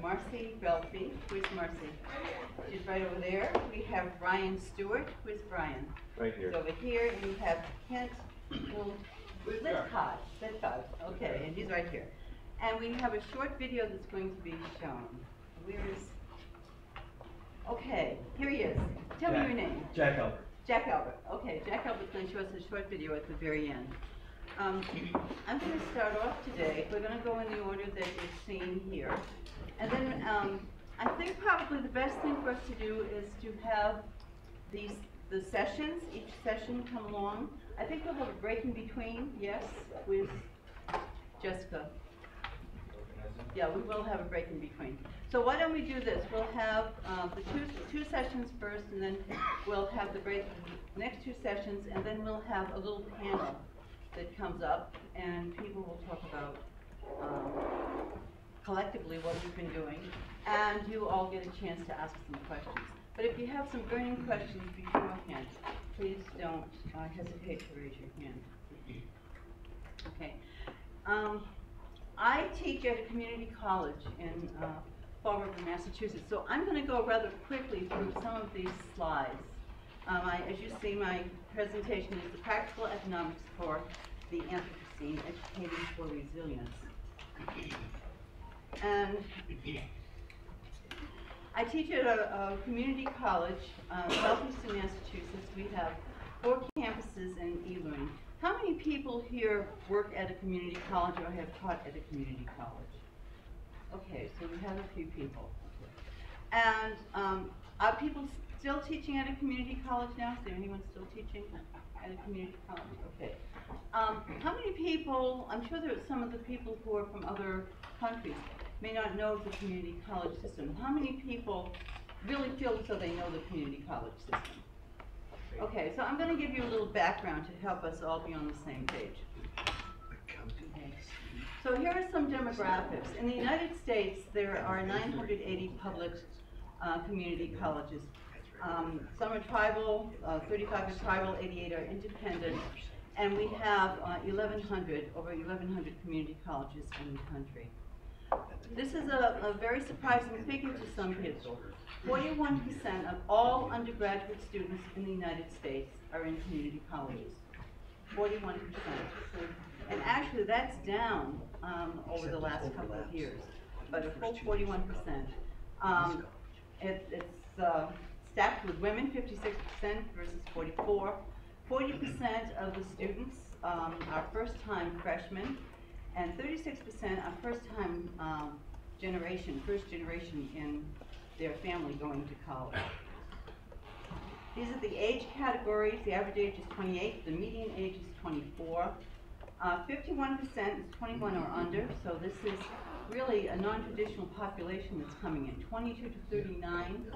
Marcy Belfi. Where's Marcy? She's right over there. We have Brian Stewart. Where's Brian? Right here. He's over here. And we have Kent Litcott. Okay, and he's right here. And we have a short video that's going to be shown. Where is... Okay, here he is. Tell me your name. Jack Albert. Jack Albert. Okay, Jack Albert's going to show us a short video at the very end. I'm going to start off today. We're going to go in the order that is seen here. And then I think probably the best thing for us to do is to have the sessions, each session come along. I think we'll have a break in between, yes, with Jessica. Yeah, we will have a break in between. So why don't we do this? We'll have the two sessions first, and then we'll have the break, the next two sessions, and then we'll have a little panel that comes up, and people will talk about collectively what we've been doing, and you all get a chance to ask some questions. But if you have some burning questions beforehand, please don't hesitate to raise your hand. Okay. I teach at a community college in Fall River, Massachusetts, so I'm going to go rather quickly through some of these slides. As you see, my presentation is the practical economics for the Anthropocene, educating for resilience. And I teach at a community college, southeastern Massachusetts. We have 4 campuses in e-learning. How many people here work at a community college or have taught at a community college? Okay, so we have a few people. And are people still teaching at a community college now? Is there anyone still teaching at a community college? Okay. How many people, I'm sure there are some of the people who are from other countries, may not know the community college system. How many people really feel as though they know the community college system? Okay, so I'm going to give you a little background to help us all be on the same page. Okay. So here are some demographics. In the United States, there are 980 public community colleges. Some are tribal, 35 are tribal, 88 are independent, and we have over 1,100 community colleges in the country. This is a very surprising figure to some people. 41% of all undergraduate students in the United States are in community colleges. 41%. And actually that's down over the last couple of years, but a full 41%. It's stacked with women, 56% versus 44. 40% of the students are first-time freshmen, and 36% are first-time first generation in their family going to college. These are the age categories. The average age is 28, the median age is 24. 51% is 21 or under, so this is really a non-traditional population that's coming in. 22 to 39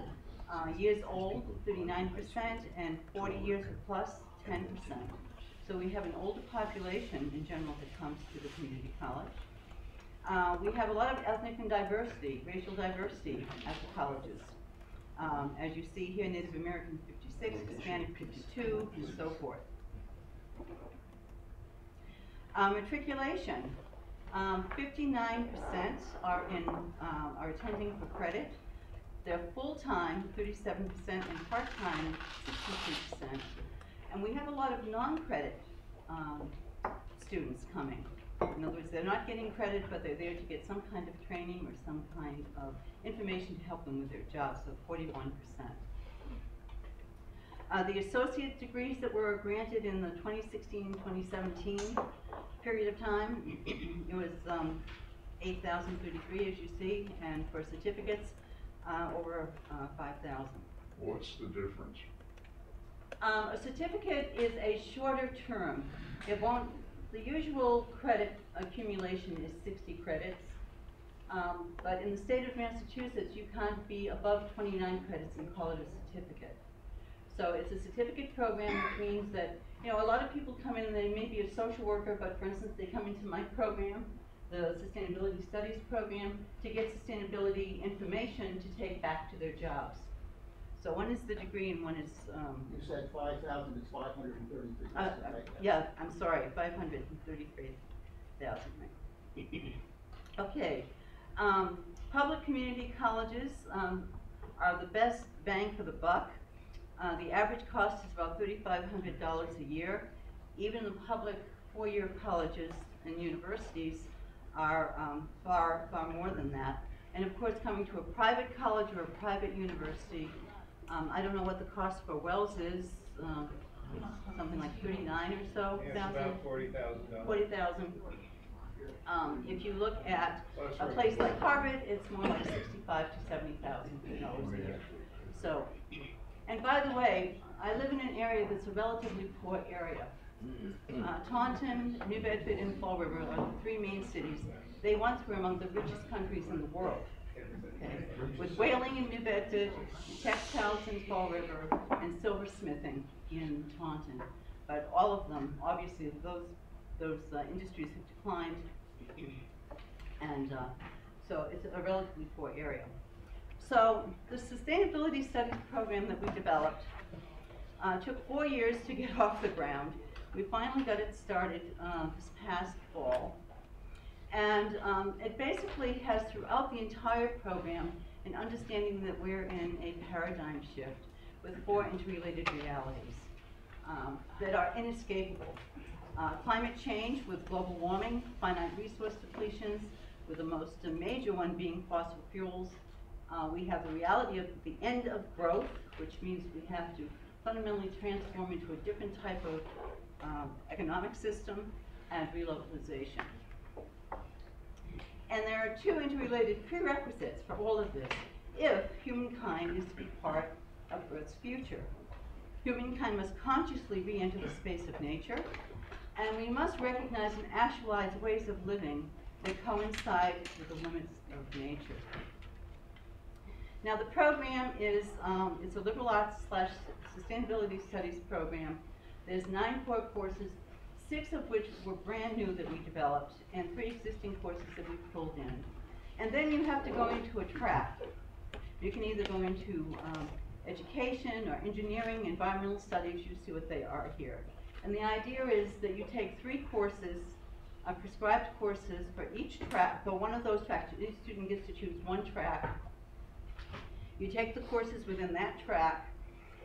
years old, 39%, and 40 years or plus, 10%. So we have an older population in general that comes to the community college. We have a lot of ethnic and diversity, racial diversity at the colleges. As you see here, Native American 56, Hispanic 52, and so forth. Matriculation, 59% are attending for credit. They're full-time, 37%, and part-time, 62%. And we have a lot of non-credit students coming. In other words, they're not getting credit, but they're there to get some kind of training or some kind of information to help them with their jobs, so 41%. The associate degrees that were granted in the 2016-2017 period of time, it was 8,033, as you see, and for certificates, over 5,000. What's the difference? A certificate is a shorter term. It won't. The usual credit accumulation is 60 credits, but in the state of Massachusetts, you can't be above 29 credits and call it a certificate. So it's a certificate program, which means that, a lot of people come in and they may be a social worker, but for instance, they come into my program, the Sustainability Studies program, to get sustainability information to take back to their jobs. So one is the degree and one is... you said 5,000, it's 533. Right? Yeah, I'm sorry, 533,000. Right? Okay. Public community colleges are the best bang for the buck. The average cost is about $3,500 a year. Even the public four-year colleges and universities are far more than that. And of course, coming to a private college or a private university, I don't know what the cost for Wells is, something like 39 or so Yeah, thousand. it's about $40,000. 40,000. If you look at a place like Harvard, it's more like 65 to 70,000 dollars a year. So, and by the way, I live in an area that's a relatively poor area. Taunton, New Bedford, and Fall River are the three main cities. They once were among the richest countries in the world. Okay? With whaling in New Bedford, textiles in Fall River, and silversmithing in Taunton. But all of them, obviously, those industries have declined, and so it's a relatively poor area. So the sustainability studies program that we developed took 4 years to get off the ground. We finally got it started this past fall. And it basically has throughout the entire program an understanding that we're in a paradigm shift with 4 interrelated realities that are inescapable. Climate change with global warming, finite resource depletions, with the most major one being fossil fuels. We have the reality of the end of growth, which means we have to fundamentally transform into a different type of economic system, and relocalization. And there are 2 interrelated prerequisites for all of this if humankind is to be part of Earth's future. Humankind must consciously re-enter the space of nature, and we must recognize and actualize ways of living that coincide with the limits of nature. Now the program is it's a liberal arts / sustainability studies program. There's 9 core courses, 6 of which were brand new that we developed, and 3 existing courses that we pulled in. And then you have to go into a track. You can either go into education or engineering, environmental studies. You see what they are here. And the idea is that you take 3 courses, prescribed courses for each track, for one of those tracks. Each student gets to choose 1 track. You take the courses within that track,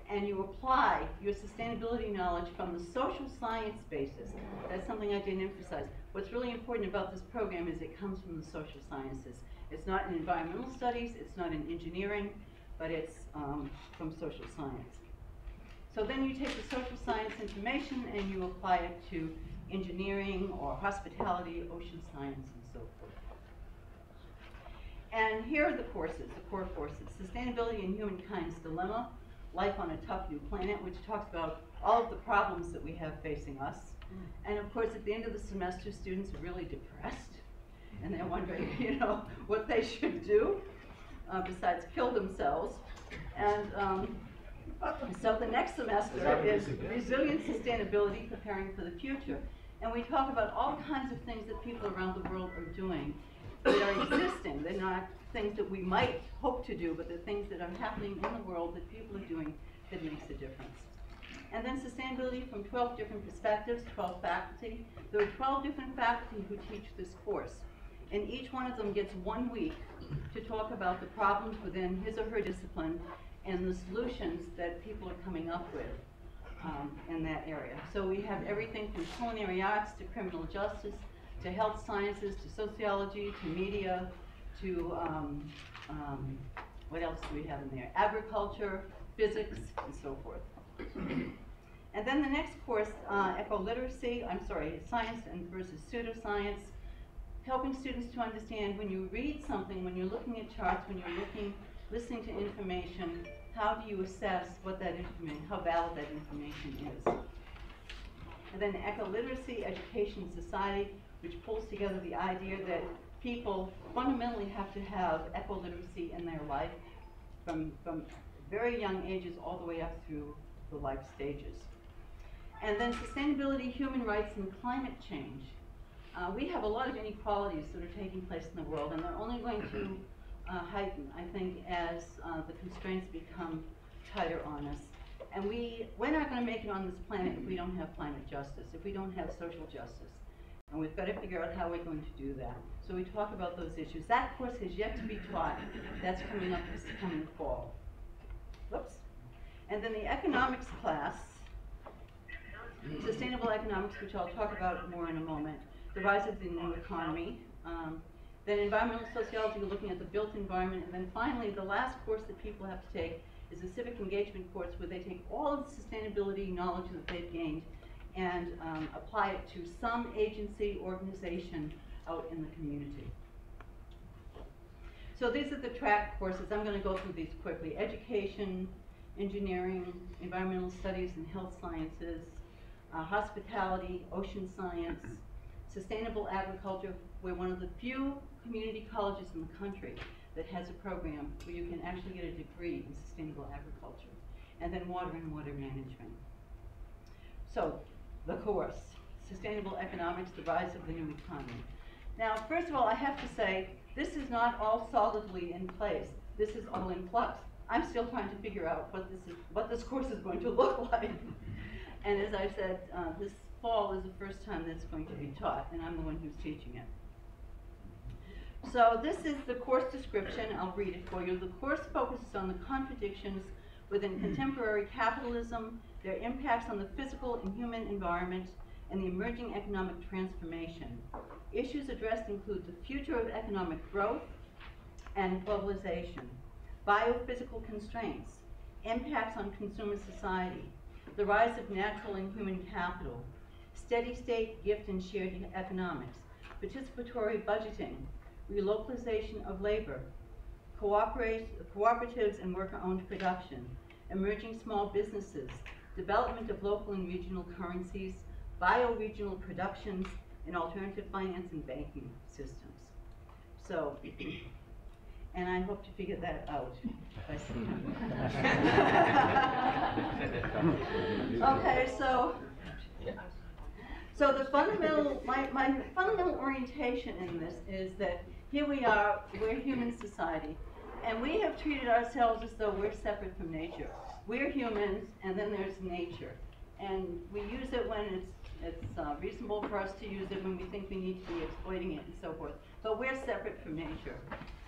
and you apply your sustainability knowledge from the social science basis. That's something I didn't emphasize. What's really important about this program is it comes from the social sciences. It's not in environmental studies, it's not in engineering, but it's from social science. So then you take the social science information and you apply it to engineering or hospitality, ocean science, and so forth. And here are the courses, the core courses. Sustainability and Humankind's Dilemma, Life on a Tough New Planet, which talks about all of the problems that we have facing us. And of course, at the end of the semester, students are really depressed, and they're wondering, you know, what they should do besides kill themselves. And so the next semester is Resilient Sustainability, Preparing for the Future. And we talk about all kinds of things that people around the world are doing that are existing. They're not things that we might hope to do, but they're things that are happening in the world that people are doing that makes a difference. And then sustainability from 12 different perspectives, 12 faculty. There are 12 different faculty who teach this course. And each one of them gets 1 week to talk about the problems within his or her discipline and the solutions that people are coming up with in that area. So we have everything from culinary arts to criminal justice, to health sciences, to sociology, to media, to what else do we have in there? Agriculture, physics, and so forth. And then the next course, science versus pseudoscience, helping students to understand when you read something, when you're looking at charts, when you're listening to information, how do you assess what that information, how valid that information is. And then eco-literacy, education, and society, which pulls together the idea that people fundamentally have to have eco-literacy in their life from very young ages all the way up through the life stages. And then sustainability, human rights, and climate change. We have a lot of inequalities that are taking place in the world, and they're only going to heighten, I think, as the constraints become tighter on us. And we're not going to make it on this planet if we don't have climate justice, if we don't have social justice. And we've got to figure out how we're going to do that. So we talk about those issues. That course has yet to be taught. That's coming up this coming fall. Whoops. And then the economics class, sustainable economics, which I'll talk about more in a moment, the rise of the new economy. Then environmental sociology, looking at the built environment. And then finally, the last course that people have to take is a civic engagement course where they take all of the sustainability knowledge that they've gained and apply it to some agency, organization out in the community. So these are the track courses. I'm going to go through these quickly. Education, engineering, environmental studies and health sciences, hospitality, ocean science, sustainable agriculture. We're one of the few community colleges in the country that has a program where you can actually get a degree in sustainable agriculture. And then water and water management. So, the course, Sustainable Economics, the Rise of the New Economy. Now, first of all, I have to say, this is not all solidly in place. This is all in flux. I'm still trying to figure out what this course is going to look like. And as I said, this fall is the first time that's going to be taught, and I'm the one who's teaching it. So this is the course description. I'll read it for you. The course focuses on the contradictions within contemporary capitalism, their impacts on the physical and human environment, and the emerging economic transformation. Issues addressed include the future of economic growth and globalization, biophysical constraints, impacts on consumer society, the rise of natural and human capital, steady state, gift and shared economics, participatory budgeting, relocalization of labor, cooperatives and worker-owned production, emerging small businesses, development of local and regional currencies, bioregional productions, and alternative finance and banking systems. So, and I hope to figure that out by September. Okay, so the fundamental, my fundamental orientation in this is that here we are, we're human society, and we have treated ourselves as though we're separate from nature. We're humans, and then there's nature. And we use it when it's reasonable for us to use it, when we think we need to be exploiting it and so forth. But we're separate from nature.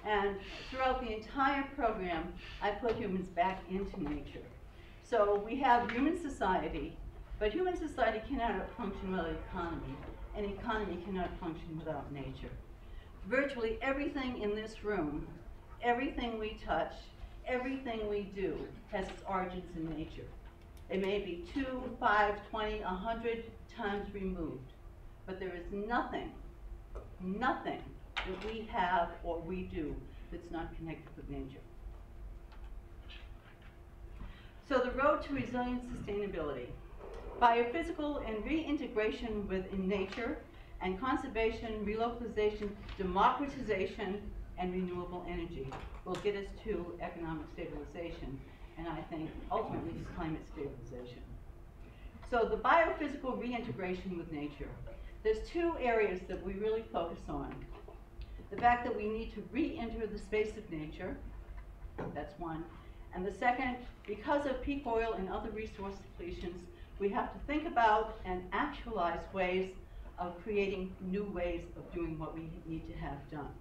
And throughout the entire program, I put humans back into nature. So we have human society, but human society cannot function without economy, and economy cannot function without nature. Virtually everything in this room, everything we touch, everything we do has its origins in nature. It may be 2, 5, 20, 100 times removed, but there is nothing that we have or we do that's not connected with nature. So the road to resilient sustainability. Biophysical and reintegration within nature, and conservation, relocalization, democratization, and renewable energy will get us to economic stabilization, and I think ultimately climate stabilization. So the biophysical reintegration with nature. There's 2 areas that we really focus on. The fact that we need to re-enter the space of nature, that's one. And the second, because of peak oil and other resource depletions, we have to think about and actualize ways of creating new ways of doing what we need to have done.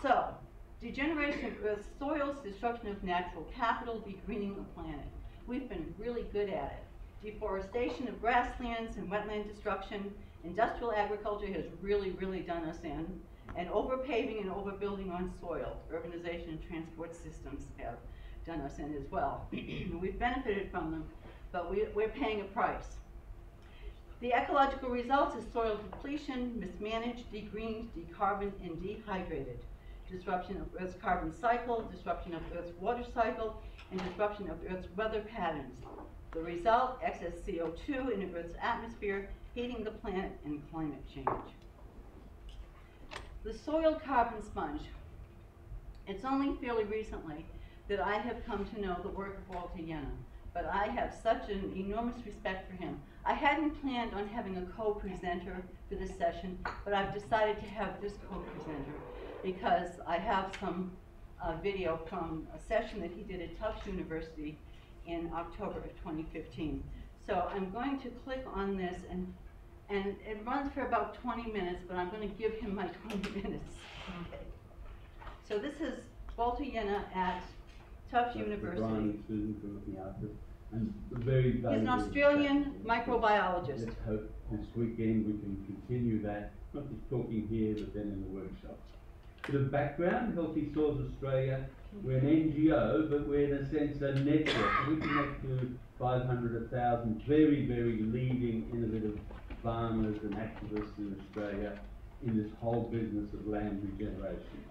So, degeneration of Earth's soils, destruction of natural capital, degreening the planet. We've been really good at it. Deforestation of grasslands and wetland destruction. Industrial agriculture has really, really done us in. And overpaving and overbuilding on soil. Urbanization and transport systems have done us in as well. We've benefited from them, but we're paying a price. The ecological results is soil depletion, mismanaged, degreened, decarboned, and dehydrated. Disruption of Earth's carbon cycle, disruption of Earth's water cycle, and disruption of Earth's weather patterns. The result, excess CO2 in Earth's atmosphere, heating the planet, and climate change. The soil carbon sponge. It's only fairly recently that I have come to know the work of Walter Jenner, but I have such an enormous respect for him. I hadn't planned on having a co-presenter for this session, but I've decided to have this co-presenter because I have some video from a session that he did at Tufts University in October of 2015. So I'm going to click on this, and And it runs for about 20 minutes, but I'm going to give him my 20 minutes. Okay. So this is Walter Yenna at Tufts University. Brian and Susan for looking after. And very He's an valuable Australian chat. microbiologist. Let's hope this weekend we can continue that, not just talking here, but then in the workshops. Bit of background, Healthy Soils Australia. We're an NGO, but we're in a sense a network. We connect to 500, 1,000 very, very leading, innovative farmers and activists in Australia in this whole business of land regeneration.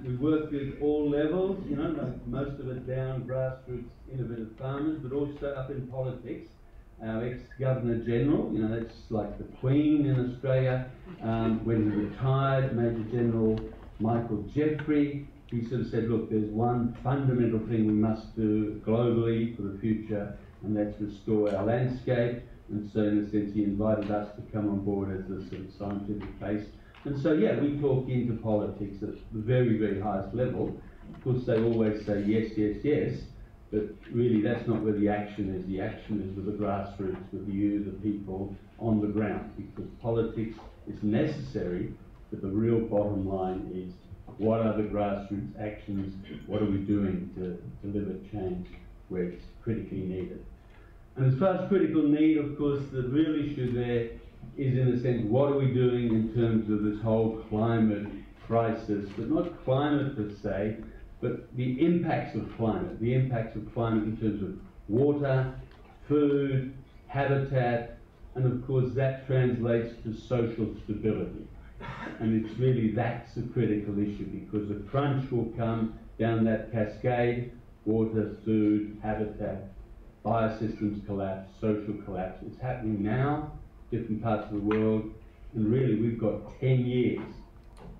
We work with all levels, you know, like most of it down grassroots, innovative farmers, but also up in politics. Our ex-Governor General, you know, that's like the Queen in Australia, when he retired, Major General Michael Jeffrey, he sort of said, look, there's one fundamental thing we must do globally for the future, and that's restore our landscape. And so in a sense he invited us to come on board as the sort of scientific face. And so yeah, we talk into politics at the very, very highest level. Of course they always say yes, yes, yes, but really that's not where the action is. The action is with the grassroots, with you, the people on the ground, because politics is necessary, but the real bottom line is what are the grassroots actions, what are we doing to deliver change where it's critically needed. And as far as critical need, of course, the real issue there is, in a sense, what are we doing in terms of this whole climate crisis, but not climate per se, but the impacts of climate in terms of water, food, habitat, and of course that translates to social stability. And it's really, that's a critical issue, because a crunch will come down that cascade: water, food, habitat, biosystems collapse, social collapse. It's happening now, different parts of the world, and really we've got 10 years,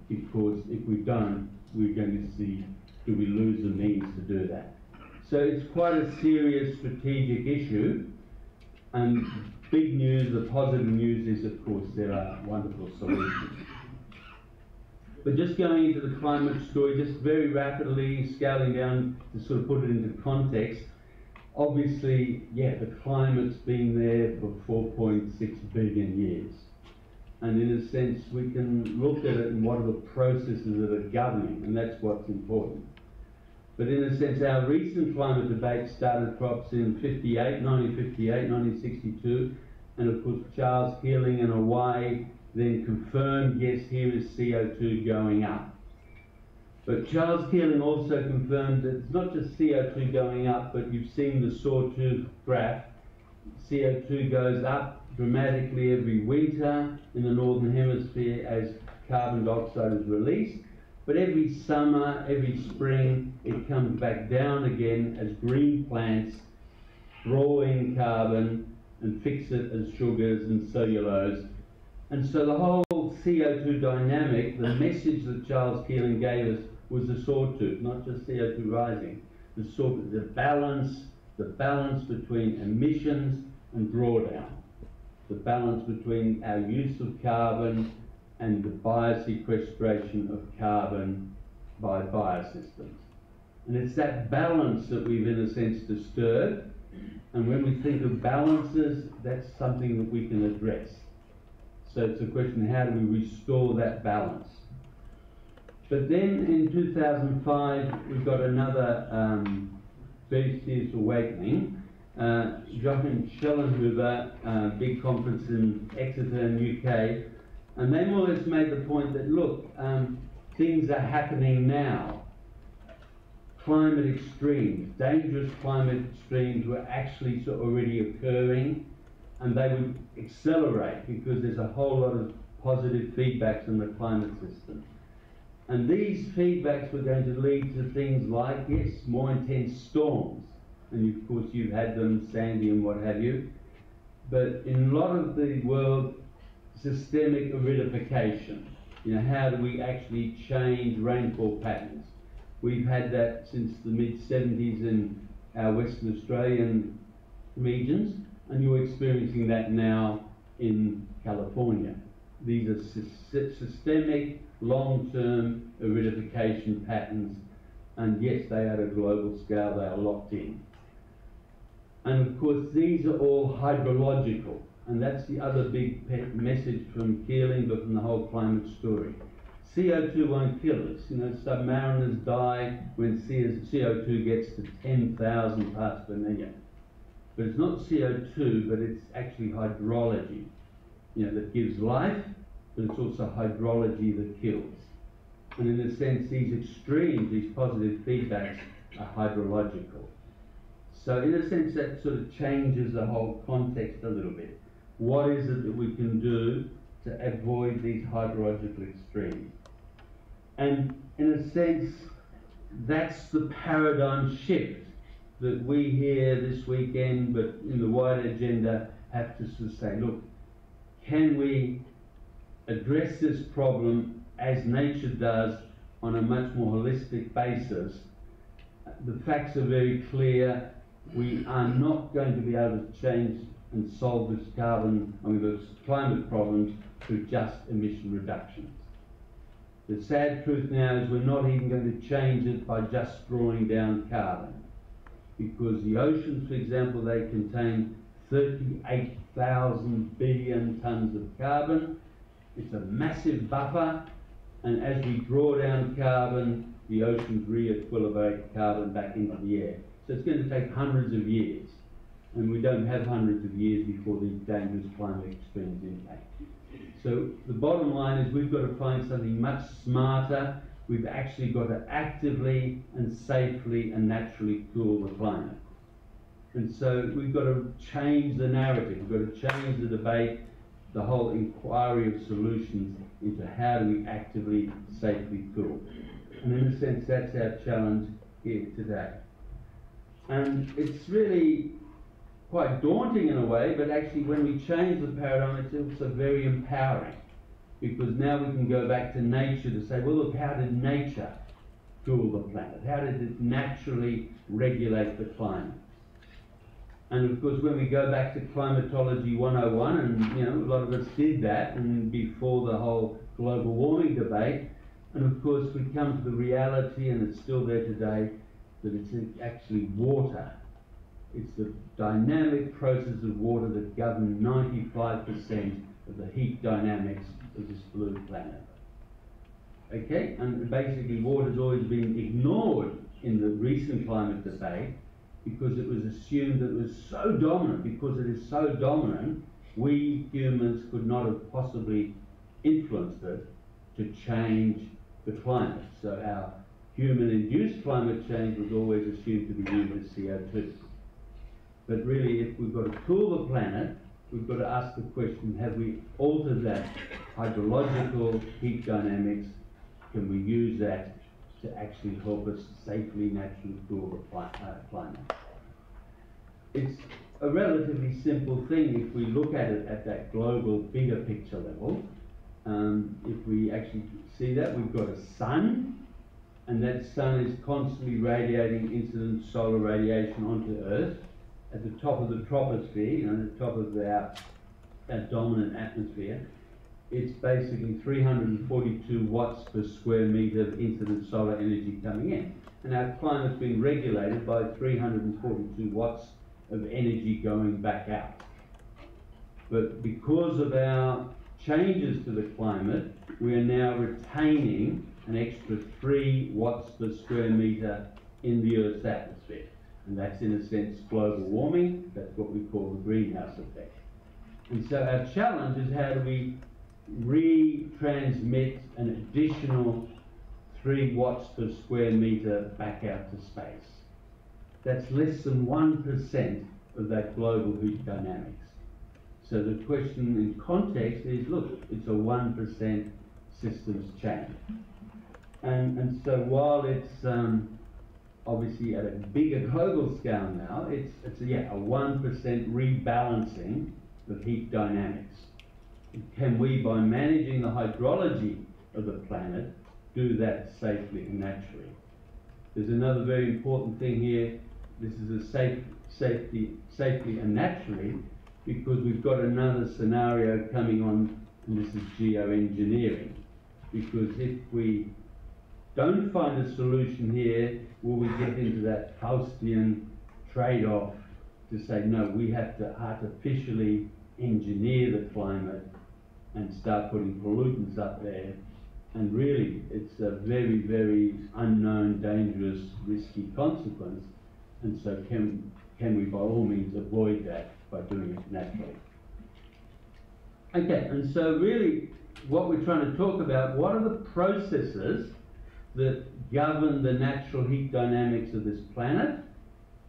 because if we don't, we're going to see, do we lose the means to do that? So it's quite a serious strategic issue, and big news, the positive news is, of course, there are wonderful solutions. But just going into the climate story, just very rapidly scaling down to sort of put it into context, obviously, yeah, the climate's been there for 4.6 billion years. And in a sense, we can look at it and what are the processes that are governing, and that's what's important. But in a sense, our recent climate debate started perhaps in 1958, 1962, and of course Charles Keeling in Hawaii then confirmed, yes, here is CO2 going up. But Charles Keeling also confirmed that it's not just CO2 going up, but you've seen the sawtooth graph. CO2 goes up dramatically every winter in the Northern Hemisphere as carbon dioxide is released. But every summer, every spring, it comes back down again as green plants draw in carbon and fix it as sugars and cellulose. And so the whole CO2 dynamic, the message that Charles Keeling gave us was the sawtooth, not just CO2 rising. The balance between emissions and drawdown, the balance between our use of carbon and the biosequestration of carbon by biosystems. And it's that balance that we've, in a sense, disturbed. And when we think of balances, that's something that we can address. So it's a question, how do we restore that balance? But then in 2005, we got another very serious awakening. Jochen Schellenhuber, big conference in Exeter in UK, and they more or less made the point that, look, things are happening now. Climate extremes, dangerous climate extremes were actually already occurring, and they would accelerate because there's a whole lot of positive feedbacks in the climate system. And these feedbacks were going to lead to things like, yes, more intense storms. And of course you've had them, Sandy and what have you. But in a lot of the world, systemic aridification. You know, how do we actually change rainfall patterns? We've had that since the mid-70s in our Western Australian regions, and you're experiencing that now in California. These are systemic, long-term aridification patterns, and yes, they are at a global scale, they are locked in. And of course, these are all hydrological. And that's the other big message from Keeling, but from the whole climate story. CO2 won't kill us. You know, submariners die when CO2 gets to 10,000 parts per million. But it's not CO2, but it's actually hydrology, you know, that gives life, but it's also hydrology that kills. And in a sense, these extremes, these positive feedbacks, are hydrological. So in a sense, that sort of changes the whole context a little bit. What is it that we can do to avoid these hydrological extremes? And in a sense, that's the paradigm shift that we here this weekend, but in the wider agenda, have to sort of say, look, can we address this problem as nature does on a much more holistic basis? The facts are very clear. We are not going to be able to change and solve this this climate problems through just emission reductions. The sad truth now is we're not even going to change it by just drawing down carbon. Because the oceans, for example, they contain 38,000 billion tonnes of carbon. It's a massive buffer, and as we draw down carbon, the oceans re-equilibrate carbon back into the air. So it's going to take hundreds of years, and we don't have hundreds of years before these dangerous climate extremes impact. So the bottom line is we've got to find something much smarter. We've actually got to actively and safely and naturally cool the climate. And so we've got to change the narrative, we've got to change the debate, the whole inquiry of solutions into how do we actively, safely cool. And in a sense, that's our challenge here today. And it's really quite daunting in a way, but actually when we change the paradigm, it's also very empowering. Because now we can go back to nature to say, well, look, how did nature cool the planet? How did it naturally regulate the climate? And of course, when we go back to climatology 101, and you know, a lot of us did that, and before the whole global warming debate, and of course, we come to the reality, and it's still there today, that it's actually water. It's the dynamic process of water that governs 95% of the heat dynamics of this blue planet. Okay, and basically water's always been ignored in the recent climate debate because it was assumed that it was so dominant. Because it is so dominant, we humans could not have possibly influenced it to change the climate. So our human-induced climate change was always assumed to be due to CO2. But really, if we've got to cool the planet, we've got to ask the question, have we altered that hydrological heat dynamics? Can we use that to actually help us safely, naturally cool the climate? It's a relatively simple thing if we look at it at that global, bigger picture level. If we actually see that, we've got a sun, and that sun is constantly radiating incident solar radiation onto Earth. At the top of the troposphere, you know, the top of our dominant atmosphere, it's basically 342 watts per square metre of incident solar energy coming in. And our climate's being regulated by 342 watts of energy going back out. But because of our changes to the climate, we are now retaining an extra 3 watts per square metre in the Earth's atmosphere. And that's in a sense global warming. That's what we call the greenhouse effect. And so our challenge is how do we retransmit an additional 3 watts per square metre back out to space. That's less than 1% of that global heat dynamics. So the question in context is, look, it's a 1% systems change. And so while it's obviously at a bigger global scale now, it's a 1% rebalancing of heat dynamics. Can we, by managing the hydrology of the planet, do that safely and naturally? There's another very important thing here. This is a safely and naturally, because we've got another scenario coming on, and this is geoengineering. Because if we don't find a solution here, will we get into that Faustian trade-off to say, no, we have to artificially engineer the climate and start putting pollutants up there. And really, it's a very, very unknown, dangerous, risky consequence. And so can we by all means avoid that by doing it naturally? Okay, and so really what we're trying to talk about, what are the processes that govern the natural heat dynamics of this planet?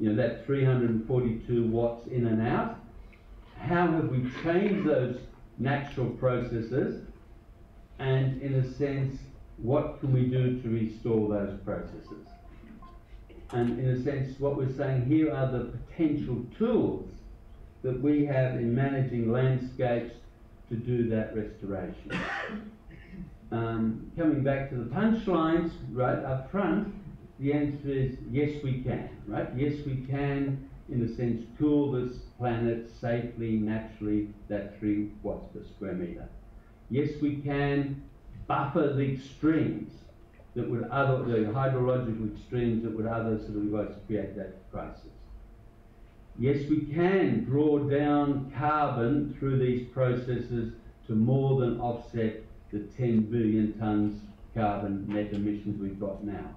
You know, that 342 watts in and out. How have we changed those natural processes? And in a sense, what can we do to restore those processes? And in a sense, what we're saying here are the potential tools that we have in managing landscapes to do that restoration. Coming back to the punchlines, right up front, the answer is yes we can, right? Yes we can, in a sense, cool this planet safely, naturally, that 3 watts per square metre. Yes we can buffer the extremes that would the hydrological extremes that would otherwise create that crisis. Yes, we can draw down carbon through these processes to more than offset the 10 billion tonnes carbon net emissions we've got now.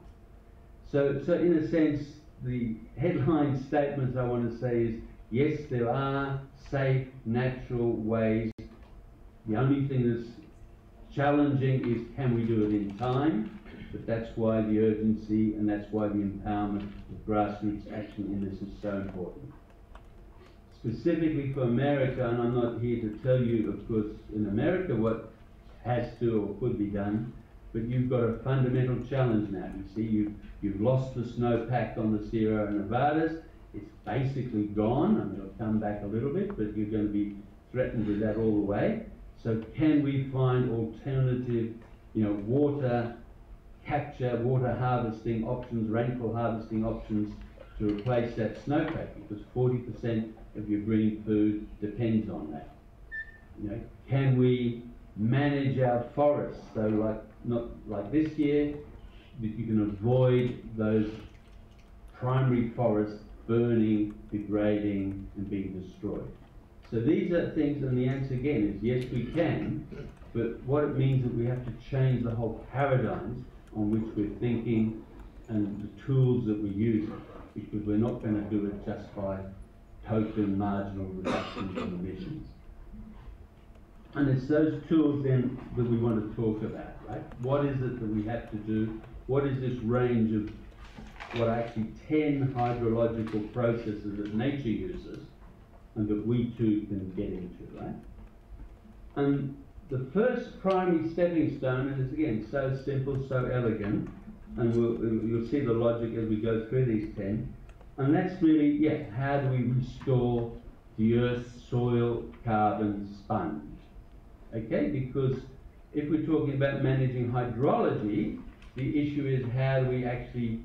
So in a sense, the headline statements I want to say is, yes, there are safe, natural ways. The only thing that's challenging is, can we do it in time? But that's why the urgency and that's why the empowerment of grassroots action in this is so important. Specifically for America, and I'm not here to tell you, of course, in America what has to or could be done, but you've got a fundamental challenge now. You see, you've lost the snowpack on the Sierra Nevadas. It's basically gone. I mean, it'll come back a little bit, but you're going to be threatened with that all the way. So can we find alternative, water capture, water harvesting options, rainfall harvesting options to replace that snowpack? Because 40% of your green food depends on that. Can we manage our forests? So not like this year, that you can avoid those primary forests burning, degrading, and being destroyed. So these are things, and the answer again is yes, we can, but what it means is that we have to change the whole paradigms on which we're thinking and the tools that we're using, because we're not going to do it just by token marginal reductions in emissions. And it's those tools then that we want to talk about, right? What is it that we have to do? What is this range of what are actually 10 hydrological processes that nature uses and that we too can get into, right? And the first primary stepping stone, and it's again so simple, so elegant, and you'll see the logic as we go through these 10, and that's really, how do we restore the Earth's soil carbon sponge? Okay, because if we're talking about managing hydrology, the issue is how do we actually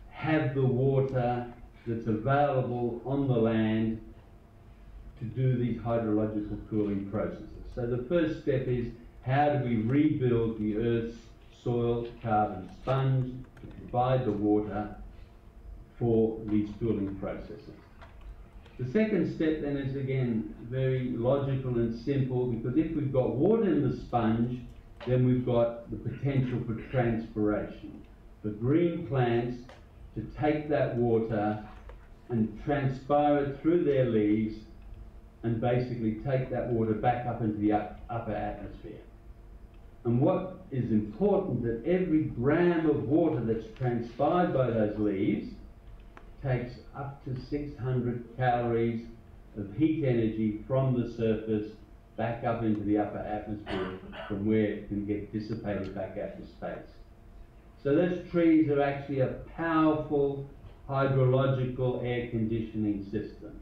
have the water that's available on the land to do these hydrological cooling processes. So the first step is, how do we rebuild the Earth's soil carbon sponge to provide the water for these cooling processes? The second step then is again very logical and simple, because if we've got water in the sponge, then we've got the potential for transpiration, for green plants to take that water and transpire it through their leaves and basically take that water back up into the upper atmosphere. And what is important, that every gram of water that's transpired by those leaves takes up to 600 calories of heat energy from the surface back up into the upper atmosphere, from where it can get dissipated back out to space. So those trees are actually a powerful hydrological air conditioning system.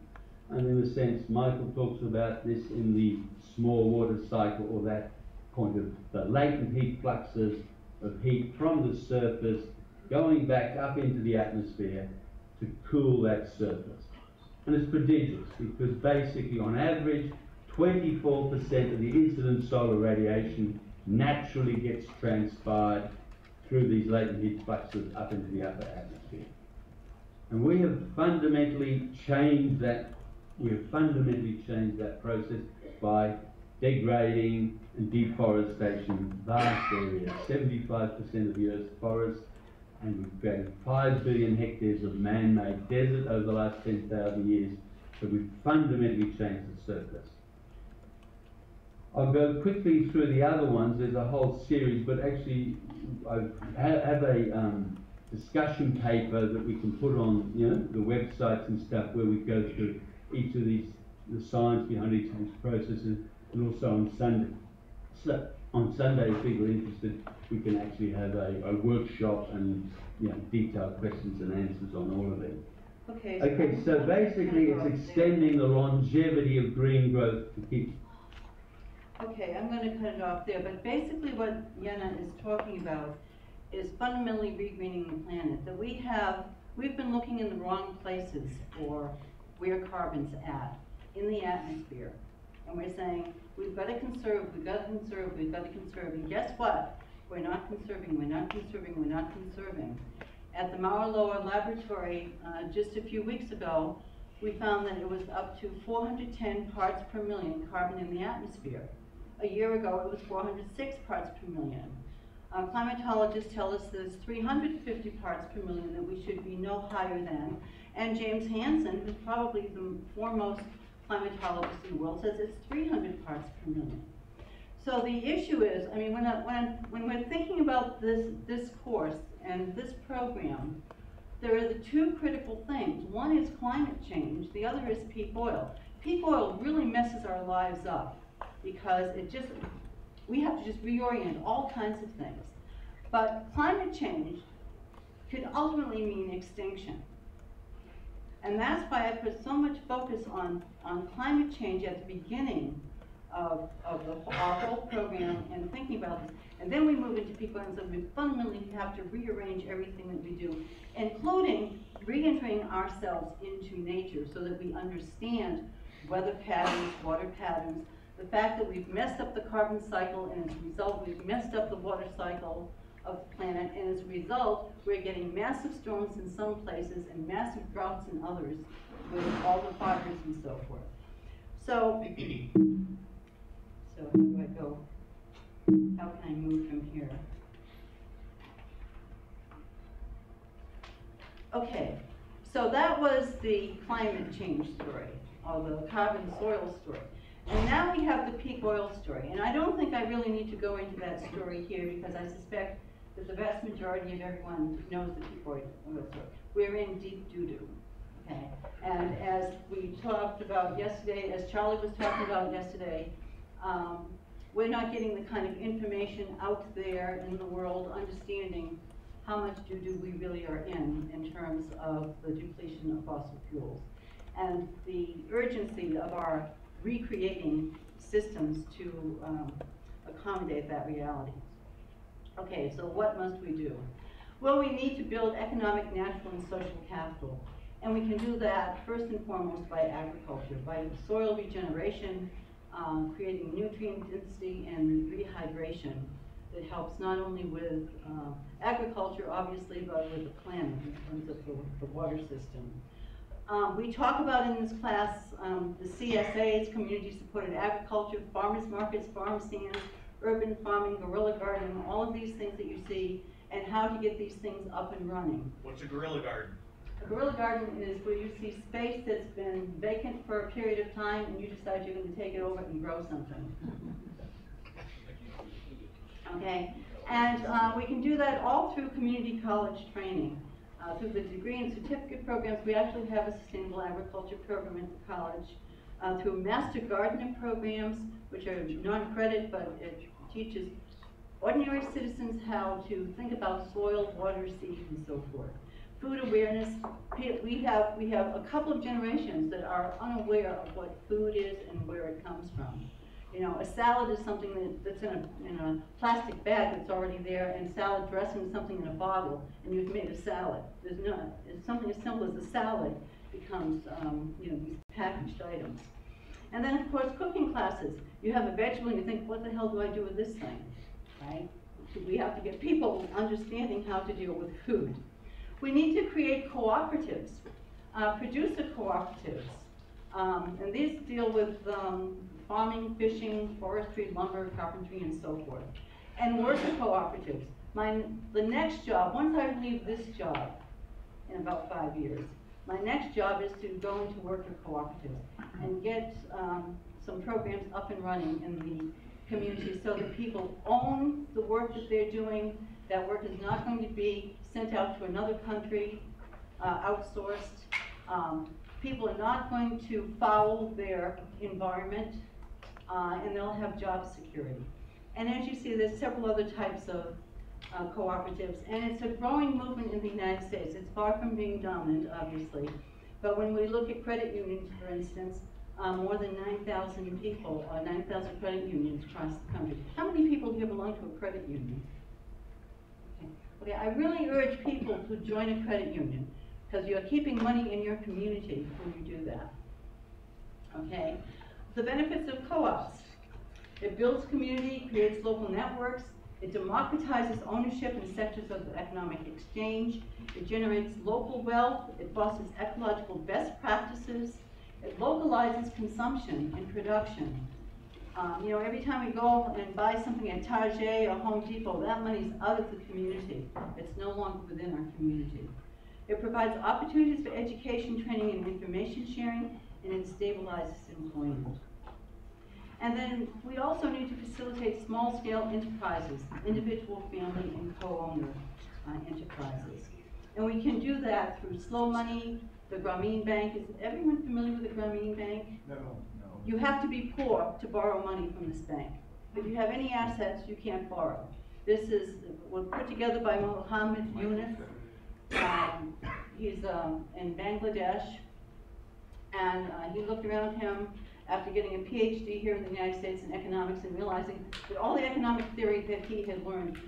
And in a sense, Michael talks about this in the small water cycle, or that point of the latent heat fluxes of heat from the surface going back up into the atmosphere to cool that surface. And it's prodigious, because basically on average 24% of the incident solar radiation naturally gets transpired through these latent heat fluxes up into the upper atmosphere. And we have fundamentally changed that process by degrading and deforestation vast areas, 75% of the Earth's forests, and we've created 5 billion hectares of man-made desert over the last 10,000 years, so we've fundamentally changed the surface. I'll go quickly through the other ones. There's a whole series, but actually I have a discussion paper that we can put on, the websites and stuff, where we go through each of these, the science behind each of these processes, and also on Sunday. So on Sunday, if people are interested, we can actually have a workshop and detailed questions and answers on all of them. Okay, so basically it's extending the longevity of green growth to keep. Okay, I'm going to cut it off there, but basically what Jenna is talking about is fundamentally regreening the planet. That we've been looking in the wrong places for where carbon's at in the atmosphere. And we're saying, we've got to conserve, we've got to conserve, we've got to conserve. And guess what? We're not conserving, we're not conserving, we're not conserving. At the Mauna laboratory, just a few weeks ago, we found that it was up to 410 parts per million carbon in the atmosphere. A year ago, it was 406 parts per million. Climatologists tell us there's 350 parts per million that we should be no higher than. And James Hansen, who's probably the foremost climatologist in the world, says it's 300 parts per million. So the issue is, I mean, when we're thinking about this course and this program, there are the two critical things. One is climate change, the other is peak oil. Peak oil really messes our lives up because we have to just reorient all kinds of things. But climate change could ultimately mean extinction. And that's why I put so much focus on climate change at the beginning of our whole program and thinking about this. And then we move into peak oil, and so we fundamentally have to rearrange everything that we do, including re-entering ourselves into nature so that we understand weather patterns, water patterns, the fact that we've messed up the carbon cycle, and as a result, we've messed up the water cycle of the planet, and as a result, we're getting massive storms in some places and massive droughts in others with all the fires and so forth. So how do I go? How can I move from here? Okay, so that was the climate change story, or the carbon soil story. And now we have the peak oil story. And I don't think I really need to go into that story here because I suspect that the vast majority of everyone knows the peak oil story. We're in deep doo-doo, okay? And as we talked about yesterday, as Charlie was talking about yesterday, we're not getting the kind of information out there in the world understanding how much doo-doo we really are in terms of the depletion of fossil fuels. And the urgency of our recreating systems to accommodate that reality. Okay, so what must we do? Well, we need to build economic, natural, and social capital. And we can do that first and foremost by agriculture, by soil regeneration, creating nutrient density and rehydration that helps not only with agriculture, obviously, but with the planet in terms of the water system. We talk about in this class the CSAs, community-supported agriculture, farmers markets, farm stands, urban farming, guerrilla gardening, all of these things that you see, and how to get these things up and running. What's a guerrilla garden? A guerrilla garden is where you see space that's been vacant for a period of time, and you decide you're going to take it over and grow something. Okay, and we can do that all through community college training. Through the degree and certificate programs, we actually have a sustainable agriculture program at the college. Through master gardener programs, which are non-credit, but it teaches ordinary citizens how to think about soil, water, seed, and so forth. Food awareness, we have a couple of generations that are unaware of what food is and where it comes from. You know, a salad is something that's in a plastic bag that's already there, and salad dressing is something in a bottle, and you've made a salad. There's not, it's something as simple as a salad becomes, you know, these packaged items. And then, of course, cooking classes. You have a vegetable and you think, what the hell do I do with this thing, right? We have to get people understanding how to deal with food. We need to create cooperatives, producer cooperatives. And these deal with farming, fishing, forestry, lumber, carpentry, and so forth. And worker cooperatives. The next job, once I leave this job in about 5 years, my next job is to go into worker cooperatives and get some programs up and running in the community so that people own the work that they're doing. That work is not going to be sent out to another country, outsourced. People are not going to foul their environment, and they'll have job security. And as you see, there's several other types of cooperatives, and it's a growing movement in the United States. It's far from being dominant, obviously, but when we look at credit unions, for instance, more than 9,000 people, 9,000 credit unions across the country. How many people here belong to a credit union? Okay, I really urge people to join a credit union, because you're keeping money in your community when you do that. Okay? The benefits of co-ops. It builds community, creates local networks, it democratizes ownership in sectors of economic exchange, it generates local wealth, it fosters ecological best practices, it localizes consumption and production. You know, every time we go and buy something at Target or Home Depot, that money's out of the community. It's no longer within our community. It provides opportunities for education, training, and information sharing, and it stabilizes employment. And then we also need to facilitate small-scale enterprises, individual, family, and co-owner enterprises. And we can do that through slow money, the Grameen Bank. Is everyone familiar with the Grameen Bank? No. You have to be poor to borrow money from this bank. If you have any assets, you can't borrow. This was put together by Mohammed Yunus. He's in Bangladesh, and he looked around him after getting a PhD here in the United States in economics and realizing that all the economic theory that he had learned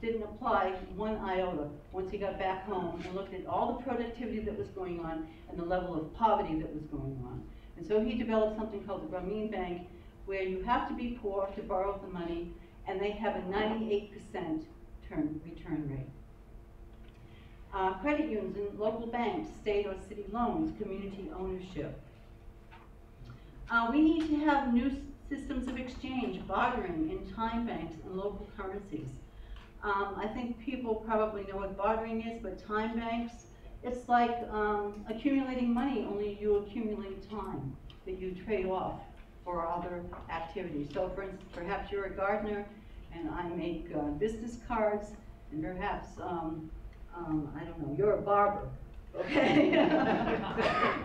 didn't apply one iota once he got back home and looked at all the productivity that was going on and the level of poverty that was going on. And so he developed something called the Grameen Bank, where you have to be poor to borrow the money, and they have a 98% return rate. Credit unions and local banks, state or city loans, community ownership. We need to have new systems of exchange, bartering in time banks and local currencies. I think people probably know what bartering is, but time banks, it's like accumulating money, only you accumulate time that you trade off for other activities. So for instance, perhaps you're a gardener and I make business cards, and perhaps, I don't know, you're a barber. Okay,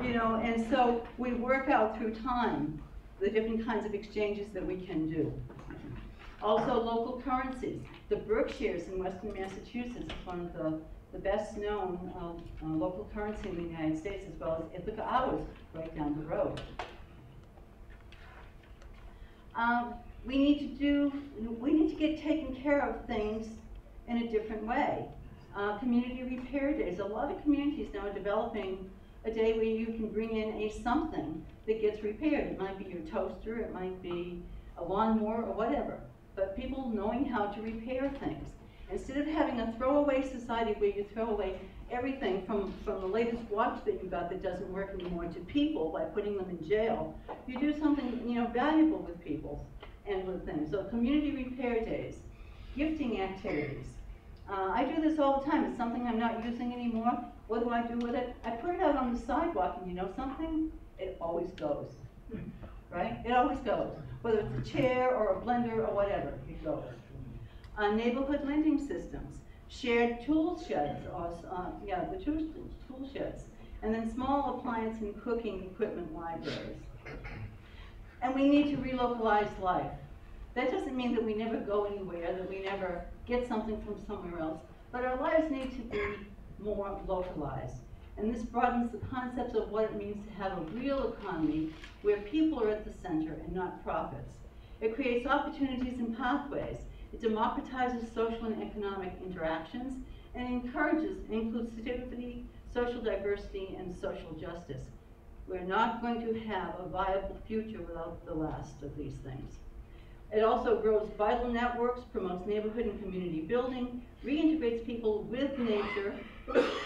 you know, and so we work out through time the different kinds of exchanges that we can do. Also, local currencies. The Berkshires in Western Massachusetts is one of the best known local currency in the United States, as well as Ithaca Hours right down the road. We need to get taken care of things in a different way. Community repair days. A lot of communities now are developing a day where you can bring in a something that gets repaired. It might be your toaster, it might be a lawnmower or whatever, but people knowing how to repair things. Instead of having a throwaway society where you throw away everything from the latest watch that you got that doesn't work anymore to people by putting them in jail, you do something, you know, valuable with people and with things. So community repair days, gifting activities. I do this all the time. It's something I'm not using anymore. What do I do with it? I put it out on the sidewalk, and you know something? It always goes, right? It always goes. Whether it's a chair or a blender or whatever, it goes. Neighborhood lending systems, shared tool sheds, or the tool sheds, and then small appliance and cooking equipment libraries. And we need to relocalize life. That doesn't mean that we never go anywhere, that we never get something from somewhere else, but our lives need to be more localized. And this broadens the concepts of what it means to have a real economy where people are at the center and not profits. It creates opportunities and pathways. It democratizes social and economic interactions and encourages inclusivity, social diversity, and social justice. We're not going to have a viable future without the last of these things. It also grows vital networks, promotes neighborhood and community building, reintegrates people with nature,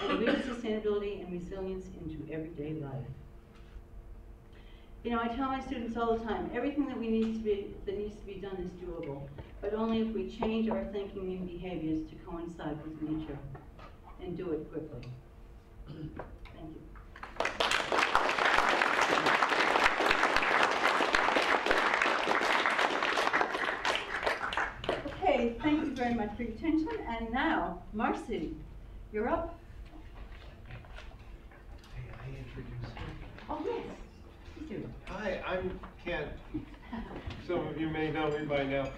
and brings sustainability and resilience into everyday life. You know, I tell my students all the time, everything that needs to be done is doable, but only if we change our thinking and behaviors to coincide with nature and do it quickly. Thank you. Okay, thank you very much for your attention, and now, Marcy, you're up. Hey, I introduced him. Oh, yes, you do. Hi, I'm Ken. Some of you may know me by now.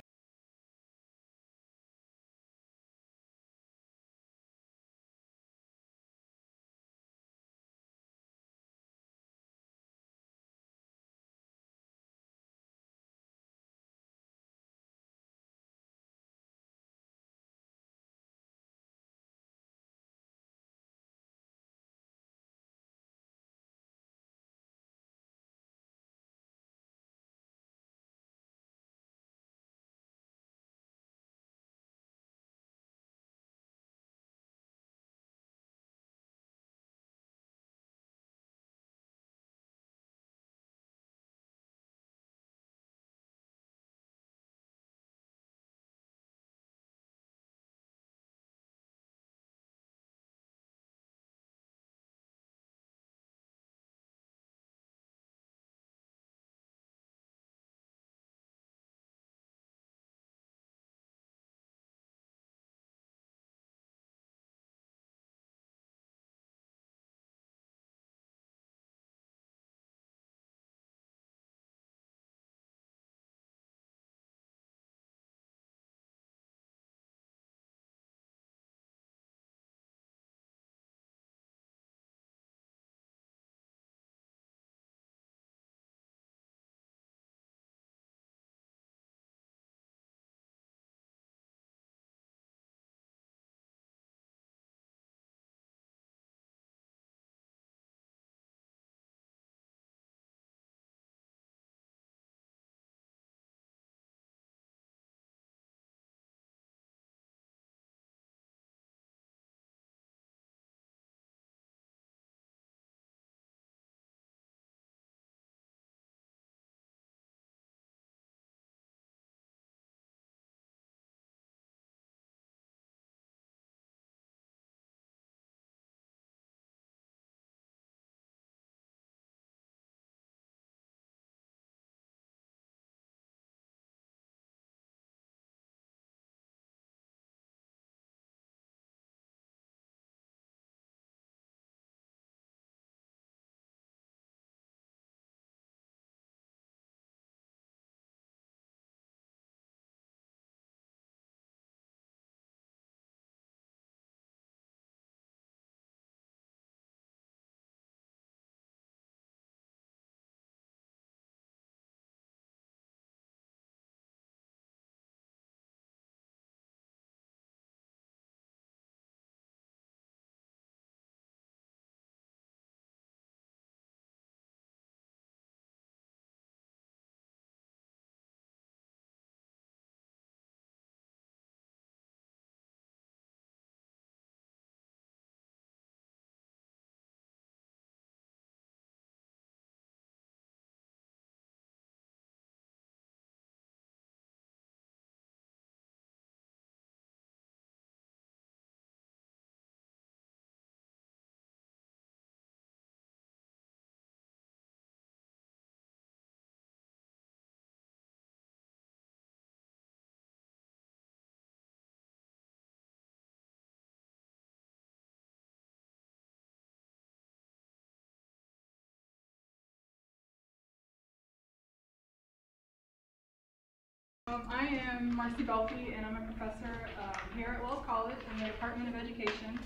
I am Marcy Belfi, and I'm a professor here at Wells College in the Department of Education.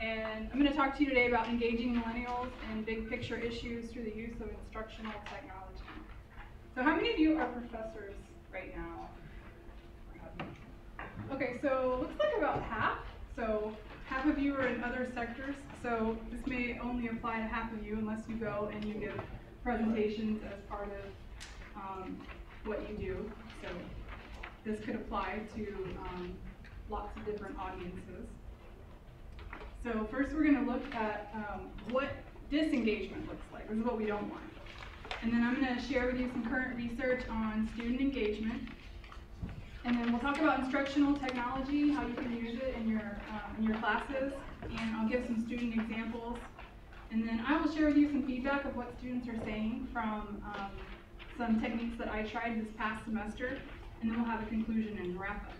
And I'm going to talk to you today about engaging millennials in big picture issues through the use of instructional technology. So how many of you are professors right now? Okay, so looks like about half. So half of you are in other sectors. So this may only apply to half of you unless you go and you give presentations as part of what you do. So this could apply to lots of different audiences. So first we're going to look at what disengagement looks like. This is what we don't want. And then I'm going to share with you some current research on student engagement. And then we'll talk about instructional technology, how you can use it in your classes, and I'll give some student examples. And then I will share with you some feedback of what students are saying from some techniques that I tried this past semester, and then we'll have a conclusion and wrap up.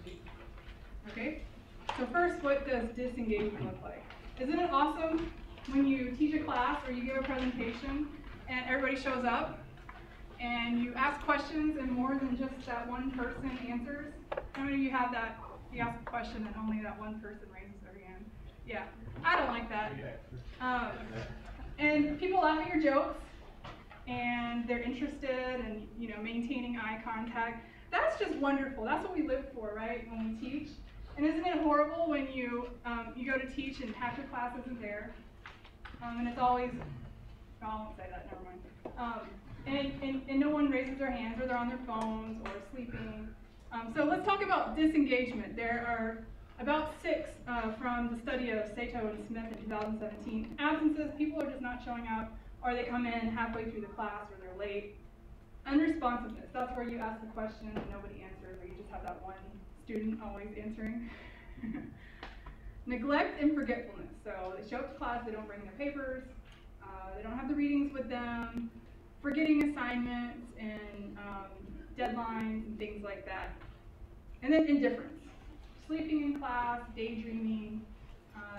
Okay? So first, what does disengagement look like? Isn't it awesome when you teach a class or you give a presentation and everybody shows up and you ask questions and more than just that one person answers? How many of you have that? You ask a question and only that one person raises their hand? Yeah, I don't like that. And people laugh at your jokes and they're interested in, maintaining eye contact. That's just wonderful. That's what we live for, right? When we teach. And isn't it horrible when you go to teach and half your class isn't there? And it's always, no, I won't say that, never mind. And no one raises their hands, or they're on their phones or sleeping. So let's talk about disengagement. There are about 6 from the study of Sato and Smith in 2017. Absences, people are just not showing up, or they come in halfway through the class, or they're late. Unresponsiveness, that's where you ask the question and nobody answers, or you just have that one student always answering. Neglect and forgetfulness. So they show up to class, they don't bring their papers, they don't have the readings with them, forgetting assignments and deadlines and things like that. And then indifference. Sleeping in class, daydreaming,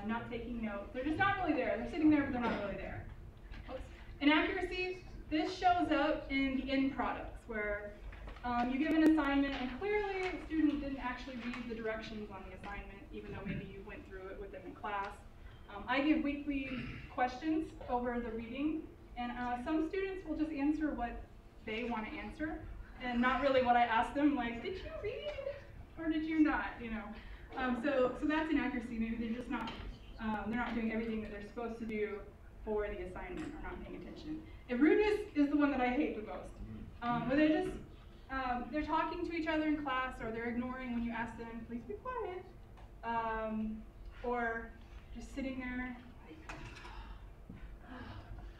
not taking notes. They're just not really there. They're sitting there, but they're not really there. Oops. Inaccuracy, this shows up in the end products where you give an assignment and clearly the student didn't actually read the directions on the assignment, even though maybe you went through it with them in class. I give weekly questions over the reading, and some students will just answer what they want to answer, and not really what I ask them, like, did you read or did you not, So that's inaccuracy. Maybe they're just not, they're not doing everything that they're supposed to do for the assignment or not paying attention. And rudeness is the one that I hate the most, where they're just, they're talking to each other in class, or they're ignoring when you ask them, please be quiet, or just sitting there.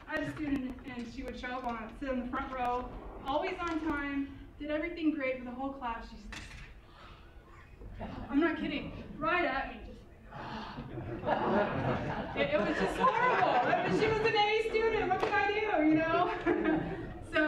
I had a student, and she would show up sit in the front row, always on time, did everything great for the whole class. She's just, I'm not kidding, right at me, just it was just horrible. I mean, she was an A student. What can I do? So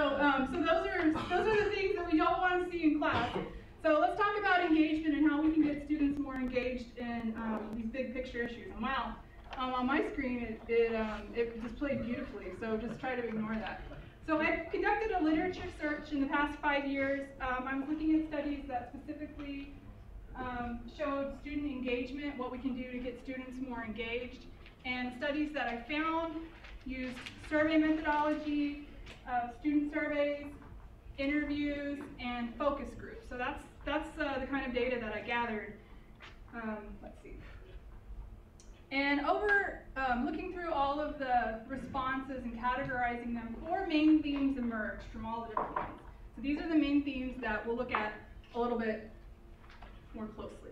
those are the things that we don't want to see in class. So let's talk about engagement and how we can get students more engaged in these big picture issues. And wow, on my screen it displayed beautifully. So just try to ignore that. So I've conducted a literature search in the past 5 years. I was looking at studies that specifically showed student engagement, what we can do to get students more engaged. And studies that I found used survey methodology, student surveys, interviews, and focus groups. So that's the kind of data that I gathered. Let's see. And over looking through all of the responses and categorizing them, 4 main themes emerged from all the different ones. So these are the main themes that we'll look at a little bit more closely.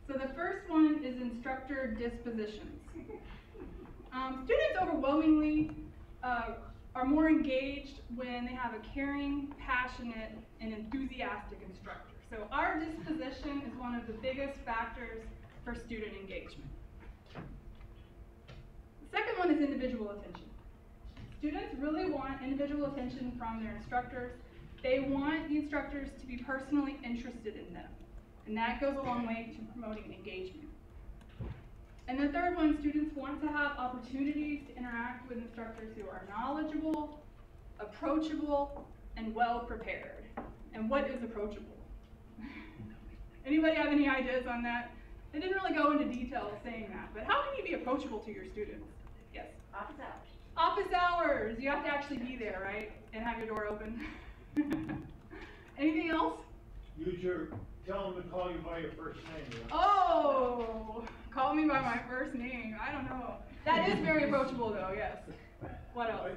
So the first one is instructor dispositions. Students overwhelmingly are more engaged when they have a caring, passionate, and enthusiastic instructor. So our disposition is one of the biggest factors for student engagement. The second one is individual attention. Students really want individual attention from their instructors. They want the instructors to be personally interested in them, and that goes a long way to promoting engagement. And the third one, students want to have opportunities to interact with instructors who are knowledgeable, approachable, and well prepared. And what is approachable? Anybody have any ideas on that? They didn't really go into detail saying that, but how can you be approachable to your students? Yes? Office hours. Office hours! You have to actually be there, right? And have your door open. Anything else? Tell them to call you by your first name. Oh, call me by my first name. I don't know. That is very approachable though, yes. What else?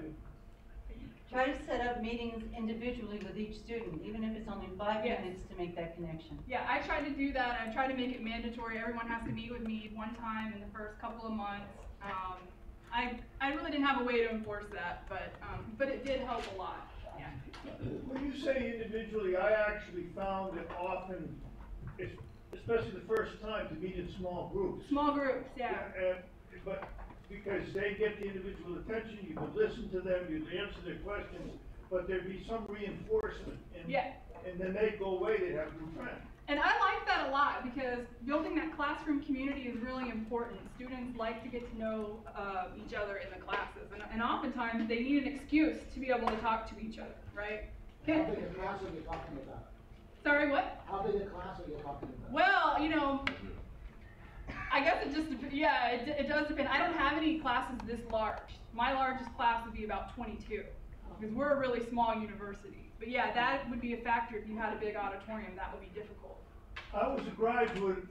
Try to set up meetings individually with each student, even if it's only 5 minutes to make that connection. Yeah, I try to do that. I try to make it mandatory. Everyone has to meet with me one time in the first couple of months. I really didn't have a way to enforce that, but it did help a lot. Yeah. When you say individually, I actually found it often, especially the first time, to meet in small groups. Small groups, yeah. But because they get the individual attention, you could listen to them, you'd answer their questions, but there'd be some reinforcement. Yeah. And then they'd go away, they'd have new friends. And I like that a lot because building that classroom community is really important. Students like to get to know each other in the classes, and oftentimes they need an excuse to be able to talk to each other, right? How big a class are you talking about? Sorry, what? How big a class are you talking about? Well, you know, I guess it just depends. Yeah, it does depend. I don't have any classes this large. My largest class would be about 22 because we're a really small university. But yeah, that would be a factor if you had a big auditorium. That would be difficult. I was a graduate,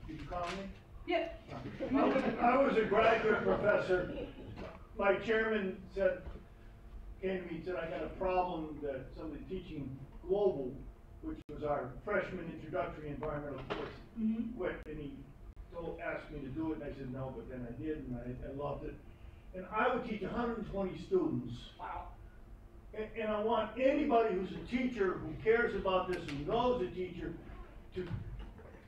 did you call me? Yeah. I was a graduate professor. My chairman came to me and said, I got a problem that somebody teaching global, which was our freshman introductory environmental course, quit, and he asked me to do it, and I said no, but then I did, and I loved it. And I would teach 120 students. Wow. And I want anybody who's a teacher, who cares about this, who knows a teacher, to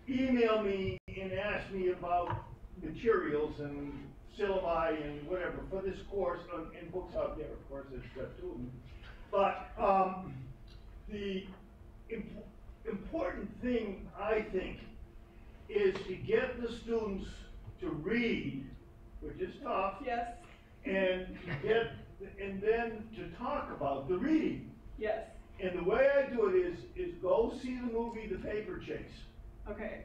email me and ask me about materials and syllabi and whatever for this course, and books out there, of course, there's got two of them. But the important thing, I think, is to get the students to read, which is tough. Yes. And then to talk about the reading. Yes. And the way I do it is go see the movie The Paper Chase. Okay.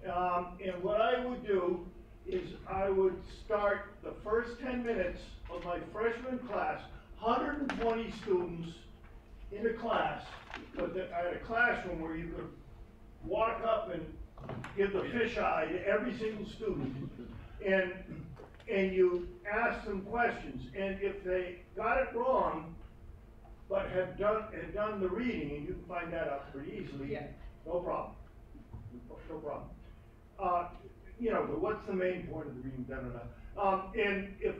And what I would do is I would start the first 10 minutes of my freshman class, 120 students in a class, but I had a classroom where you could walk up and give the fisheye to every single student. And you ask them questions, and if they got it wrong, but had done the reading, and you can find that out pretty easily, Yeah. no problem, no problem. You know, but what's the main point of the reading? Da, da, da.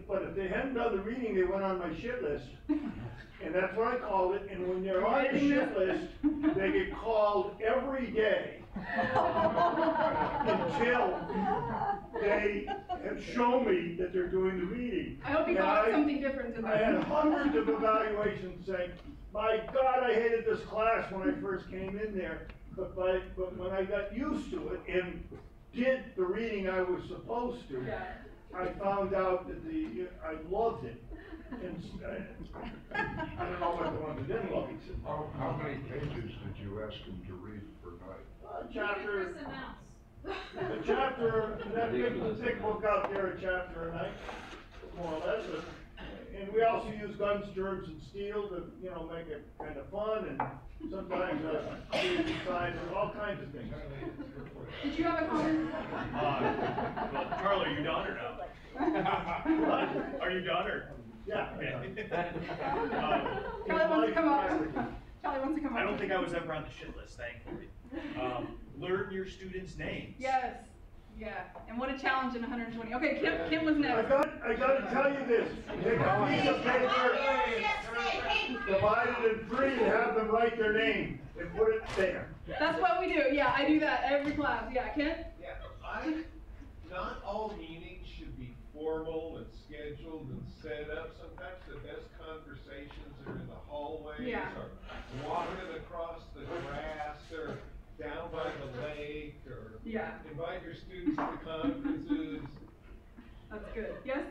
But if they hadn't done the reading, they went on my shit list, and that's what I called it. And when they're on the shit list, they get called every day until they have shown me that they're doing the reading. I hope you got something different than I had that. hundreds of evaluations saying, my God, I hated this class when I first came in there, but when I got used to it and did the reading I was supposed to, Yeah. I found out that I loved it. And I don't know what the ones that didn't love it. How many pages did you ask them to read per night? Chapter, a chapter, that big thick book out there, a chapter a night, more or less. And we also use guns, germs, and steel to, you know, make it kind of fun, and sometimes signs and all kinds of things. Did you have a comment? Well, Charlie, are you done or no? Are you done or? Yeah. Okay. Charlie wants to come up. Charlie wants to come up. I don't think I was ever on the shit list, thankfully. Learn your students' names. Yes. Yeah. And what a challenge in 120. Okay, Kim was next. I gotta tell you this. Take a piece of paper, divide it in three, and have them write their name and put it there. That's what we do. Yeah, I do that every class. Yeah, Kent? Yeah, not all meetings should be formal and scheduled and set up. Sometimes the best conversations are in the hallways, Yeah. or walking across the grass, or down by the lake, or Yeah. invite your students to conferences. That's good. Yes?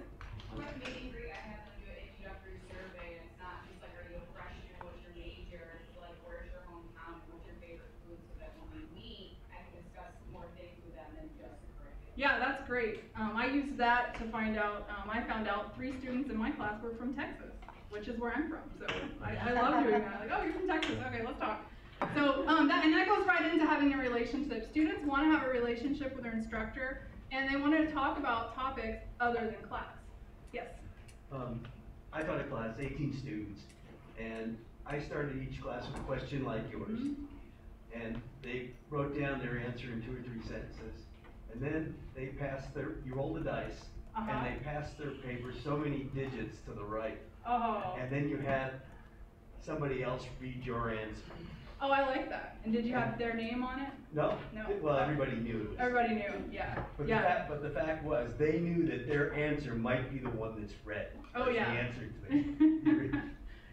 With meet and greet, I have them do an introductory survey, and it's not just like, are you a freshman, what's your major, it's like, where's your hometown, and what's your favorite food, so that when we meet, I can discuss more things with them than just the curriculum. Yeah, that's great. I used that to find out, I found out 3 students in my class were from Texas, which is where I'm from. So I love doing that. Like, oh, you're from Texas. Okay, let's talk. So that goes right into having a relationship. Students want to have a relationship with their instructor, and they want to talk about topics other than class. Yes? I taught a class, 18 students, and I started each class with a question like yours. And they wrote down their answer in 2 or 3 sentences. And then they passed you roll the dice, and they passed their paper so many digits to the right. Oh. And then you had somebody else read your answer. Oh, I like that. And did you have their name on it? No? No. Well, everybody knew it was. Everybody knew, yeah. But the fact was, they knew that their answer might be the one that's read. Oh, as yeah. The answer to the.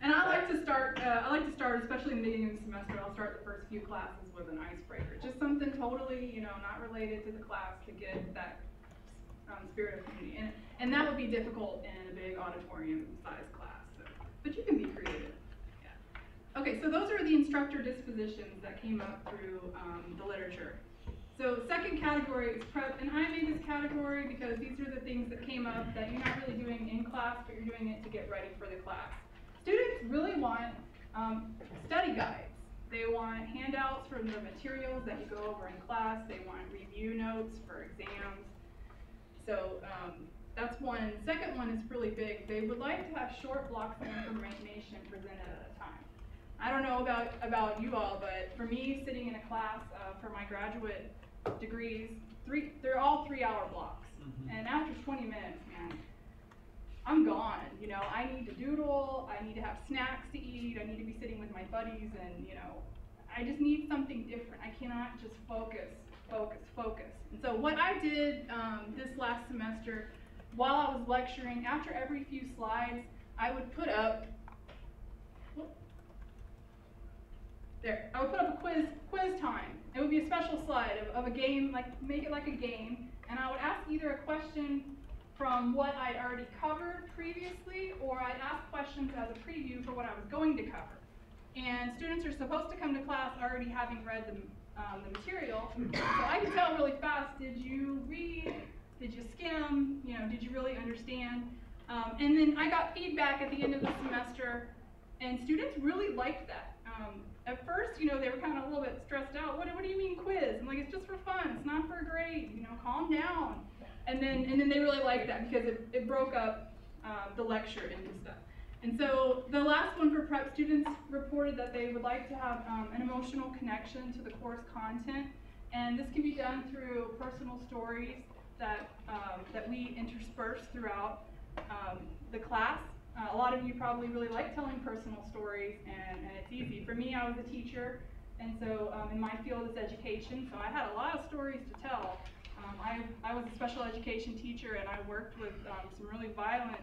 And I like to start, especially in the beginning of the semester, I'll start the first few classes with an icebreaker. Just something totally, not related to the class to get that spirit of community. And that would be difficult in a big auditorium-sized class. So. But you can be creative. Yeah. Okay, so those are the instructor dispositions that came up through the literature. So second category is prep, and I made this category because these are the things that came up that you're not really doing in class, but you're doing it to get ready for the class. Students really want study guides. They want handouts from the materials that you go over in class. They want review notes for exams. So that's one. Second one is really big. They would like to have short blocks of information presented at a time. I don't know about you all, but for me, sitting in a class for my graduate degrees, they're all 3-hour blocks. And after 20 minutes, man, I'm gone. I need to doodle, I need to have snacks to eat, I need to be sitting with my buddies, and I just need something different. I cannot just focus. And so what I did this last semester, while I was lecturing, after every few slides, I would put up a quiz time. It would be a special slide of a game, make it like a game, and I would ask either a question from what I'd already covered previously, or I'd ask questions as a preview for what I was going to cover. And students are supposed to come to class already having read the material, so I could tell really fast, did you read, did you skim, did you really understand? And then I got feedback at the end of the semester, and students really liked that. At first, they were kind of a little bit stressed out. What do you mean quiz? I'm like, it's just for fun, it's not for a grade, calm down. And then they really liked that because it broke up the lecture into stuff. And so the last one for prep, students reported that they would like to have an emotional connection to the course content. And this can be done through personal stories that we intersperse throughout the class. A lot of you probably really like telling personal stories, and it's easy. For me, I was a teacher, and so in my field is education, so I had a lot of stories to tell. I was a special education teacher, and I worked with some really violent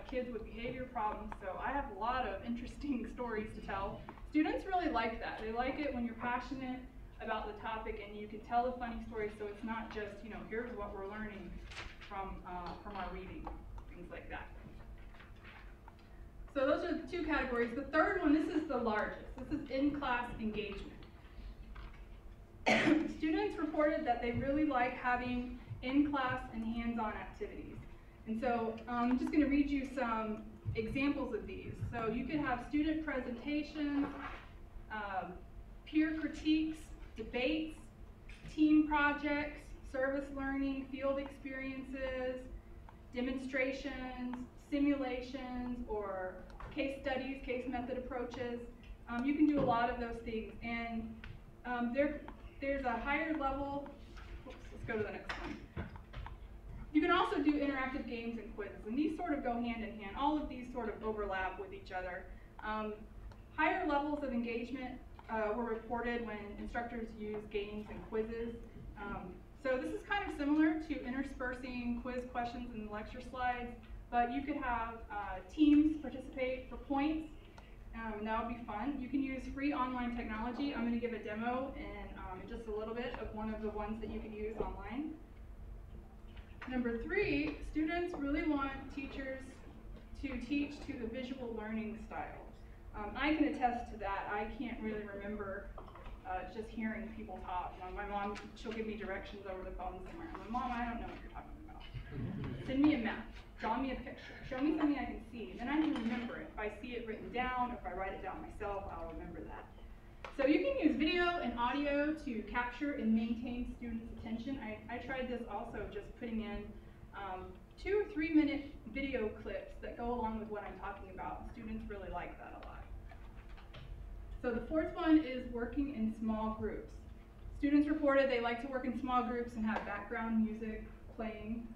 kids with behavior problems, so I have a lot of interesting stories to tell. Students really like that. They like it when you're passionate about the topic and you can tell the funny stories, so it's not just, here's what we're learning from our reading, things like that. So those are the two categories. The third one, this is the largest. This is in-class engagement. Students reported that they really like having in-class and hands-on activities. And so I'm just going to read you some examples of these. So you could have student presentations, peer critiques, debates, team projects, service learning, field experiences, demonstrations, simulations, or case studies, case method approaches. You can do a lot of those things. And there's a higher level, let's go to the next one. You can also do interactive games and quizzes, and these sort of go hand in hand. All of these sort of overlap with each other. Higher levels of engagement were reported when instructors use games and quizzes. So this is kind of similar to interspersing quiz questions in the lecture slides, but you could have teams participate for points, and that would be fun. You can use free online technology. I'm going to give a demo in just a little bit of one of the ones that you can use online. Number 3, students really want teachers to teach to the visual learning style. I can attest to that. I can't really remember just hearing people talk. My mom, she'll give me directions over the phone somewhere. I'm like, Mom, I don't know what you're talking about. Send me a map, draw me a picture, show me something I can see, then I can remember it. If I see it written down, if I write it down myself, I'll remember that. So you can use video and audio to capture and maintain students' attention. I tried this also, just putting in 2 or 3 minute video clips that go along with what I'm talking about. Students really like that a lot. So the fourth one is working in small groups. Students reported they like to work in small groups and have background music playing.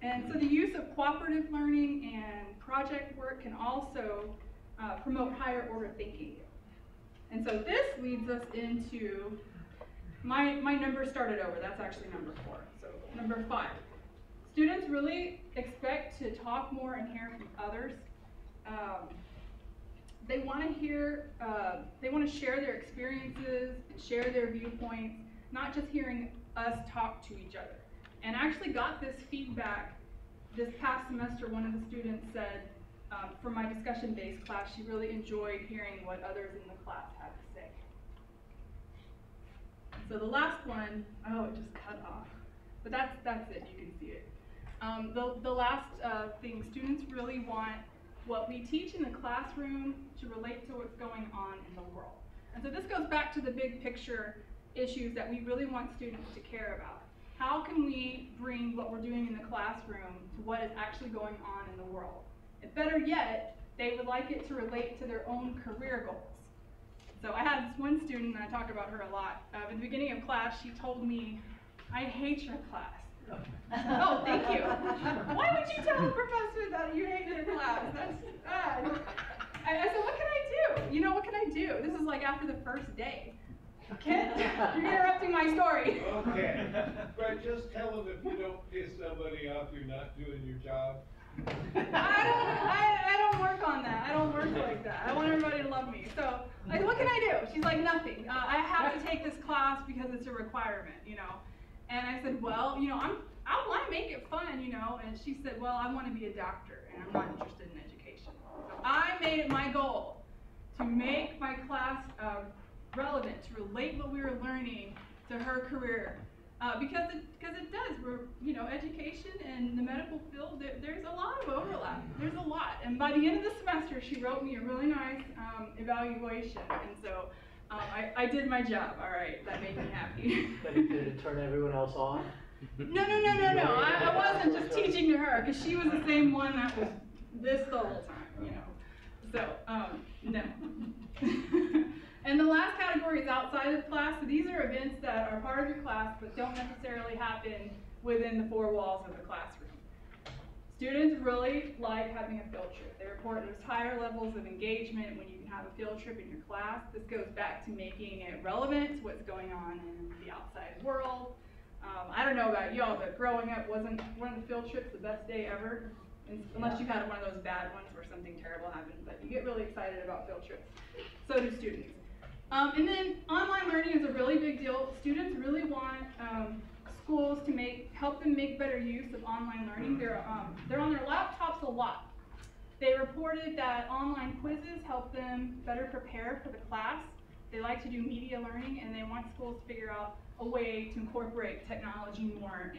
And so the use of cooperative learning and project work can also promote higher order thinking. And so this leads us into, my number started over, that's actually number 4. So number 5. Students really expect to talk more and hear from others. They want to hear, they want to share their experiences and share their viewpoints, not just hearing us talk to each other. And I actually got this feedback this past semester. One of the students said, for my discussion-based class, she really enjoyed hearing what others in the class had to say. So the last one, oh, it just cut off. But that's it, you can see it. The last thing, students really want what we teach in the classroom to relate to what's going on in the world. And so this goes back to the big picture issues that we really want students to care about. How can we bring what we're doing in the classroom to what is actually going on in the world? And better yet, they would like it to relate to their own career goals. So I had this one student, and I talk about her a lot. At the beginning of class, she told me, "I hate your class." Oh, thank you. Why would you tell a professor that you hate their class? That's bad. I said, what can I do? You know, what can I do? This is like after the first day. Kid, you're interrupting my story. Okay, but just tell them if you don't piss somebody off, you're not doing your job. I don't work on that. I don't work like that. I want everybody to love me. So, like, what can I do? She's like, nothing. I have to take this class because it's a requirement, you know. And I said, well, you know, I want to make it fun, you know. And she said, well, I want to be a doctor, and I'm not interested in education. So I made it my goal to make my class relevant, to relate what we were learning to her career. Because it does. We're, you know, education and the medical field, there's a lot of overlap. There's a lot. And by the end of the semester, she wrote me a really nice evaluation. And so I did my job. All right, that made me happy. But did it turn everyone else off? No. I wasn't just teaching to her, because she was the same one that was this the whole time, you know. So, no. And the last category is outside of class. So these are events that are part of your class but don't necessarily happen within the 4 walls of the classroom. Students really like having a field trip. They report there's higher levels of engagement when you can have a field trip in your class. This goes back to making it relevant to what's going on in the outside world. I don't know about y'all, but growing up, wasn't one of the field trips the best day ever? Unless you've had one of those bad ones where something terrible happened, but you get really excited about field trips. So do students. And then online learning is a really big deal. Students really want schools to help them make better use of online learning. They're on their laptops a lot. They reported that online quizzes help them better prepare for the class. They like to do media learning, and they want schools to figure out a way to incorporate technology more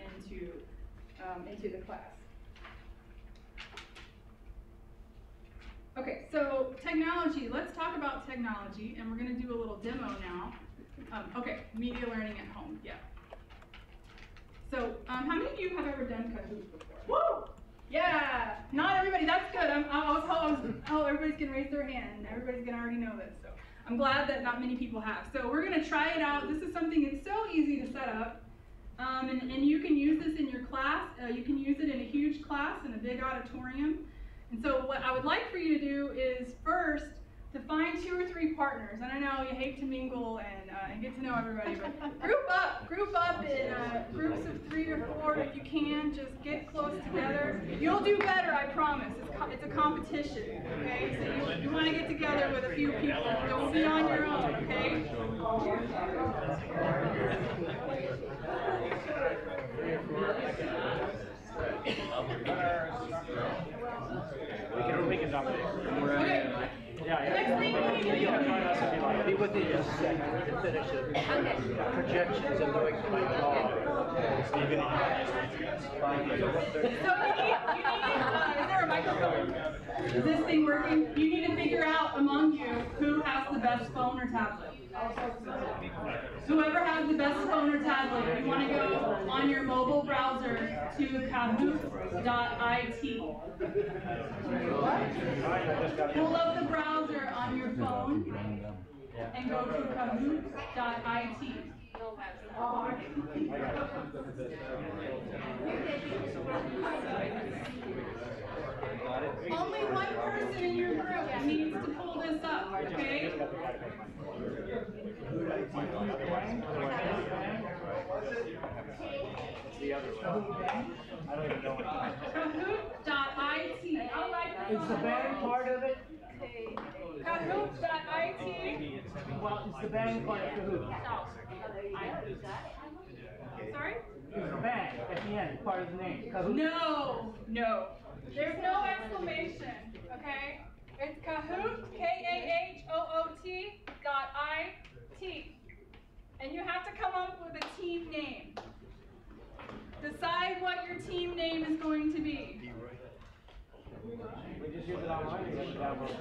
into the class. Okay, so technology, let's talk about technology, and we're going to do a little demo now. Okay, media learning at home, yeah. So, how many of you have ever done Kahoot before? Woo! Yeah, not everybody, that's good. Everybody's going to raise their hand. Everybody's going to already know this, so I'm glad that not many people have. So we're going to try it out. This is something that's so easy to set up, and you can use this in your class. You can use it in a huge class, in a big auditorium. And so what I would like for you to do is first to find 2 or 3 partners. And I know you hate to mingle and get to know everybody, but group up in groups of 3 or 4 if you can. Just get close together. You'll do better, I promise. It's a competition, okay? So you want to get together with a few people. Don't be on your own, okay? We can dominate. Okay. Yeah. Next thing you need to do. Be with you just a second. We can finish it. Projections and going to my job. So you need, is there a microphone? Is this thing working? You need to figure out among you who has the best phone or tablet. Whoever has the best phone or tablet, you want to go on your mobile browser to kahoot.it. Pull up the browser on your phone and go to kahoot.it. no website. Only one person in your group needs to pull this up, okay? The other one. I don't even know what Kahoot.it. I'll write that Is the on band part of it? Kahoot.it. Well, is the band part of Kahoot? Sorry? Is the band at the end part of the name? Kahoot? No, no. There's no exclamation, okay? It's Kahoot, K-A-H-O-O-T .I-T. And you have to come up with a team name. Decide what your team name is going to be. We just use it online, or you have to download it?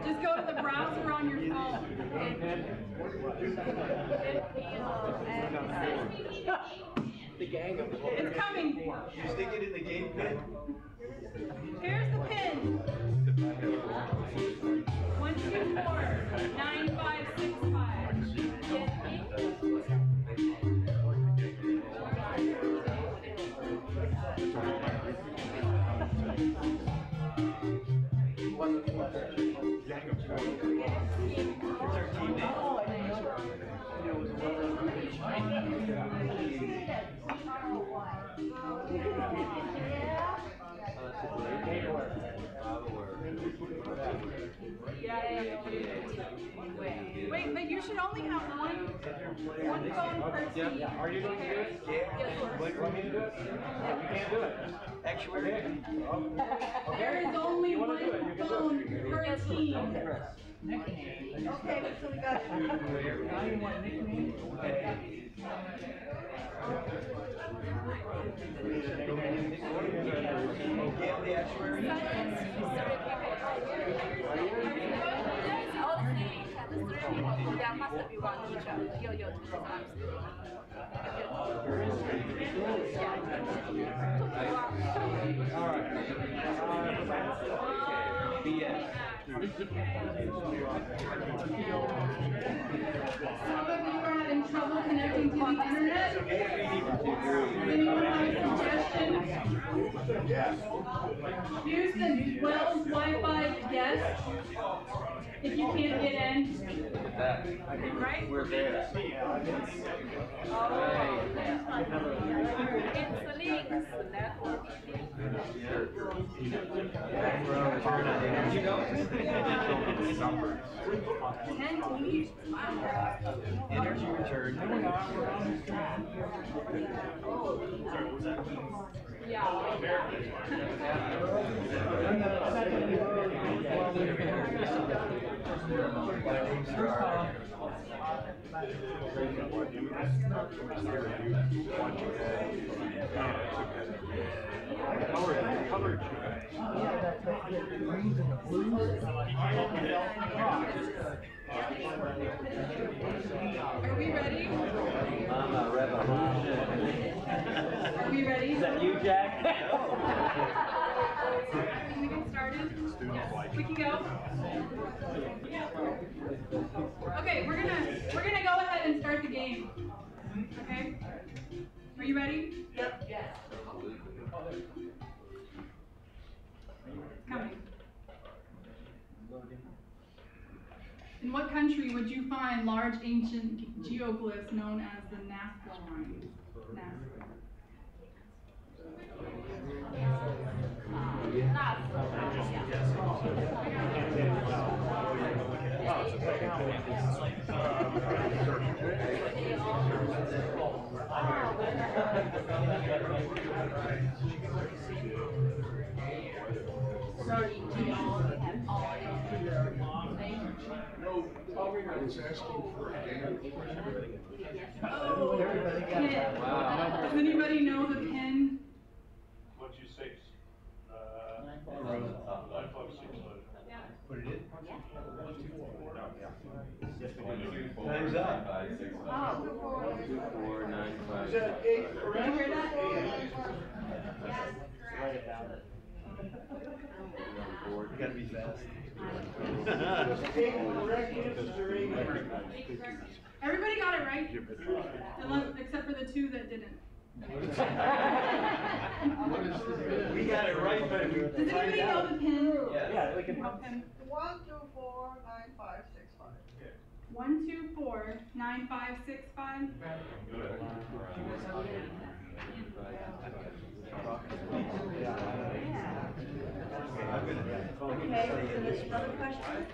Just go to the browser on your phone. The gang of It's coming. You stick it in the game pin? Here's the pin. 124-9565. Wait, but you should only have one phone per team. Are you going to do it? Yeah. What, you want me to do it? Yeah, we can't do it. Actuary? There is only one phone per team. Okay, so we got. Now you want nicknames? Yeah, the actuary. There must be one teacher. You Some of you are having trouble connecting to the internet. Anyone have a suggestion? Use the Wells Wi-Fi guest if you can't get in. Right? We're there. It's links network. You know? Energy return. Are we ready? Mama Revolution. Are we ready? Is that you, Jack? Can we get started? We can go. Okay, we're gonna go ahead and start the game. Okay? Are you ready? Yep. Yes. It's coming. In what country would you find large ancient geoglyphs known as the Nazca lines? Nazca. It's asking for a game. Oh, pin. Does anybody know the pin? 126. 956. Put it in. Yeah. Time's up. 2495. Is that 8 correct? Did you hear that? Write it down. You gotta be fast. 8 correct answers are 8. Everybody got it right? Unless, except for the two that didn't. We got it right, but we. Does anybody know the pin? Yeah, we can. What pin? 1249565. 1249565. Okay, so there's another question?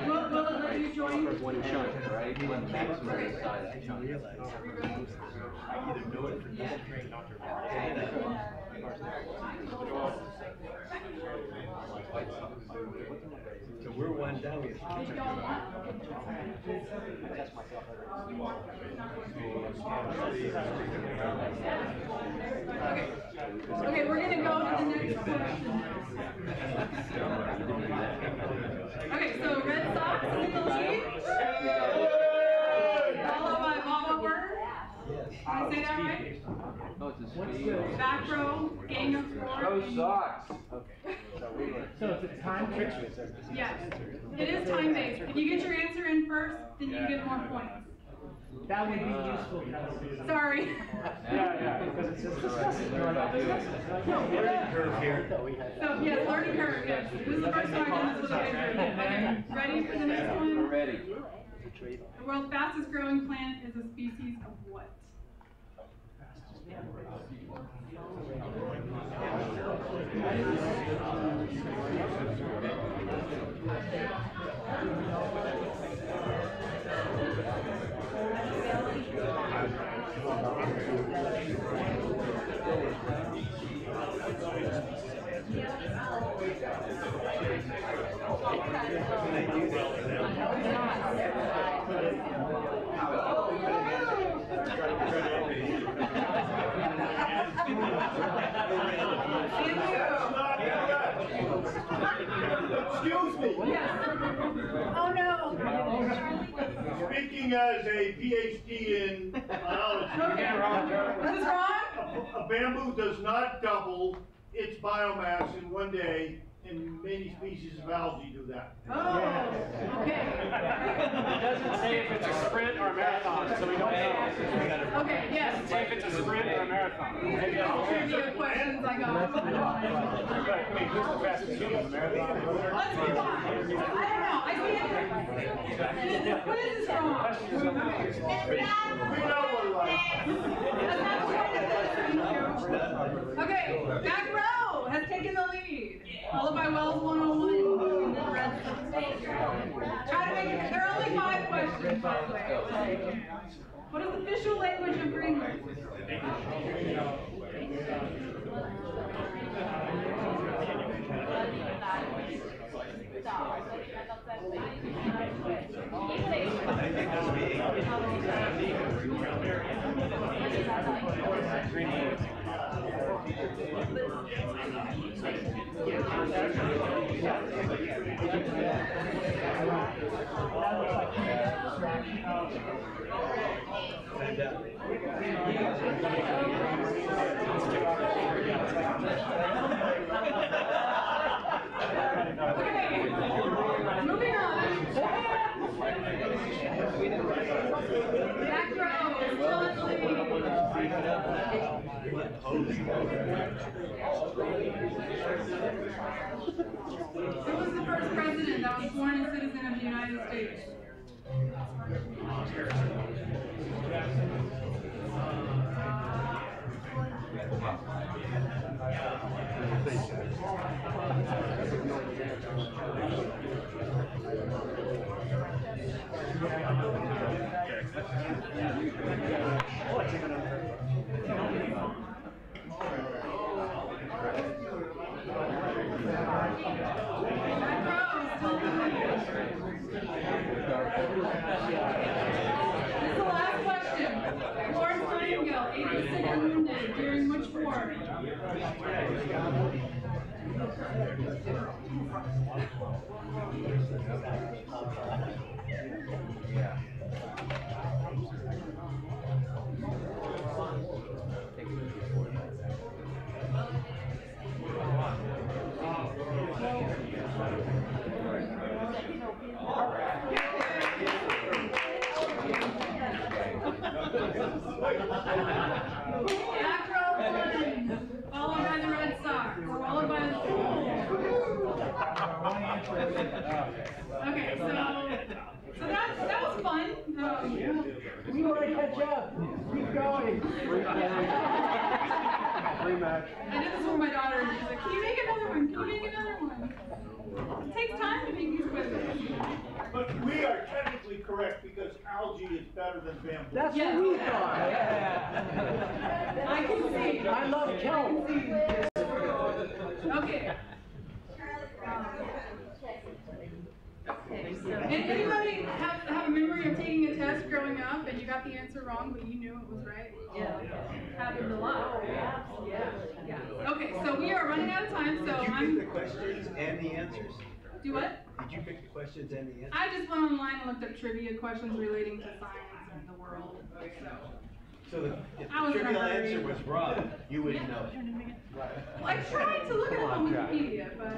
Will it let you join? One chunk, right? One maximum size chunk. Are we ready? I either know it or not. So we're one down. Did you all want? Test myself. Okay, we're gonna go to the next question. Okay, so Red Sox is in the lead. Followed by Mama Bird. Did I say that right? Oh, it's a speed. Back row, Gang of Four. Go Sox. Okay. So it's a time fixture. Yes, it is time-based. If you get your answer in first, then you get more points. That would be useful. Sorry. Yeah, because it's just learning curve here. So, yes, learning curve, yes. This is the first time I've done this with a picture. Okay, ready for the next one? We're ready. The world's fastest growing plant is a species of what? Excuse me. Oh no. Speaking as a PhD in biology. Okay. Is this wrong? A bamboo does not double its biomass in one day, and many species of algae do that. Oh, okay. It doesn't say if it's a sprint or a marathon, so we don't know. Okay, yes. It doesn't say if it's a sprint or a marathon. These are all trivia questions I got. I mean, who's the fastest human, a marathon? Let's move on. I don't know. I see it. What is this wrong? We know we're right. That's not the point of this. Thank you. Okay, back row has taken the lead. Followed by Wells 101 and then Red Sox. Try to make it. There are only 5 questions, by the way. What is the official language of Greenland? Moving on. Back row is still in the lead. Who was the first president that was born a citizen of the United States? This is the last question. Florence Nightingale, 86 and wounded during which war? Okay, so that was fun. We want to catch up. Keep going. Rematch. I did this with my daughter, and she's like, "Can you make another one? Can you make another one?" It takes time to make these quizzes. But we are technically correct because algae is better than bamboo. That's Yeah. what we thought. I can see. I love kelp. Okay. Okay, so. Anybody have a memory of taking a test growing up and you got the answer wrong, but you knew it was right? Yeah. Happened a lot. Yeah. Okay, so we are running out of time, so Did you pick the questions and the answers? Do what? Did you pick the questions and the answers? I just went online and looked up trivia questions relating to science and the world, So if I was the in a trivial hurry. answer was wrong, you wouldn't know. Well, I tried to look it up on Wikipedia, but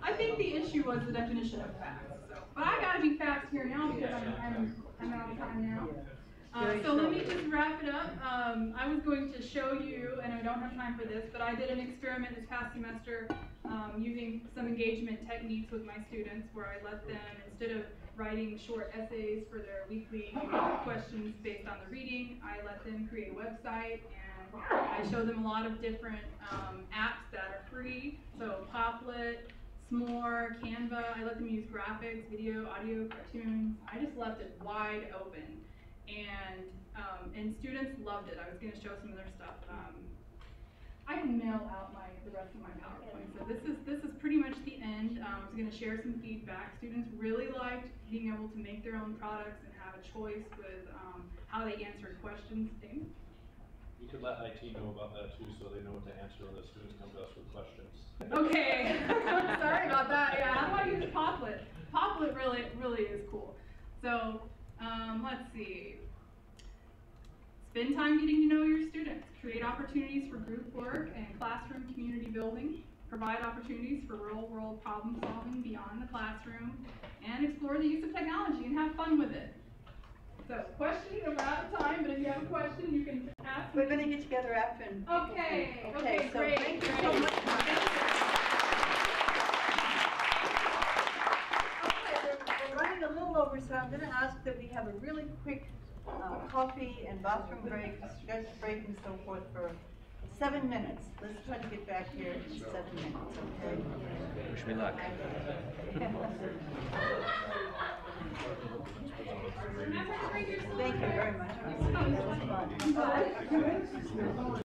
I think the issue was the definition of fast. So, but I gotta be fast here now because I'm out of time now. So let me just wrap it up. I was going to show you, and I don't have time for this, but I did an experiment this past semester using some engagement techniques with my students where I let them, instead of writing short essays for their weekly questions based on the reading, I let them create a website, and I show them a lot of different apps that are free. So Poplet, S'more, Canva, I let them use graphics, video, audio, cartoons. I just left it wide open. And students loved it. I was going to show some of their stuff. I can mail out the rest of my PowerPoint. So this is pretty much the end. I was going to share some feedback. Students really liked being able to make their own products and have a choice with how they answered questions. Damon? You could let IT know about that too, so they know what to answer when the students come to us with questions. Okay, sorry about that. Yeah, how do I use Poplet? Poplet really is cool. So let's see. Spend time getting to know your students. Create opportunities for group work and classroom community building. Provide opportunities for real-world problem solving beyond the classroom. And explore the use of technology and have fun with it. So, questions? We're out of time, but if you have a question, you can ask. We're gonna get together after and. Okay, So great. thank you so much. Okay, we're running a little over, so I'm gonna ask that we have a really quick coffee and bathroom break, stretch break and so forth for 7 minutes. Let's try to get back here in 7 minutes, okay? Wish me luck. Thank you very much. That was fun.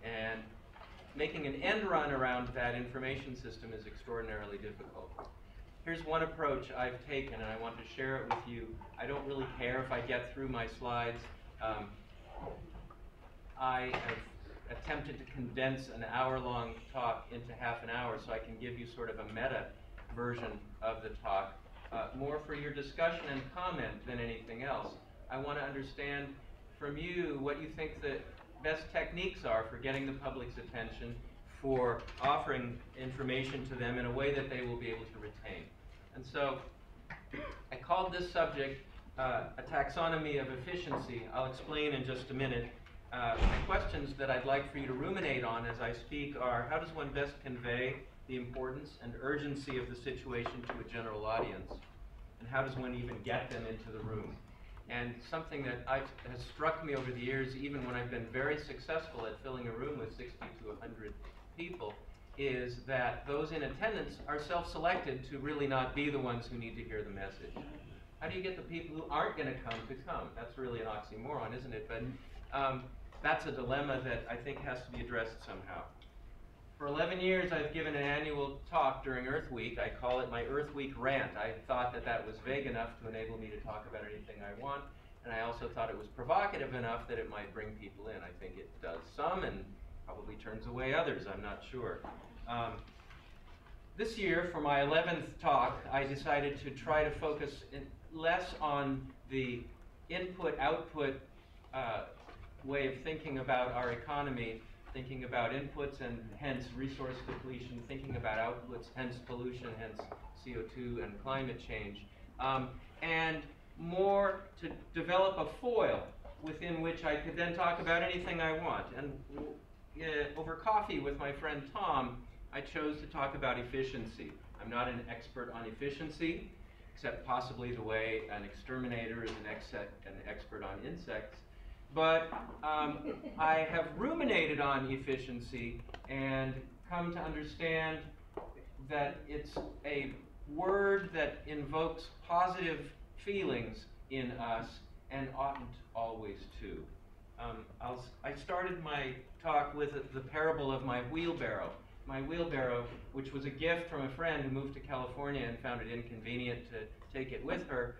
And making an end run around that information system is extraordinarily difficult. Here's one approach I've taken, and I want to share it with you. I don't really care if I get through my slides. I have attempted to condense an hour-long talk into half an hour so I can give you sort of a meta version of the talk, more for your discussion and comment than anything else. I want to understand from you what you think the best techniques are for getting the public's attention, for offering information to them in a way that they will be able to retain. And so I called this subject a taxonomy of efficiency. I'll explain in just a minute. The questions that I'd like for you to ruminate on as I speak are, how does one best convey the importance and urgency of the situation to a general audience? And how does one even get them into the room? And something that has struck me over the years, even when I've been very successful at filling a room with 60 to 100 people, is that those in attendance are self-selected to really not be the ones who need to hear the message. How do you get the people who aren't going to come? That's really an oxymoron, isn't it? But that's a dilemma that I think has to be addressed somehow. For 11 years, I've given an annual talk during Earth Week. I call it my Earth Week rant. I thought that that was vague enough to enable me to talk about anything I want, and I also thought it was provocative enough that it might bring people in. I think it does some and probably turns away others, I'm not sure. This year, for my 11th talk, I decided to try to focus less on the input-output way of thinking about our economy, thinking about inputs and hence resource depletion, thinking about outputs, hence pollution, hence CO2 and climate change, and more to develop a foil within which I could then talk about anything I want. And over coffee with my friend Tom, I chose to talk about efficiency. I'm not an expert on efficiency, except possibly the way an exterminator is an expert on insects. But I have ruminated on efficiency and come to understand that it's a word that invokes positive feelings in us and oughtn't always to. I started my talk with the parable of my wheelbarrow. My wheelbarrow, which was a gift from a friend who moved to California and found it inconvenient to take it with her,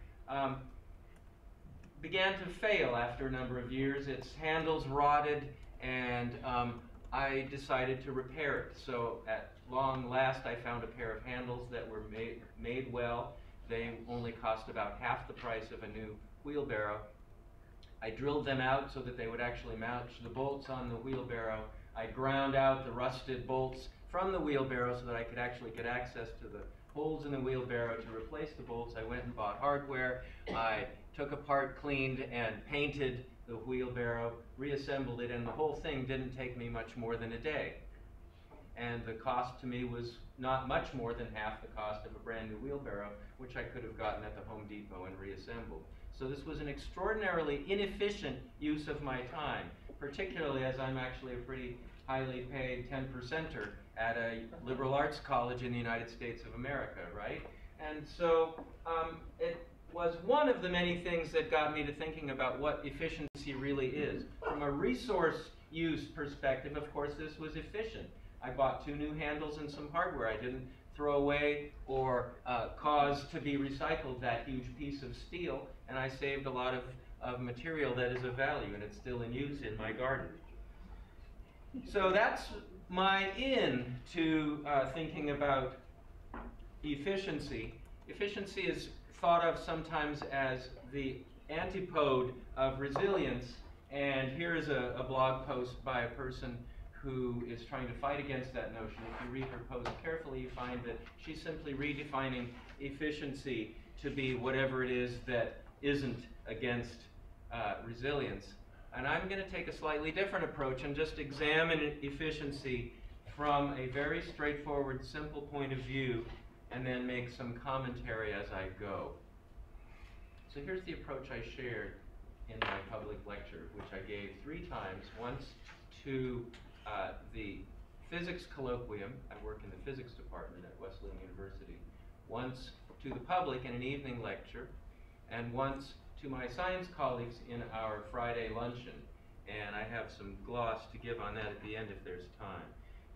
began to fail after a number of years. Its handles rotted, and I decided to repair it. So at long last, I found a pair of handles that were made well. They only cost about half the price of a new wheelbarrow. I drilled them out so that they would actually match the bolts on the wheelbarrow. I ground out the rusted bolts from the wheelbarrow so that I could actually get access to the holes in the wheelbarrow to replace the bolts. I went and bought hardware. I took apart, cleaned, and painted the wheelbarrow, reassembled it, and the whole thing didn't take me much more than a day. And the cost to me was not much more than half the cost of a brand new wheelbarrow, which I could have gotten at the Home Depot and reassembled. So this was an extraordinarily inefficient use of my time, particularly as I'm actually a pretty highly paid 10%er at a liberal arts college in the United States of America, right? And so it was one of the many things that got me to thinking about what efficiency really is. From a resource use perspective, of course, this was efficient. I bought 2 new handles and some hardware. I didn't throw away or cause to be recycled that huge piece of steel, and I saved a lot of material that is of value, and it's still in use in my garden. So that's my in to thinking about efficiency. Efficiency is thought of sometimes as the antipode of resilience, and here is a blog post by a person who is trying to fight against that notion. If you read her post carefully, you find that she's simply redefining efficiency to be whatever it is that isn't against resilience. And I'm going to take a slightly different approach and just examine efficiency from a very straightforward, simple point of view, and then make some commentary as I go. So here's the approach I shared in my public lecture, which I gave 3 times, once to the physics colloquium. I work in the physics department at Wesleyan University. Once to the public in an evening lecture, and once to my science colleagues in our Friday luncheon. and I have some gloss to give on that at the end if there's time.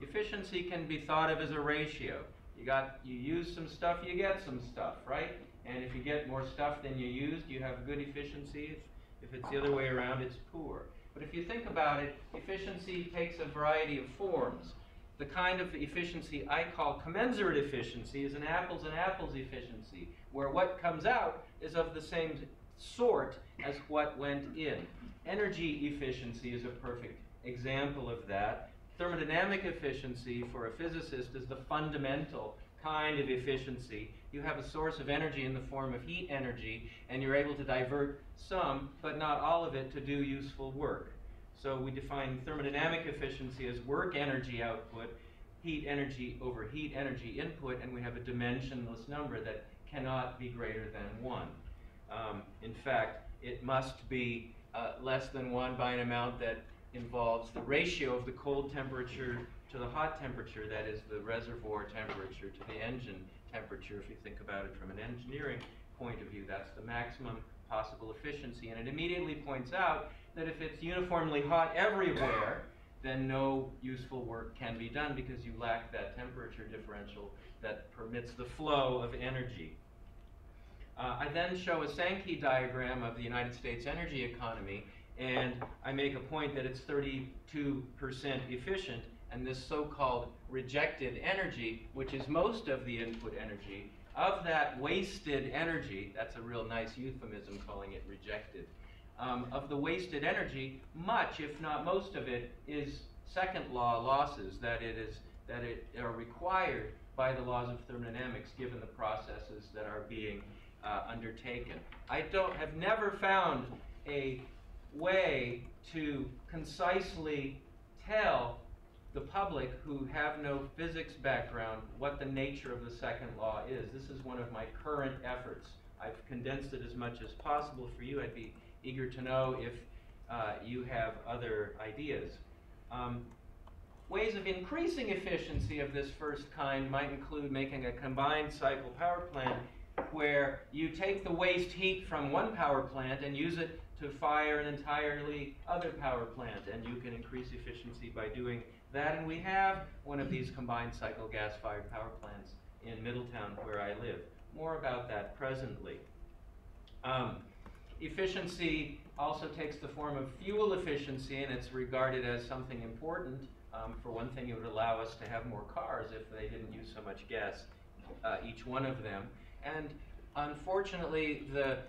Efficiency can be thought of as a ratio. You use some stuff, you get some stuff, right? And if you get more stuff than you used, you have good efficiency. If it's the other way around, it's poor. But if you think about it, efficiency takes a variety of forms. The kind of efficiency I call commensurate efficiency is an apples and apples efficiency, where what comes out is of the same sort as what went in. Energy efficiency is a perfect example of that. Thermodynamic efficiency for a physicist is the fundamental kind of efficiency. You have a source of energy in the form of heat energy, and you're able to divert some, but not all of it, to do useful work. So we define thermodynamic efficiency as work energy output, heat energy over heat energy input, and we have a dimensionless number that cannot be greater than 1. In fact, it must be less than 1 by an amount that involves the ratio of the cold temperature to the hot temperature, that is the reservoir temperature to the engine temperature. If you think about it from an engineering point of view, that's the maximum possible efficiency. And it immediately points out that if it's uniformly hot everywhere, then no useful work can be done because you lack that temperature differential that permits the flow of energy. I then show a Sankey diagram of the United States energy economy, and I make a point that it's 32% efficient, and this so-called rejected energy, which is most of the input energy, of that wasted energy, that's a real nice euphemism calling it rejected, of the wasted energy, much, if not most of it, is second law losses, that it are required by the laws of thermodynamics given the processes that are being undertaken. I have never found a way to concisely tell the public who have no physics background what the nature of the second law is. This is one of my current efforts. I've condensed it as much as possible for you. I'd be eager to know if you have other ideas. Ways of increasing efficiency of this first kind might include making a combined cycle power plant where you take the waste heat from one power plant and use it to fire an entirely other power plant, and you can increase efficiency by doing that. And we have one of these combined cycle gas-fired power plants in Middletown where I live. More about that presently. Efficiency also takes the form of fuel efficiency, and it's regarded as something important. For one thing, it would allow us to have more cars if they didn't use so much gas, each one of them. And unfortunately, the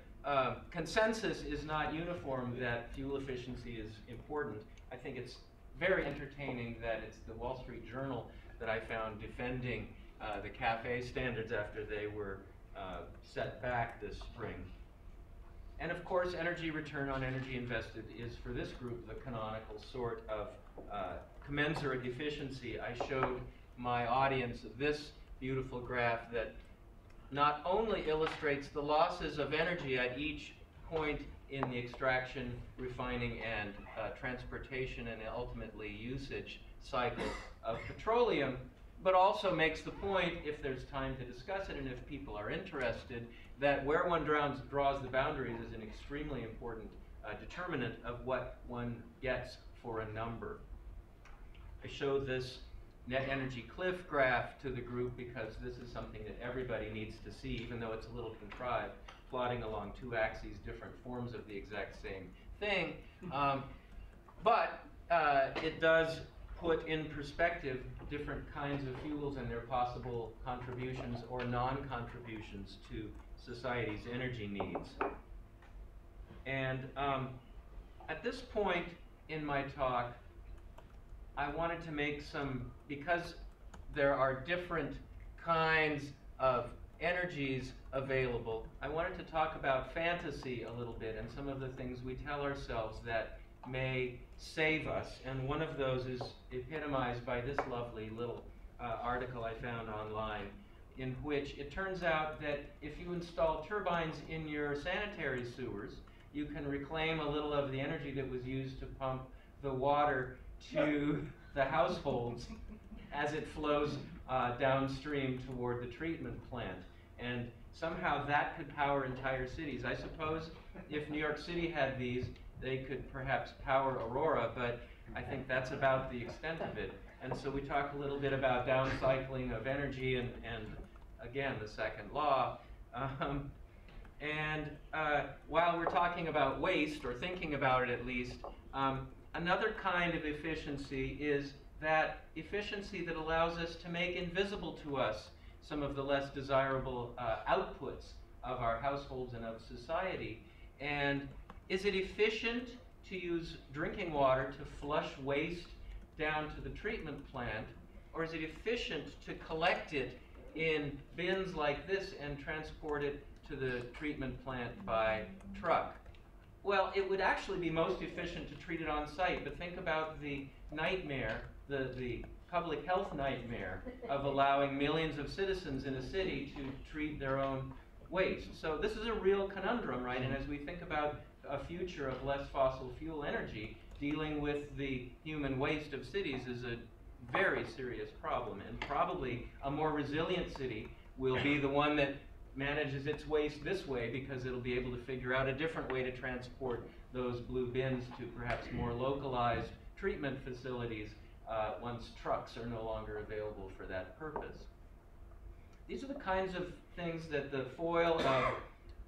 consensus is not uniform that fuel efficiency is important. I think it's very entertaining that it's the Wall Street Journal that I found defending the CAFE standards after they were set back this spring. And of course, energy return on energy invested is, for this group, the canonical sort of commensurate efficiency. I showed my audience this beautiful graph that not only illustrates the losses of energy at each point in the extraction, refining, and transportation, and ultimately usage cycle of petroleum, but also makes the point, if there's time to discuss it and if people are interested, that where one draws the boundaries is an extremely important determinant of what one gets for a number. I showed this net energy cliff graph to the group because this is something that everybody needs to see, even though it's a little contrived, plotting along two axes different forms of the exact same thing. But it does put in perspective different kinds of fuels and their possible contributions or non-contributions to society's energy needs. And at this point in my talk, I wanted to make because there are different kinds of energies available, I wanted to talk about fantasy a little bit and some of the things we tell ourselves that may save us. And one of those is epitomized by this lovely little article I found online, in which it turns out that if you install turbines in your sanitary sewers, you can reclaim a little of the energy that was used to pump the water to the households as it flows downstream toward the treatment plant. And somehow that could power entire cities. I suppose if New York City had these, they could perhaps power Aurora, but I think that's about the extent of it. And so we talk a little bit about downcycling of energy and again, the second law. While we're talking about waste, or thinking about it at least, another kind of efficiency is that efficiency that allows us to make invisible to us some of the less desirable outputs of our households and of society. And is it efficient to use drinking water to flush waste down to the treatment plant, or is it efficient to collect it in bins like this and transport it to the treatment plant by truck? Well, it would actually be most efficient to treat it on site, but think about the nightmare, the public health nightmare of allowing millions of citizens in a city to treat their own waste. So this is a real conundrum, right? And as we think about a future of less fossil fuel energy, dealing with the human waste of cities is a very serious problem, and probably a more resilient city will be the one that manages its waste this way, because it'll be able to figure out a different way to transport those blue bins to perhaps more localized treatment facilities once trucks are no longer available for that purpose. These are the kinds of things that the foil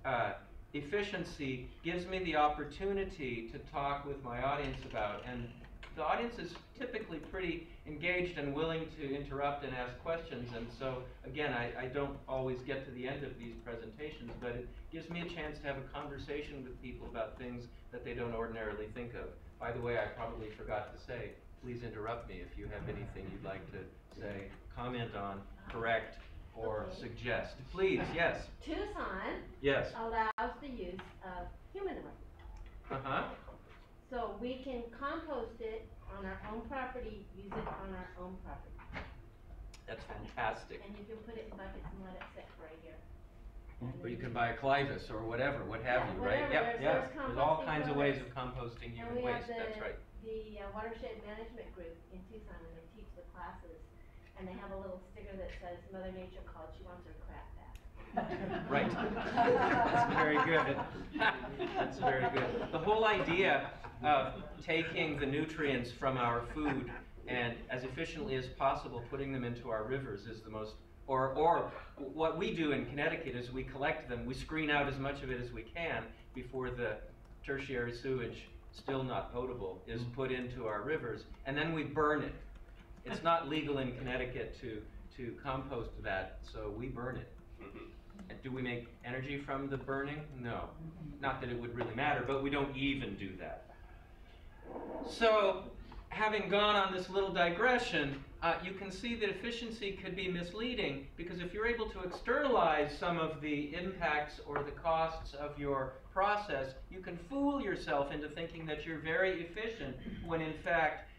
of efficiency gives me the opportunity to talk with my audience about. And the audience is typically pretty engaged and willing to interrupt and ask questions. And so, again, I don't always get to the end of these presentations, but it gives me a chance to have a conversation with people about things that they don't ordinarily think of. By the way, I probably forgot to say, please interrupt me if you have anything you'd like to say, comment on, correct, or suggest. Please, yes. Tucson Yes. allows the use of human waste. So we can compost it on our own property, use it on our own property. That's fantastic. And you can put it in buckets and let it sit for a year. Or you can buy a clivus or whatever, what have you, right? Whatever. Yeah, There's there's all composting kinds of programs. ways of composting And human we have waste, that's right. the watershed management group in Tucson, and they teach the classes, and they have a little sticker that says Mother Nature called, she wants her crap back. Right. That's very good. That's very good. The whole idea of taking the nutrients from our food and as efficiently as possible putting them into our rivers is the most, or what we do in Connecticut is we collect them, we screen out as much of it as we can before the tertiary sewage, still not potable, is put into our rivers, and then we burn it. It's not legal in Connecticut to compost that, so we burn it. And do we make energy from the burning? No. Not that it would really matter, but we don't even do that. So, having gone on this little digression, you can see that efficiency could be misleading, because if you're able to externalize some of the impacts or the costs of your process, you can fool yourself into thinking that you're very efficient, when in fact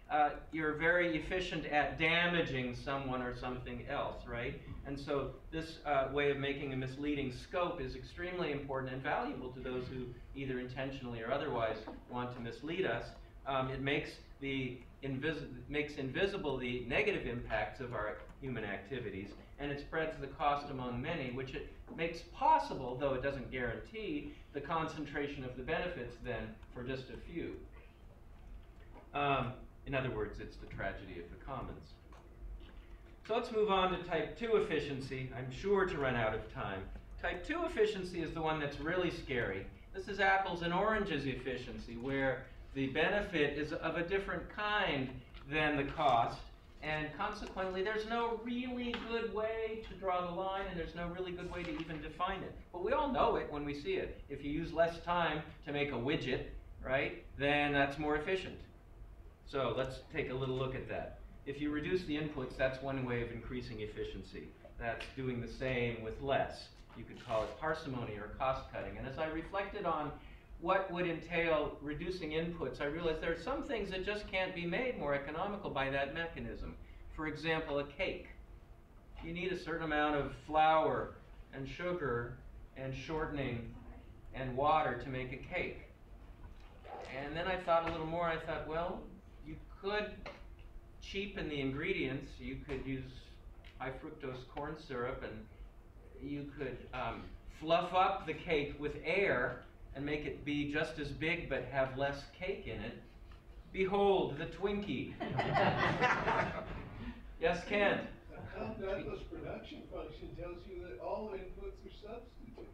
you're very efficient at damaging someone or something else, right? And so this way of making a misleading scope is extremely important and valuable to those who either intentionally or otherwise want to mislead us. It makes invisible the negative impacts of our human activities, and it spreads the cost among many, which it makes possible, though it doesn't guarantee, the concentration of the benefits then for just a few. In other words, it's the tragedy of the commons. So let's move on to type 2 efficiency. I'm sure to run out of time. Type 2 efficiency is the one that's really scary. This is apples and oranges efficiency, where the benefit is of a different kind than the cost, and consequently there's no really good way to draw the line, and there's no really good way to even define it. But we all know it when we see it. If you use less time to make a widget, right, then that's more efficient. So let's take a little look at that. If you reduce the inputs, that's one way of increasing efficiency. That's doing the same with less. You could call it parsimony or cost cutting. And as I reflected on what would entail reducing inputs, I realized there are some things that just can't be made more economical by that mechanism. For example, a cake. You need a certain amount of flour and sugar and shortening and water to make a cake. And then I thought a little more. I thought, well, you could cheapen the ingredients. You could use high fructose corn syrup, and you could fluff up the cake with air and make it be just as big but have less cake in it, behold the Twinkie. Yes, Kent? Tom Douglas production function tells you that all inputs are substitutes.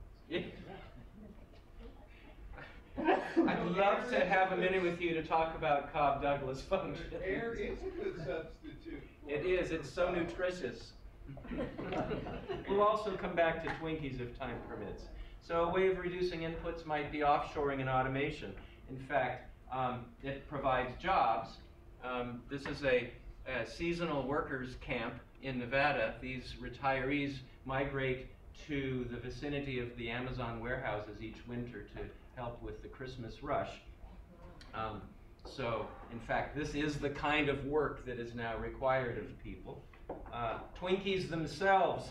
I'd love to have a minute with you to talk about Cobb Douglas function. Air is a good substitute. It is, it's so nutritious. We'll also come back to Twinkies if time permits. So a way of reducing inputs might be offshoring and automation. In fact, it provides jobs. This is a seasonal workers camp in Nevada. These retirees migrate to the vicinity of the Amazon warehouses each winter to help with the Christmas rush. So, in fact, this is the kind of work that is now required of people. Twinkies themselves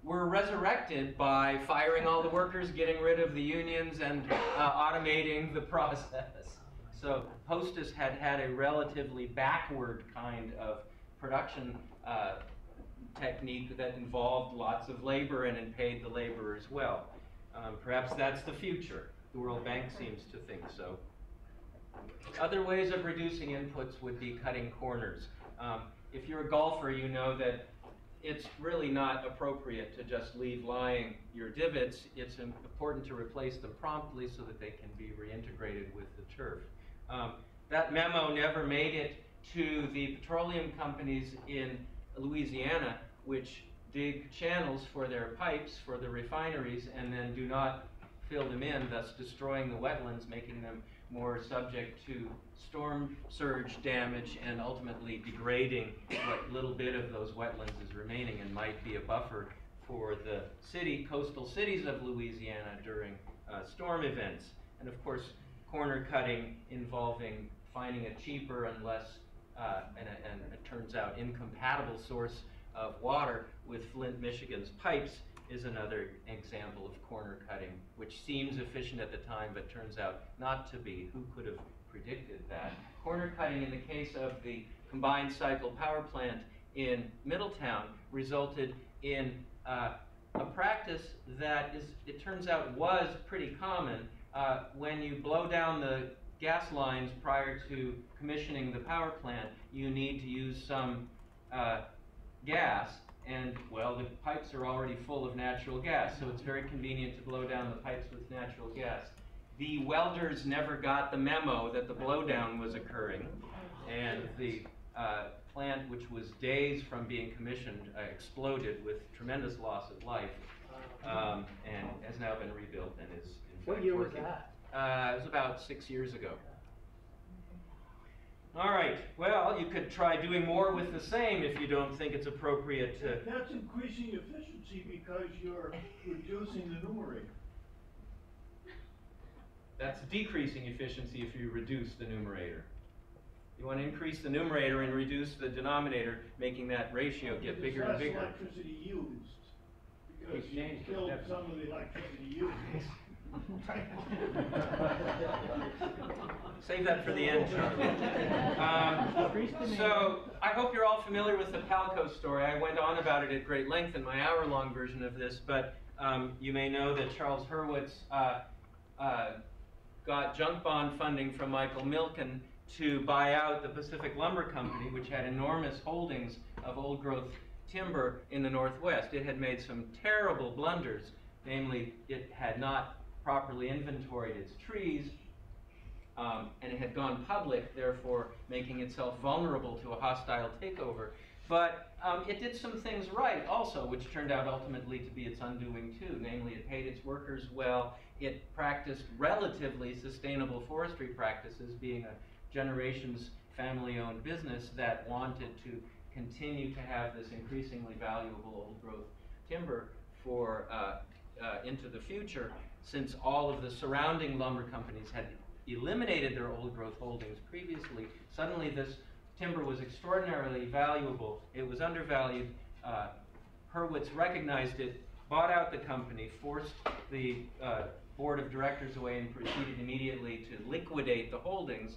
were resurrected by firing all the workers, getting rid of the unions, and automating the process. So Hostess had had a relatively backward kind of production technique that involved lots of labor and paid the laborers well. Perhaps that's the future. The World Bank seems to think so. Other ways of reducing inputs would be cutting corners. If you're a golfer, you know that it's really not appropriate to just leave lying your divots. It's important to replace them promptly so that they can be reintegrated with the turf. That memo never made it to the petroleum companies in Louisiana, which dig channels for their pipes for the refineries and then do not fill them in, thus destroying the wetlands, making them more subject to storm surge damage and ultimately degrading what little bit of those wetlands is remaining and might be a buffer for the coastal cities of Louisiana during storm events. And of course, corner cutting involving finding a cheaper and less, and it turns out incompatible source of water with Flint, Michigan's pipes is another example of corner cutting, which seems efficient at the time, but turns out not to be. Who could have predicted that? Corner cutting in the case of the combined cycle power plant in Middletown resulted in a practice that it turns out was pretty common. When you blow down the gas lines prior to commissioning the power plant, you need to use some gas, and well, the pipes are already full of natural gas, so it's very convenient to blow down the pipes with natural gas. The welders never got the memo that the blowdown was occurring, and the plant, which was days from being commissioned, exploded with tremendous loss of life, and has now been rebuilt and is in fact What year was working. that? It was about 6 years ago. All right, well, you could try doing more with the same if you don't think it's appropriate to... That's increasing efficiency because you're reducing the numerator. That's decreasing efficiency if you reduce the numerator. You want to increase the numerator and reduce the denominator, making that ratio get bigger and bigger. There's less electricity used because you killed some of the electricity used. Save that for the end, Charlie. So I hope you're all familiar with the Palco story. I went on about it at great length in my hour-long version of this, but you may know that Charles Hurwitz got junk bond funding from Michael Milken to buy out the Pacific Lumber Company, which had enormous holdings of old-growth timber in the Northwest. It had made some terrible blunders, namely it had not properly inventoried its trees, and it had gone public, therefore making itself vulnerable to a hostile takeover. But it did some things right also, which turned out ultimately to be its undoing too. Namely, it paid its workers well, it practiced relatively sustainable forestry practices, being a generations family-owned business that wanted to continue to have this increasingly valuable old-growth timber for into the future, since all of the surrounding lumber companies had eliminated their old-growth holdings previously. Suddenly this timber was extraordinarily valuable. It was undervalued. Hurwitz recognized it, bought out the company, forced the board of directors away, and proceeded immediately to liquidate the holdings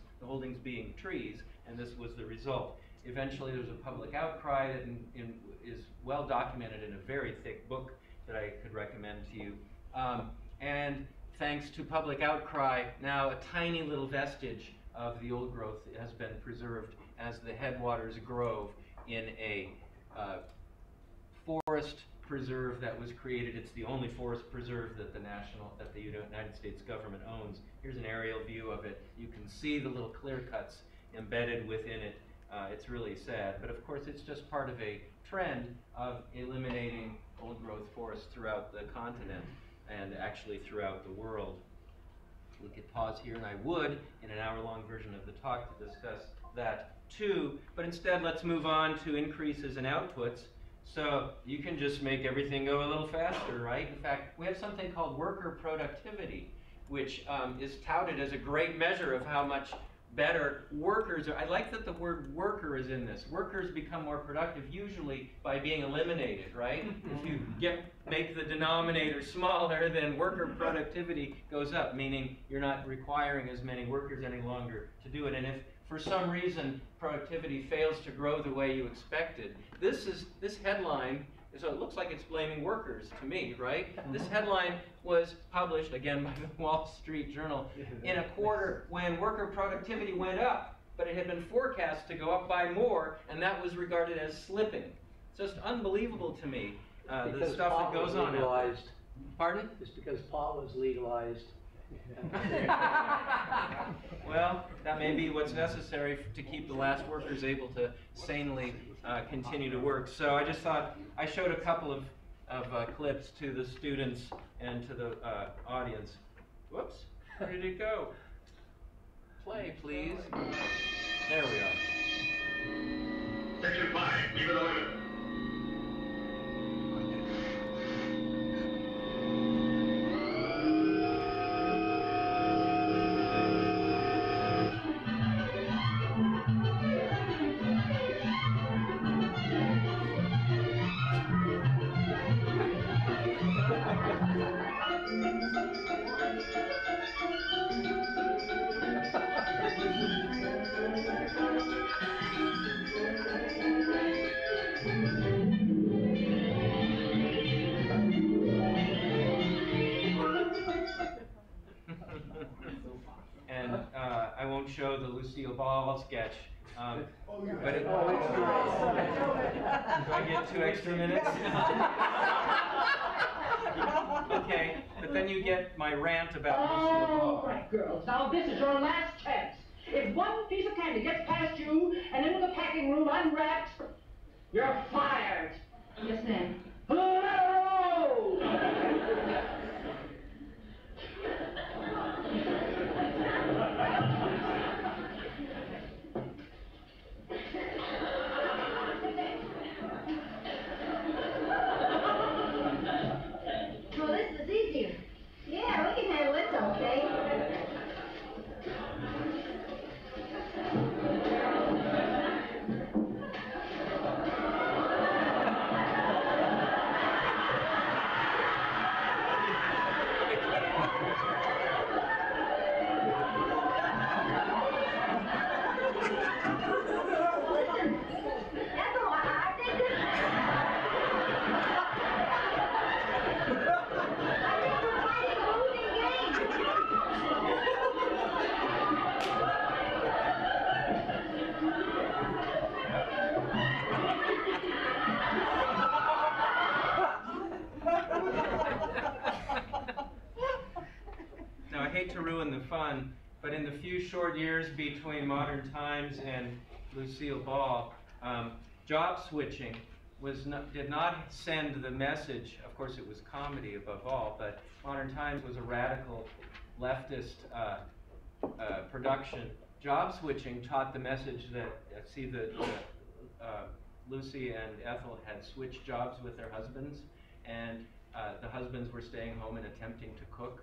being trees, and this was the result. Eventually there was a public outcry that is well documented in a very thick book that I could recommend to you. And thanks to public outcry, now a tiny little vestige of the old growth has been preserved as the Headwaters Grove in a forest preserve that was created. It's the only forest preserve that the United States government owns. Here's an aerial view of it. You can see the little clear cuts embedded within it. It's really sad, but of course it's just part of a trend of eliminating old growth forests throughout the continent and actually throughout the world. We could pause here, and I would, in an hour-long version of the talk, to discuss that too, but instead let's move on to increases in outputs. So you can just make everything go a little faster, right? In fact, we have something called worker productivity, which is touted as a great measure of how much better workers are. I like that the word worker is in this. Workers become more productive usually by being eliminated, right? If you make the denominator smaller, then worker productivity goes up, meaning you're not requiring as many workers any longer to do it. And if for some reason productivity fails to grow the way you expected, this headline, so it looks like it's blaming workers to me, right? This headline was published, again, by the Wall Street Journal, in a quarter when worker productivity went up, but it had been forecast to go up by more, and that was regarded as slipping. It's just unbelievable to me, the stuff that goes on out there. Pardon? It's because pot was legalized. Well, that may be what's necessary to keep the last workers able to sanely continue to work. So I just thought I showed a couple of clips to the students and to the audience. Whoops, where did it go? Play, please. There we are. Section 5, leave it alone. And I won't show the Lucille Ball sketch, but do I get 2 extra minutes? Okay, but then you get my rant about Lucille Ball. All right, girls, now this is your last chance. If one piece of candy gets past you and into the packing room unwrapped, you're fired. Yes, ma'am. Hello! Well, this is easier. Yeah, we can handle this, okay? Now, I hate to ruin the fun, but in the few short years between Modern Times and Lucille Ball, job switching did not send the message. Of course, it was comedy above all, but Modern Times was a radical leftist production. Job switching taught the message that, Lucy and Ethel had switched jobs with their husbands, and the husbands were staying home and attempting to cook.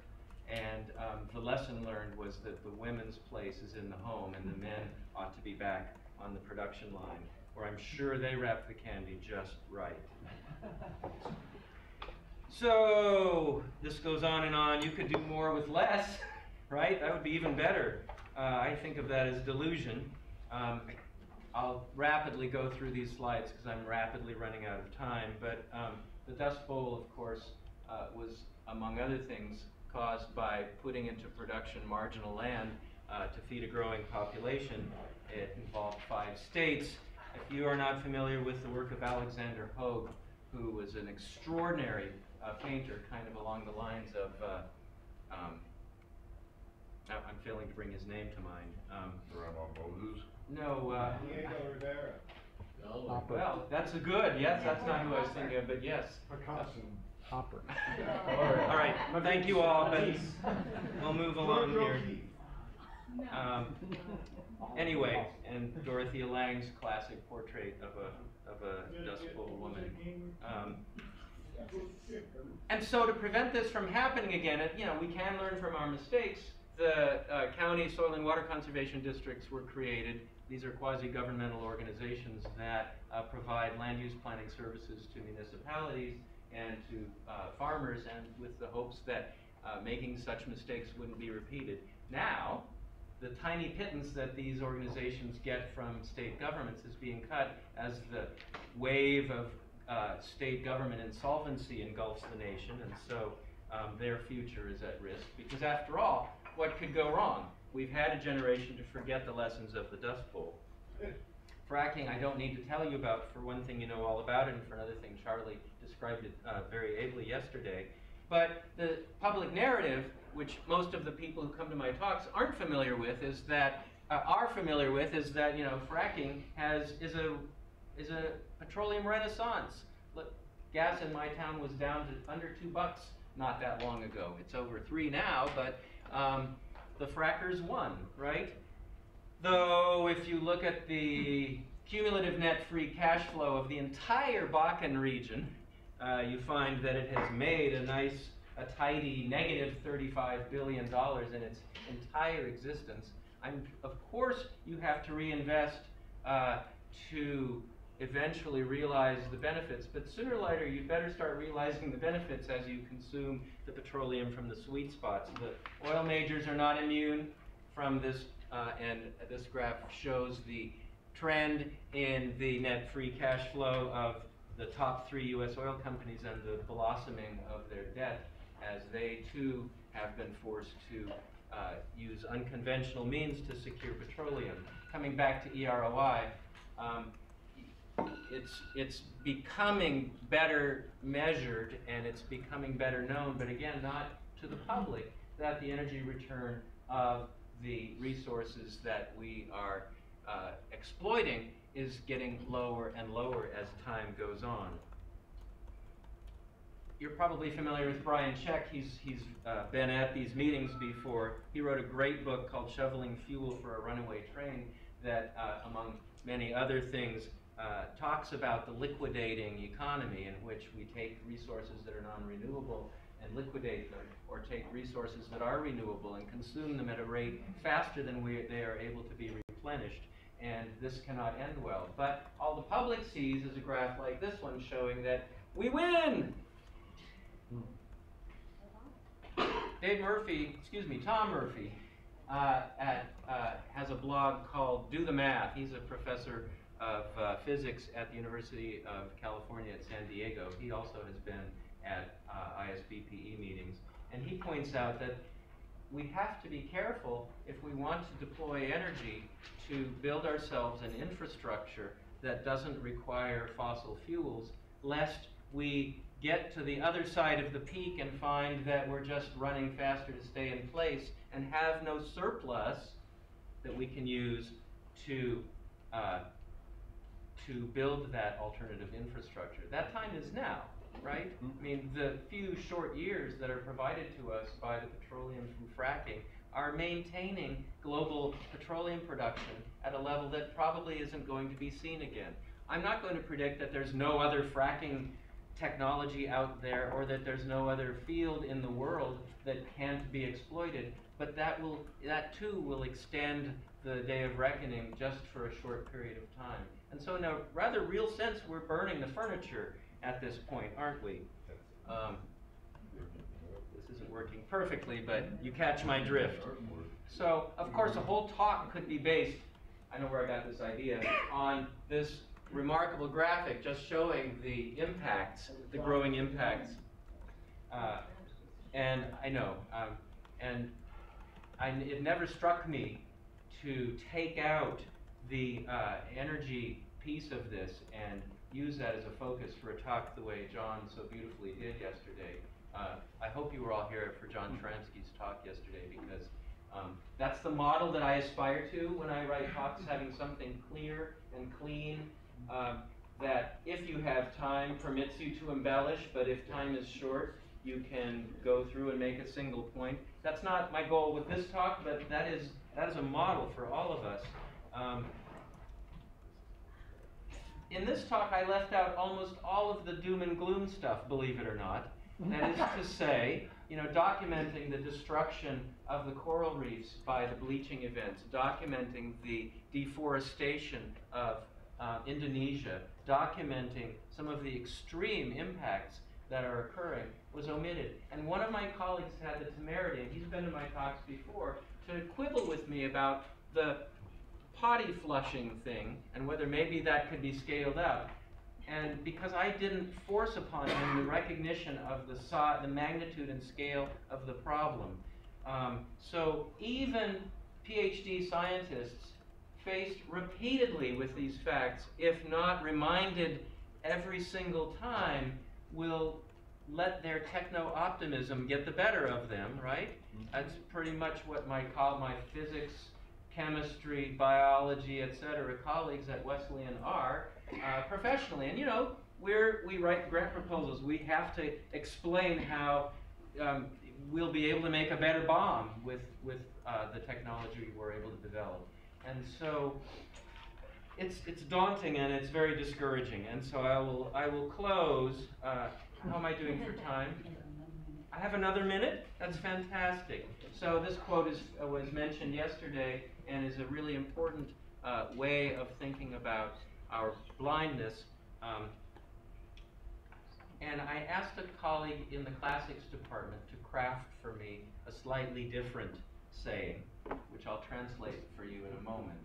And the lesson learned was that the women's place is in the home and the men ought to be back on the production line, where I'm sure they wrap the candy just right. So this goes on and on. You could do more with less, right? That would be even better. I think of that as delusion. I'll rapidly go through these slides because I'm rapidly running out of time, but the Dust Bowl, of course, was, among other things, caused by putting into production marginal land to feed a growing population. It involved 5 states. If you are not familiar with the work of Alexander Hogue, who was an extraordinary painter, kind of along the lines of, I'm failing to bring his name to mind. Grandma Moses? No, Diego Rivera. well, that's a good, yes, that's not who I was thinking of, but yes. Picasso. Hopper. All right, thank you all, but we'll move along here. Anyway, and Dorothea Lange's classic portrait of a Dust Bowl woman. And so to prevent this from happening again, you know, we can learn from our mistakes. The county soil and water conservation districts were created. These are quasi-governmental organizations that provide land use planning services to municipalities and to farmers, and with the hopes that making such mistakes wouldn't be repeated. Now, the tiny pittance that these organizations get from state governments is being cut as the wave of state government insolvency engulfs the nation, and so their future is at risk. Because after all, what could go wrong? We've had a generation to forget the lessons of the Dust Bowl. Fracking, I don't need to tell you about. For one thing, you know all about it, and for another thing, Charlie described it very ably yesterday. But the public narrative, which most of the people who come to my talks aren't familiar with, is that you know, fracking is a petroleum renaissance. Look, gas in my town was down to under $2 not that long ago. It's over 3 now, but the frackers won, right? Though if you look at the cumulative net free cash flow of the entire Bakken region, you find that it has made a tidy negative $35 billion in its entire existence. Of course, you have to reinvest to eventually realize the benefits, but sooner or later you'd better start realizing the benefits as you consume the petroleum from the sweet spots. The oil majors are not immune from this, and this graph shows the trend in the net free cash flow of the top 3 U.S. oil companies and the blossoming of their debt as they too have been forced to use unconventional means to secure petroleum. Coming back to EROI, it's becoming better measured and it's becoming better known, but again, not to the public, that the energy return of the resources that we are exploiting is getting lower and lower as time goes on. You're probably familiar with Brian Check. He's been at these meetings before. He wrote a great book called Shoveling Fuel for a Runaway Train that, among many other things, talks about the liquidating economy in which we take resources that are non-renewable and liquidate them, or take resources that are renewable and consume them at a rate faster than they are able to be replenished. And this cannot end well. But all the public sees is a graph like this one showing that we win! Tom Murphy has a blog called Do the Math. He's a professor of physics at the University of California at San Diego. He also has been at ISBPE meetings. And he points out that we have to be careful if we want to deploy energy to build ourselves an infrastructure that doesn't require fossil fuels, lest we get to the other side of the peak and find that we're just running faster to stay in place and have no surplus that we can use to build that alternative infrastructure. That time is now, right? I mean, the few short years that are provided to us by the petroleum from fracking are maintaining global petroleum production at a level that probably isn't going to be seen again. I'm not going to predict that there's no other fracking technology out there or that there's no other field in the world that can't be exploited, but that too will extend the day of reckoning just for a short period of time. And so in a rather real sense, we're burning the furniture at this point, aren't we? This isn't working perfectly, but you catch my drift. So, of course, a whole talk could be based, I know where I got this idea, on this remarkable graphic just showing the impacts, the growing impacts. And I know, it never struck me to take out the energy piece of this and use that as a focus for a talk the way John so beautifully did yesterday. I hope you were all here for John Shramsky's talk yesterday, because that's the model that I aspire to when I write talks, having something clear and clean, that if you have time, permits you to embellish, but if time is short, you can go through and make a single point. That's not my goal with this talk, but that is a model for all of us. In this talk, I left out almost all of the doom and gloom stuff, believe it or not. That is to say, documenting the destruction of the coral reefs by the bleaching events, documenting the deforestation of Indonesia, documenting some of the extreme impacts that are occurring, was omitted. And one of my colleagues had the temerity, and he's been to my talks before, to quibble with me about the potty flushing thing and whether maybe that could be scaled up. And because I didn't force upon him the recognition of the magnitude and scale of the problem. So even PhD scientists faced repeatedly with these facts, if not reminded every single time, will let their techno-optimism get the better of them, right? That's pretty much what my physics, chemistry, biology, etc. colleagues at Wesleyan are professionally. And we write grant proposals. We have to explain how we'll be able to make a better bomb with the technology we're able to develop. And so it's daunting and it's very discouraging. And so I will close. How am I doing for time? I have another minute? That's fantastic. So this quote was mentioned yesterday and is a really important way of thinking about our blindness. And I asked a colleague in the classics department to craft for me a slightly different saying, which I'll translate for you in a moment.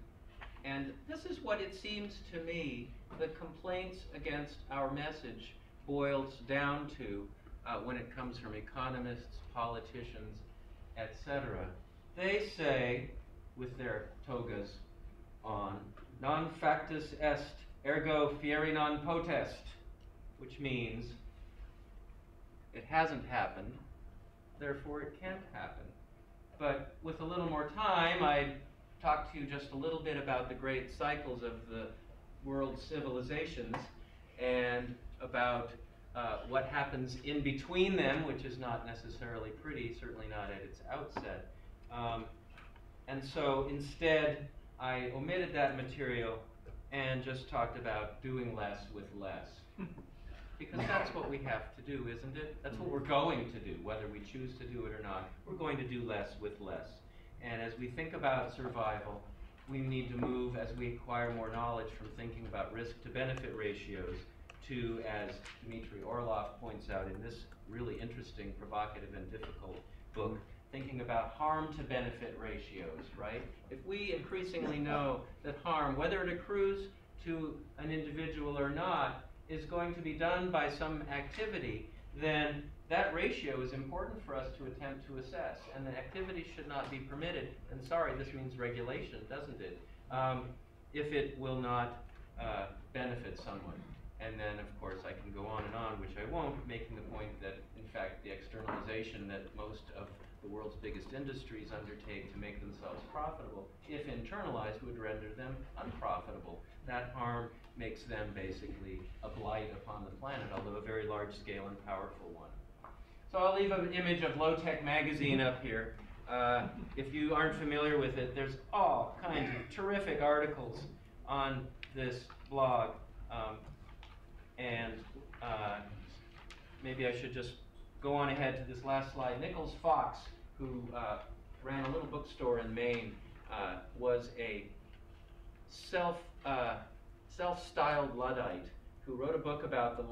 And this is what it seems to me the complaints against our message boils down to when it comes from economists, politicians, etc. They say, with their togas on, non factus est, ergo fieri non potest, which means it hasn't happened, therefore it can't happen. But with a little more time, I'd talk to you just a little bit about the great cycles of the world's civilizations and about what happens in between them, which is not necessarily pretty, certainly not at its outset. And so instead, I omitted that material and just talked about doing less with less. Because that's what we have to do, isn't it? That's what we're going to do, whether we choose to do it or not. We're going to do less with less. And as we think about survival, we need to move, as we acquire more knowledge, from thinking about risk to benefit ratios to, as Dmitry Orlov points out in this really interesting, provocative, and difficult book, thinking about harm to benefit ratios, right? If we increasingly know that harm, whether it accrues to an individual or not, is going to be done by some activity, then that ratio is important for us to attempt to assess, and the activity should not be permitted. And sorry, this means regulation, doesn't it? If it will not benefit someone. And then, of course, I can go on, which I won't, making the point that, in fact, the externalization that most of the world's biggest industries undertake to make themselves profitable, if internalized, would render them unprofitable. That harm makes them basically a blight upon the planet, although a very large-scale and powerful one. So I'll leave an image of Low Tech Magazine up here. If you aren't familiar with it, there's all kinds of terrific articles on this blog. Maybe I should just go on ahead to this last slide. Nicholas Fox, who ran a little bookstore in Maine, was a self-styled Luddite who wrote a book about the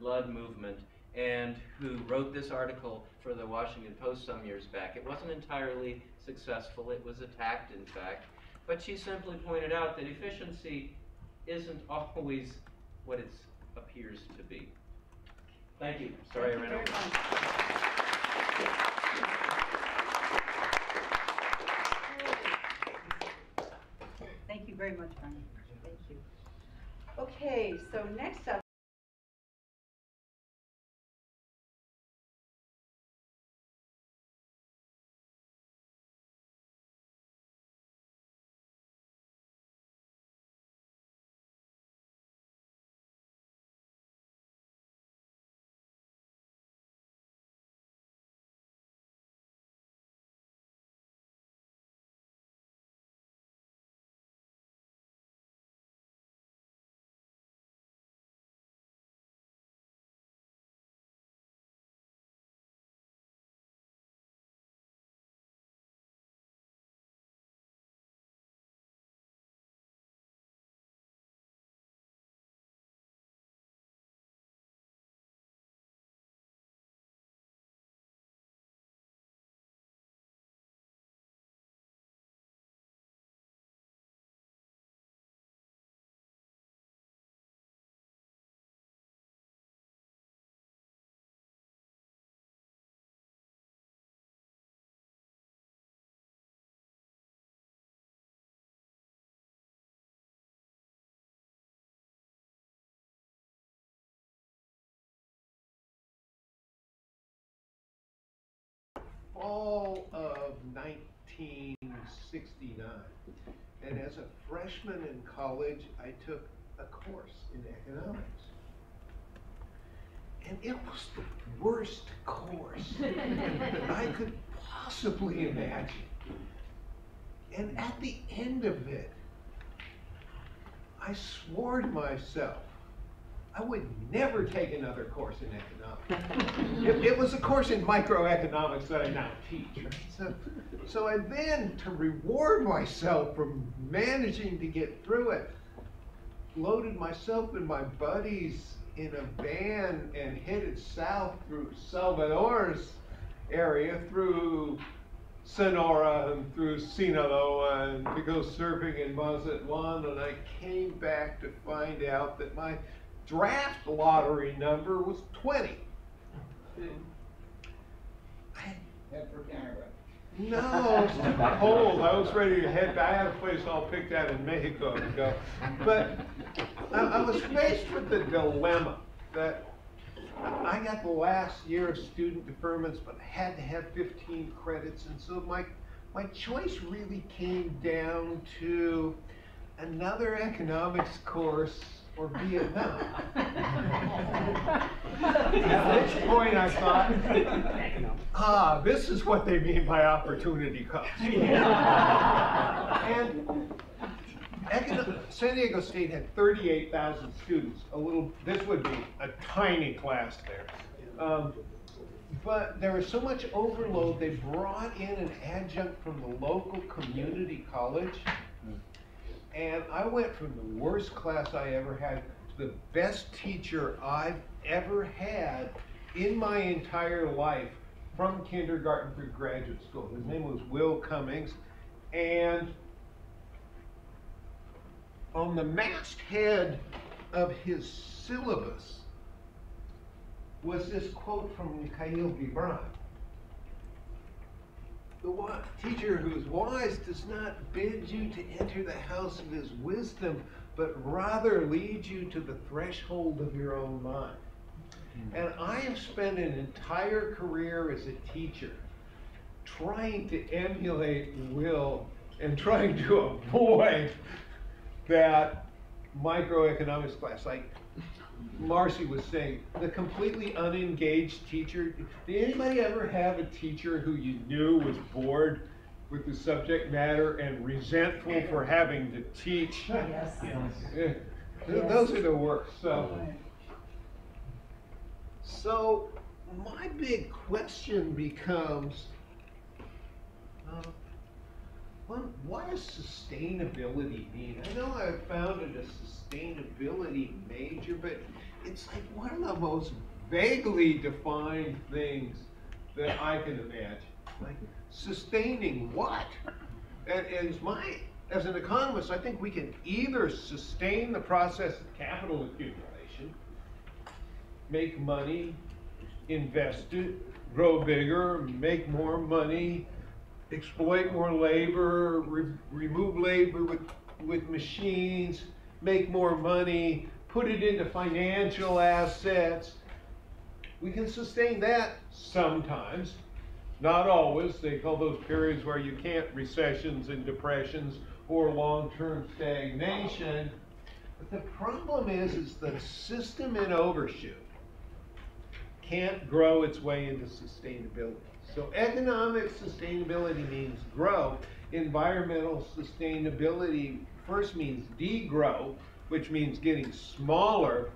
Ludd movement and who wrote this article for the Washington Post some years back. It wasn't entirely successful. It was attacked, in fact. But she simply pointed out that efficiency isn't always what it appears to be. Thank you. Sorry I ran over. Thank you very much, Brian. Thank you. Okay, so next up. Fall of 1969. And as a freshman in college, I took a course in economics. And it was the worst course I could possibly imagine. And at the end of it, I swore to myself I would never take another course in economics. It was a course in microeconomics that I now teach. Right? So I then, to reward myself for managing to get through it, loaded myself and my buddies in a van and headed south through Salvador's area, through Sonora and through Sinaloa, and to go surfing in Mazatlan. And I came back to find out that my draft lottery number was 20. Head for Canada. No, it's too cold. I was ready to head back. I had a place all picked out in Mexico to go. But I was faced with the dilemma that I got the last year of student deferments, but I had to have 15 credits. And so my choice really came down to another economics course or Vietnam. At which point I thought, this is what they mean by opportunity cost. And San Diego State had 38,000 students. This would be a tiny class there. But there was so much overload, they brought in an adjunct from the local community college. And I went from the worst class I ever had to the best teacher I've ever had in my entire life, from kindergarten through graduate school. His name was Will Cummings. And on the masthead of his syllabus was this quote from Mikhail Gibran. The teacher who is wise does not bid you to enter the house of his wisdom, but rather lead you to the threshold of your own mind. And I have spent an entire career as a teacher trying to emulate Will and trying to avoid that microeconomics class. Like Marcy was saying, the completely unengaged teacher. Did anybody ever have a teacher who you knew was bored with the subject matter and resentful for having to teach? Yes. Yeah. Those are the worst. So my big question becomes, what does sustainability mean? I know I founded a sustainability major, but it's like one of the most vaguely defined things that I can imagine. Like, sustaining what? And as an economist, I think we can either sustain the process of capital accumulation, make money, invest it, grow bigger, make more money, exploit more labor, remove labor with machines, make more money, put it into financial assets. We can sustain that sometimes, not always. They call those periods where you can't, recessions and depressions or long-term stagnation. But the problem is the system in overshoot can't grow its way into sustainability. So economic sustainability means grow. Environmental sustainability first means degrow, which means getting smaller,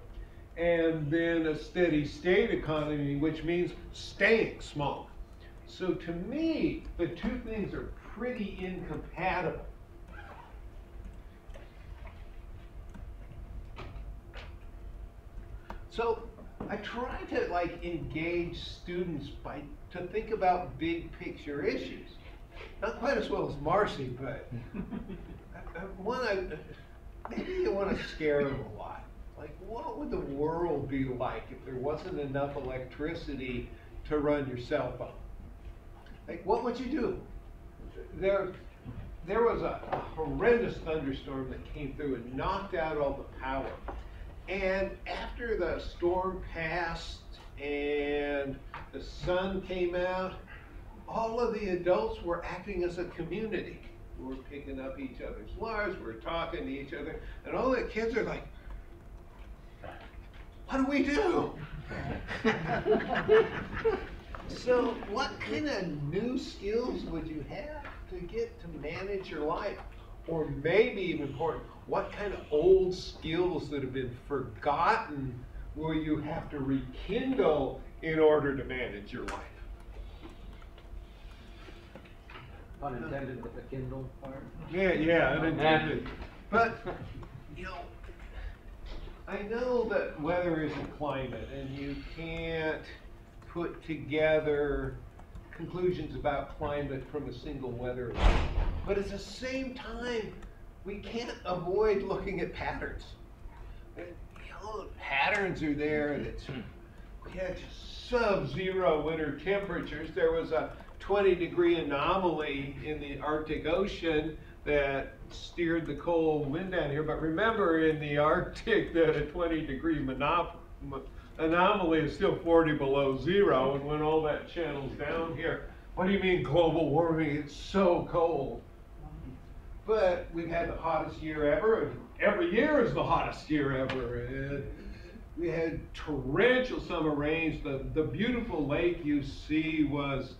and then a steady state economy, which means staying small. So to me, the two things are pretty incompatible. So I try to engage students to think about big picture issues. Not quite as well as Marcy, but maybe you want to scare them a lot. Like, what would the world be like if there wasn't enough electricity to run your cell phone? Like, what would you do? There was a horrendous thunderstorm that came through and knocked out all the power. And after the storm passed and the sun came out, all of the adults were acting as a community. We were picking up each other's lives, we were talking to each other, and all the kids are like, what do we do? So what kind of new skills would you have to get to manage your life? Or maybe even important, what kind of old skills that have been forgotten will you have to rekindle in order to manage your life? Unintended with the Kindle part. Yeah, unintended. But, I know that weather isn't climate, and you can't put together conclusions about climate from a single weather event. But at the same time, we can't avoid looking at patterns. And, the patterns are there. We had sub-zero winter temperatures. There was a 20-degree anomaly in the Arctic Ocean that steered the cold wind down here. But remember, in the Arctic, that a 20-degree anomaly is still 40 below zero, and when all that channels down here, what do you mean global warming? It's so cold. But we've had the hottest year ever, and every year is the hottest year ever. And we had torrential summer rains. The beautiful lake you see was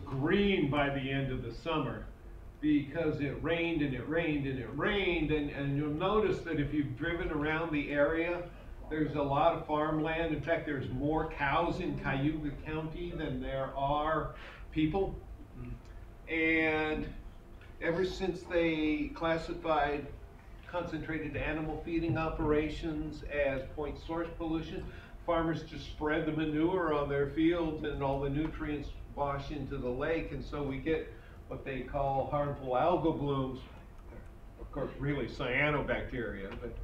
green by the end of the summer, because it rained and it rained and it rained. And you'll notice that if you've driven around the area, there's a lot of farmland. In fact, there's more cows in Cayuga County than there are people. And ever since they classified concentrated animal feeding operations as point source pollution, farmers just spread the manure on their fields, and all the nutrients wash into the lake, and so we get what they call harmful algal blooms. Of course, really cyanobacteria. But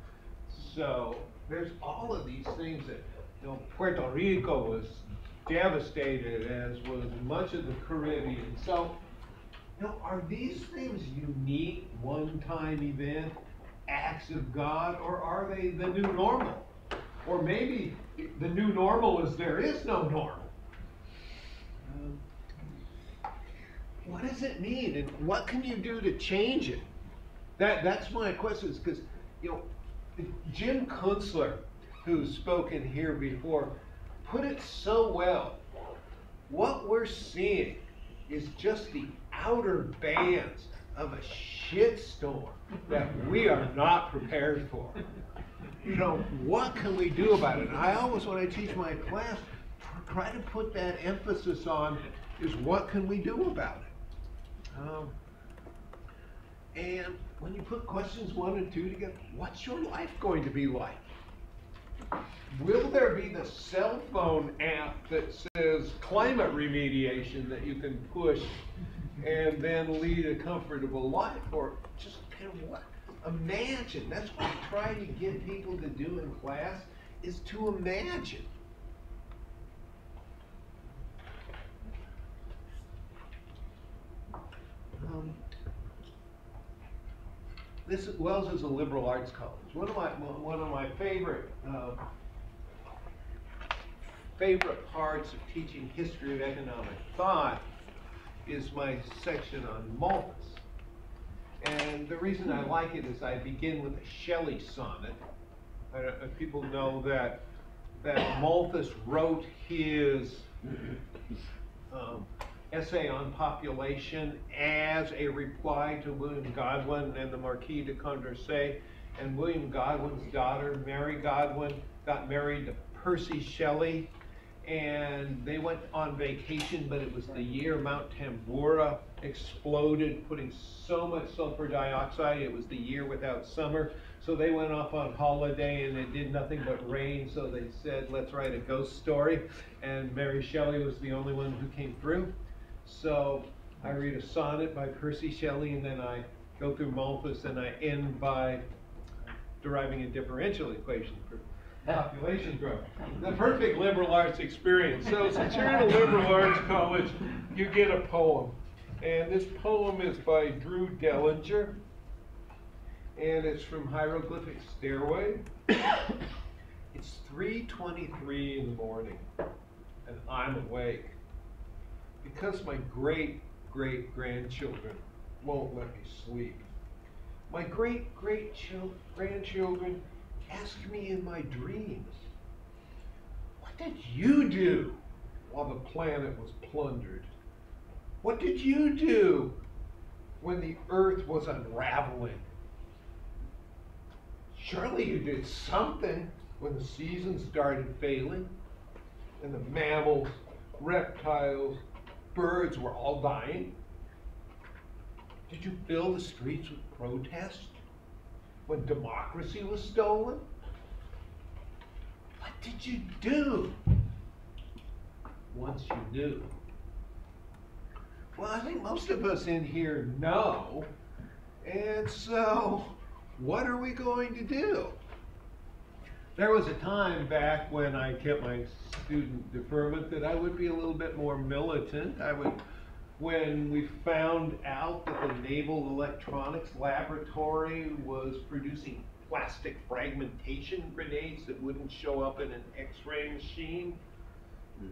so there's all of these things that, Puerto Rico was devastated, as was much of the Caribbean. So, are these things unique, one-time event, acts of God, or are they the new normal? Or maybe the new normal is there is no normal. What does it mean, and what can you do to change it? That's my question, because Jim Kunstler, who's spoken here before, put it so well. What we're seeing is just the outer bands of a shitstorm that we are not prepared for. What can we do about it? And I always, when I teach my class, try to put that emphasis on is what can we do about it? And when you put questions 1 and 2 together, what's your life going to be like? Will there be the cell phone app that says climate remediation that you can push and then lead a comfortable life? Or just what? Imagine. That's what I try to get people to do in class, is to imagine. Wells is a liberal arts college. One of my favorite parts of teaching history of economic thought is my section on Malthus. And the reason I like it is I begin with a Shelley sonnet. People know that Malthus wrote his essay on population as a reply to William Godwin and the Marquis de Condorcet. And William Godwin's daughter, Mary Godwin, got married to Percy Shelley. And they went on vacation, but it was the year Mount Tambora exploded, putting so much sulfur dioxide. It was the year without summer. So they went off on holiday and it did nothing but rain. So they said, let's write a ghost story. And Mary Shelley was the only one who came through. So I read a sonnet by Percy Shelley, and then I go through Malthus, and I end by deriving a differential equation for population growth. The perfect liberal arts experience. So since you're in a liberal arts college, you get a poem. And this poem is by Drew Dellinger. And it's from Hieroglyphic Stairway. It's 3:23 in the morning, and I'm awake. Because my great-great-grandchildren won't let me sleep. My great-great-grandchildren ask me in my dreams, what did you do while the planet was plundered? What did you do when the earth was unraveling? Surely you did something when the seasons started failing and the mammals, reptiles, birds were all dying. Did you fill the streets with protest when democracy was stolen? What did you do once you knew? Well, I think most of us in here know, and so what are we going to do? There was a time back when I kept my student deferment that I would be a little bit more militant. When we found out that the Naval Electronics Laboratory was producing plastic fragmentation grenades that wouldn't show up in an X-ray machine,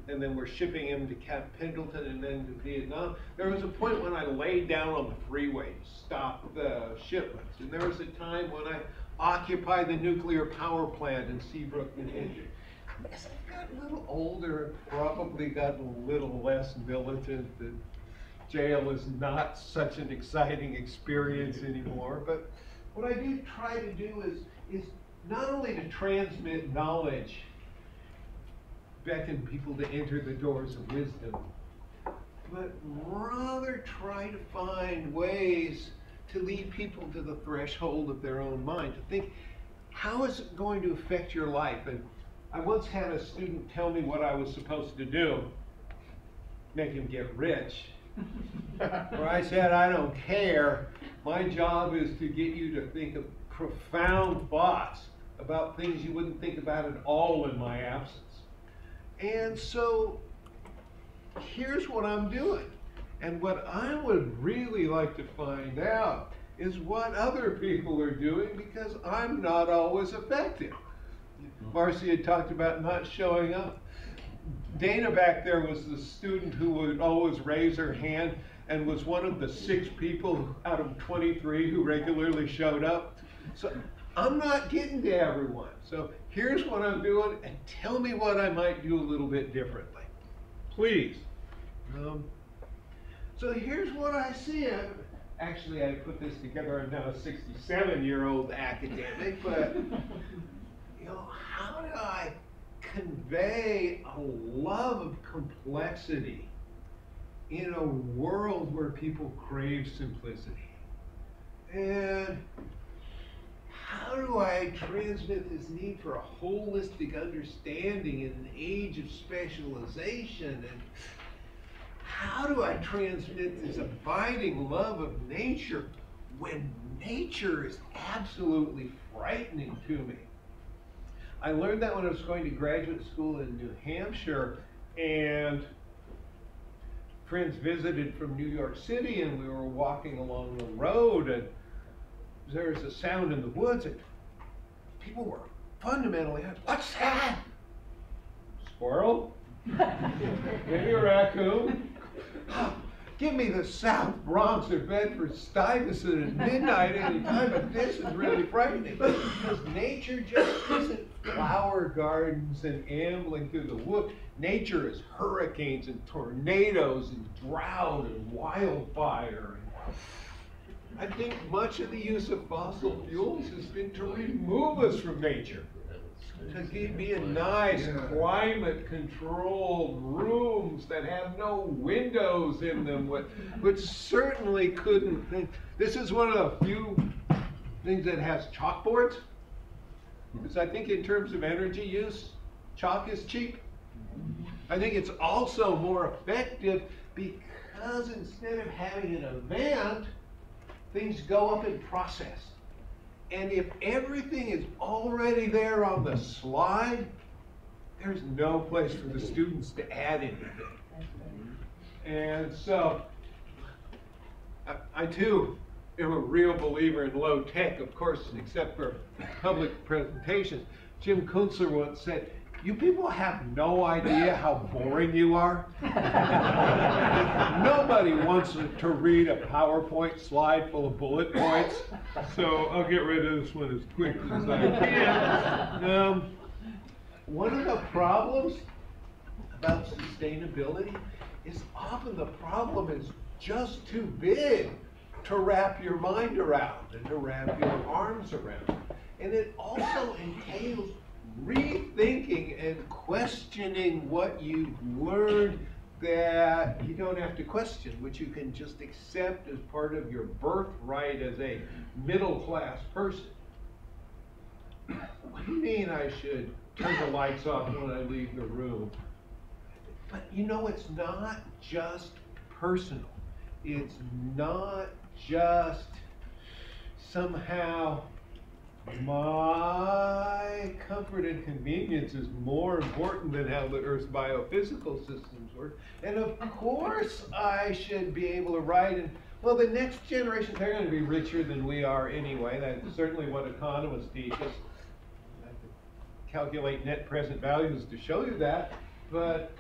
and then we're shipping them to Camp Pendleton and then to Vietnam, there was a point when I laid down on the freeway to stop the shipments. And there was a time when I occupied the nuclear power plant in Seabrook, New Hampshire. As I've gotten a little older, probably gotten a little less militant, that jail is not such an exciting experience anymore. But what I do try to do is not only to transmit knowledge, beckon people to enter the doors of wisdom, but rather try to find ways to lead people to the threshold of their own mind, to think, how is it going to affect your life? And I once had a student tell me what I was supposed to do, make him get rich. Where I said, I don't care. My job is to get you to think of profound thoughts about things you wouldn't think about at all in my absence. And so here's what I'm doing. And what I would really like to find out is what other people are doing, because I'm not always effective. Marcy had talked about not showing up. Dana back there was the student who would always raise her hand and was one of the 6 people out of 23 who regularly showed up. So I'm not getting to everyone. So here's what I'm doing, and tell me what I might do a little bit differently. Please. So here's what I see. Actually, I put this together. I'm now a 67-year-old academic, but how do I convey a love of complexity in a world where people crave simplicity? And how do I transmit this need for a holistic understanding in an age of specialization? And how do I transmit this abiding love of nature when nature is absolutely frightening to me? I learned that when I was going to graduate school in New Hampshire, and friends visited from New York City, and we were walking along the road, and there was a sound in the woods, and people were fundamentally, what's that? Squirrel? Maybe a raccoon? Give me the South Bronx or Bedford-Stuyvesant at midnight any time, but this is really frightening because nature just isn't flower gardens and ambling through the wood. Nature is hurricanes and tornadoes and drought and wildfire. I think much of the use of fossil fuels has been to remove us from nature, to give me a nice climate-controlled rooms that have no windows in them, which certainly couldn't think. This is one of the few things that has chalkboards, because I think in terms of energy use, chalk is cheap. I think it's also more effective because instead of having an event, things go up in process. And if everything is already there on the slide, there's no place for the students to add anything. And so, I too am a real believer in low tech, of course, except for public presentations. Jim Kunstler once said, "You people have no idea how boring you are." Nobody wants to read a PowerPoint slide full of bullet points, so I'll get rid of this one as quickly as I can. One of the problems about sustainability is often the problem is just too big to wrap your mind around and to wrap your arms around. And it also entails rethinking and questioning what you've learned that you don't have to question, which you can just accept as part of your birthright as a middle-class person. What do you mean I should turn the lights off when I leave the room? But you know, it's not just personal. It's not just somehow my comfort and convenience is more important than how the Earth's biophysical systems work. And of course I should be able to write, and well, the next generation, they're going to be richer than we are anyway. That's certainly what economists teach us. I have to calculate net present values to show you that. But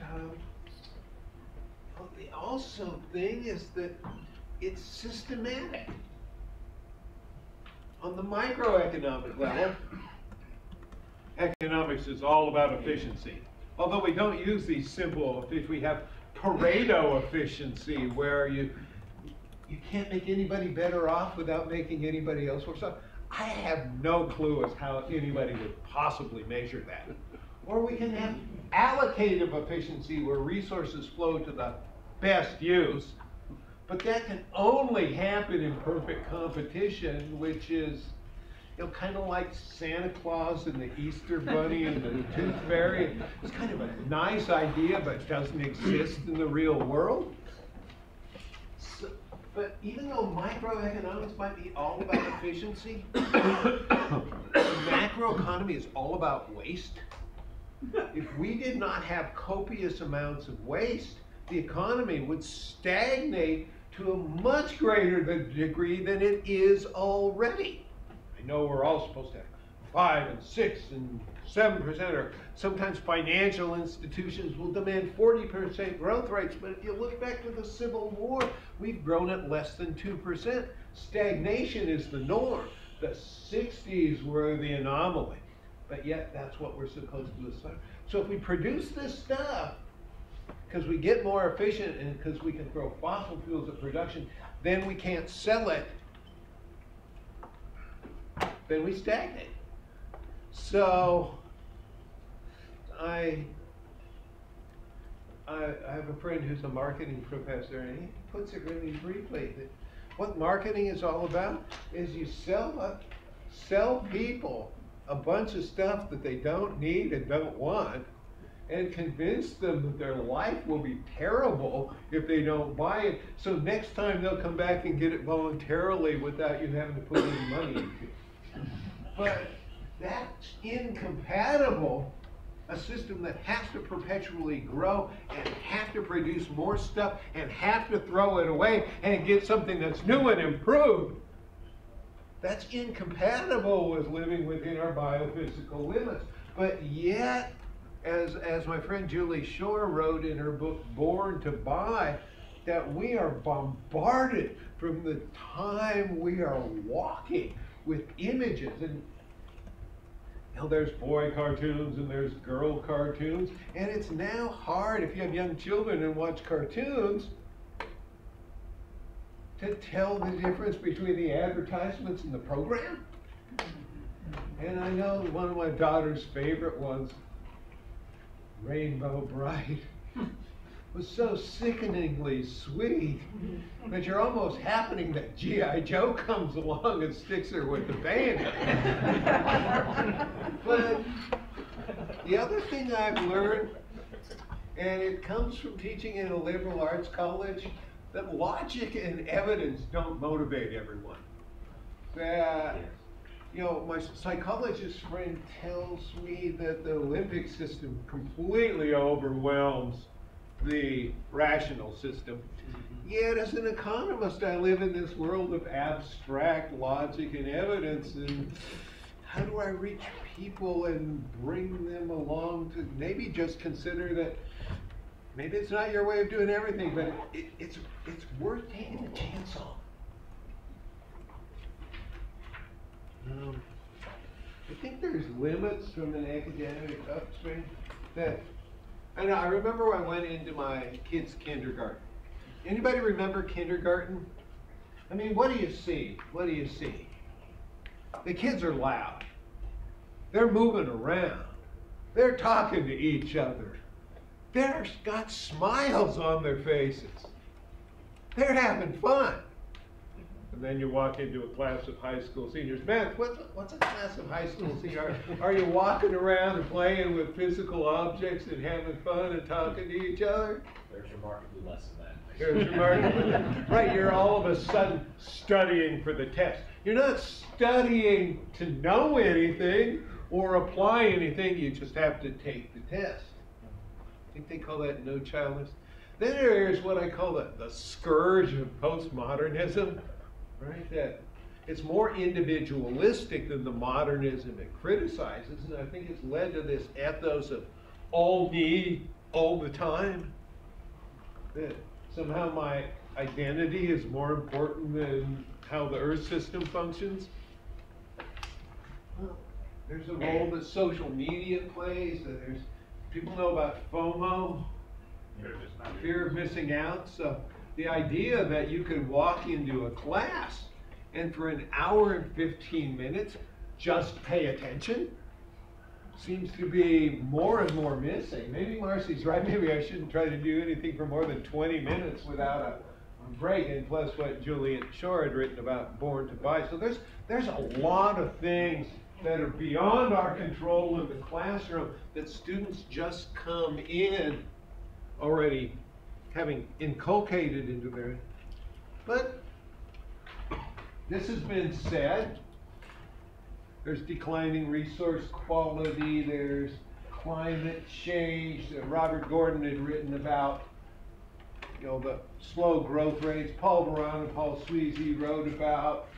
the also thing is that it's systematic. On the microeconomic level, economics is all about efficiency. Although we don't use these simple, we have Pareto efficiency, where you can't make anybody better off without making anybody else worse off. I have no clue as how anybody would possibly measure that. Or we can have allocative efficiency, where resources flow to the best use. But that can only happen in perfect competition, which is, you know, kind of like Santa Claus and the Easter Bunny and the Tooth Fairy. It's kind of a nice idea, but doesn't exist in the real world. So, but even though microeconomics might be all about efficiency, macroeconomy is all about waste. If we did not have copious amounts of waste, the economy would stagnate to a much greater degree than it is already. I know we're all supposed to have 5 and 6 and 7%, or sometimes financial institutions will demand 40% growth rates, but if you look back to the Civil War, we've grown at less than 2%. Stagnation is the norm. The 60s were the anomaly, but yet that's what we're supposed to assume. So if we produce this stuff, because we get more efficient and because we can throw fossil fuels at production, then we can't sell it, then we stagnate. So I have a friend who's a marketing professor, and he puts it really briefly that what marketing is all about is you sell people a bunch of stuff that they don't need and don't want, and convince them that their life will be terrible if they don't buy it. So next time they'll come back and get it voluntarily without you having to put any money into it. But that's incompatible a system that has to perpetually grow and have to produce more stuff and have to throw it away and get something that's new and improved, that's incompatible with living within our biophysical limits. But yet, as my friend Julie Shore wrote in her book, Born to Buy, that we are bombarded from the time we are walking with images. And you know, there's boy cartoons and there's girl cartoons, and it's now hard, if you have young children and watch cartoons, to tell the difference between the advertisements and the program. And I know one of my daughter's favorite ones, Rainbow Bright, was so sickeningly sweet that you're almost happening that G.I. Joe comes along and sticks her with the bayonet. But the other thing I've learned, and it comes from teaching in a liberal arts college, that logic and evidence don't motivate everyone. That, you know, my psychologist friend tells me that the Olympic system completely overwhelms the rational system. Yet as an economist, I live in this world of abstract logic and evidence, and how do I reach people and bring them along to maybe just consider that maybe it's not your way of doing everything, but it's worth taking a chance on. I think there's limits from an academic upstream that, and I remember when I went into my kids' kindergarten. Anybody remember kindergarten? I mean, what do you see? What do you see? The kids are loud. They're moving around. They're talking to each other. They've got smiles on their faces. They're having fun. And then you walk into a class of high school seniors. Man, what's a class of high school seniors? Are you walking around and playing with physical objects and having fun and talking to each other? There's remarkably less of that. There's remarkably right, you're all of a sudden studying for the test. You're not studying to know anything or apply anything, you just have to take the test. I think they call that no childness. Then there's what I call the scourge of postmodernism, right? That it's more individualistic than the modernism it criticizes, and I think it's led to this ethos of all me, all the time. That somehow my identity is more important than how the Earth system functions. Well, there's a role that social media plays. There's people know about FOMO, fear of missing out. So the idea that you could walk into a class and for an hour and 15 minutes just pay attention seems to be more and more missing. Maybe Marcy's right. Maybe I shouldn't try to do anything for more than 20 minutes without a break. And plus what Juliet Shore had written about Born to Buy. So there's a lot of things that are beyond our control in the classroom that students just come in already having inculcated into their. But this has been said. There's declining resource quality, there's climate change. Robert Gordon had written about, you know, the slow growth rates. Paul Baran and Paul Sweezy wrote about,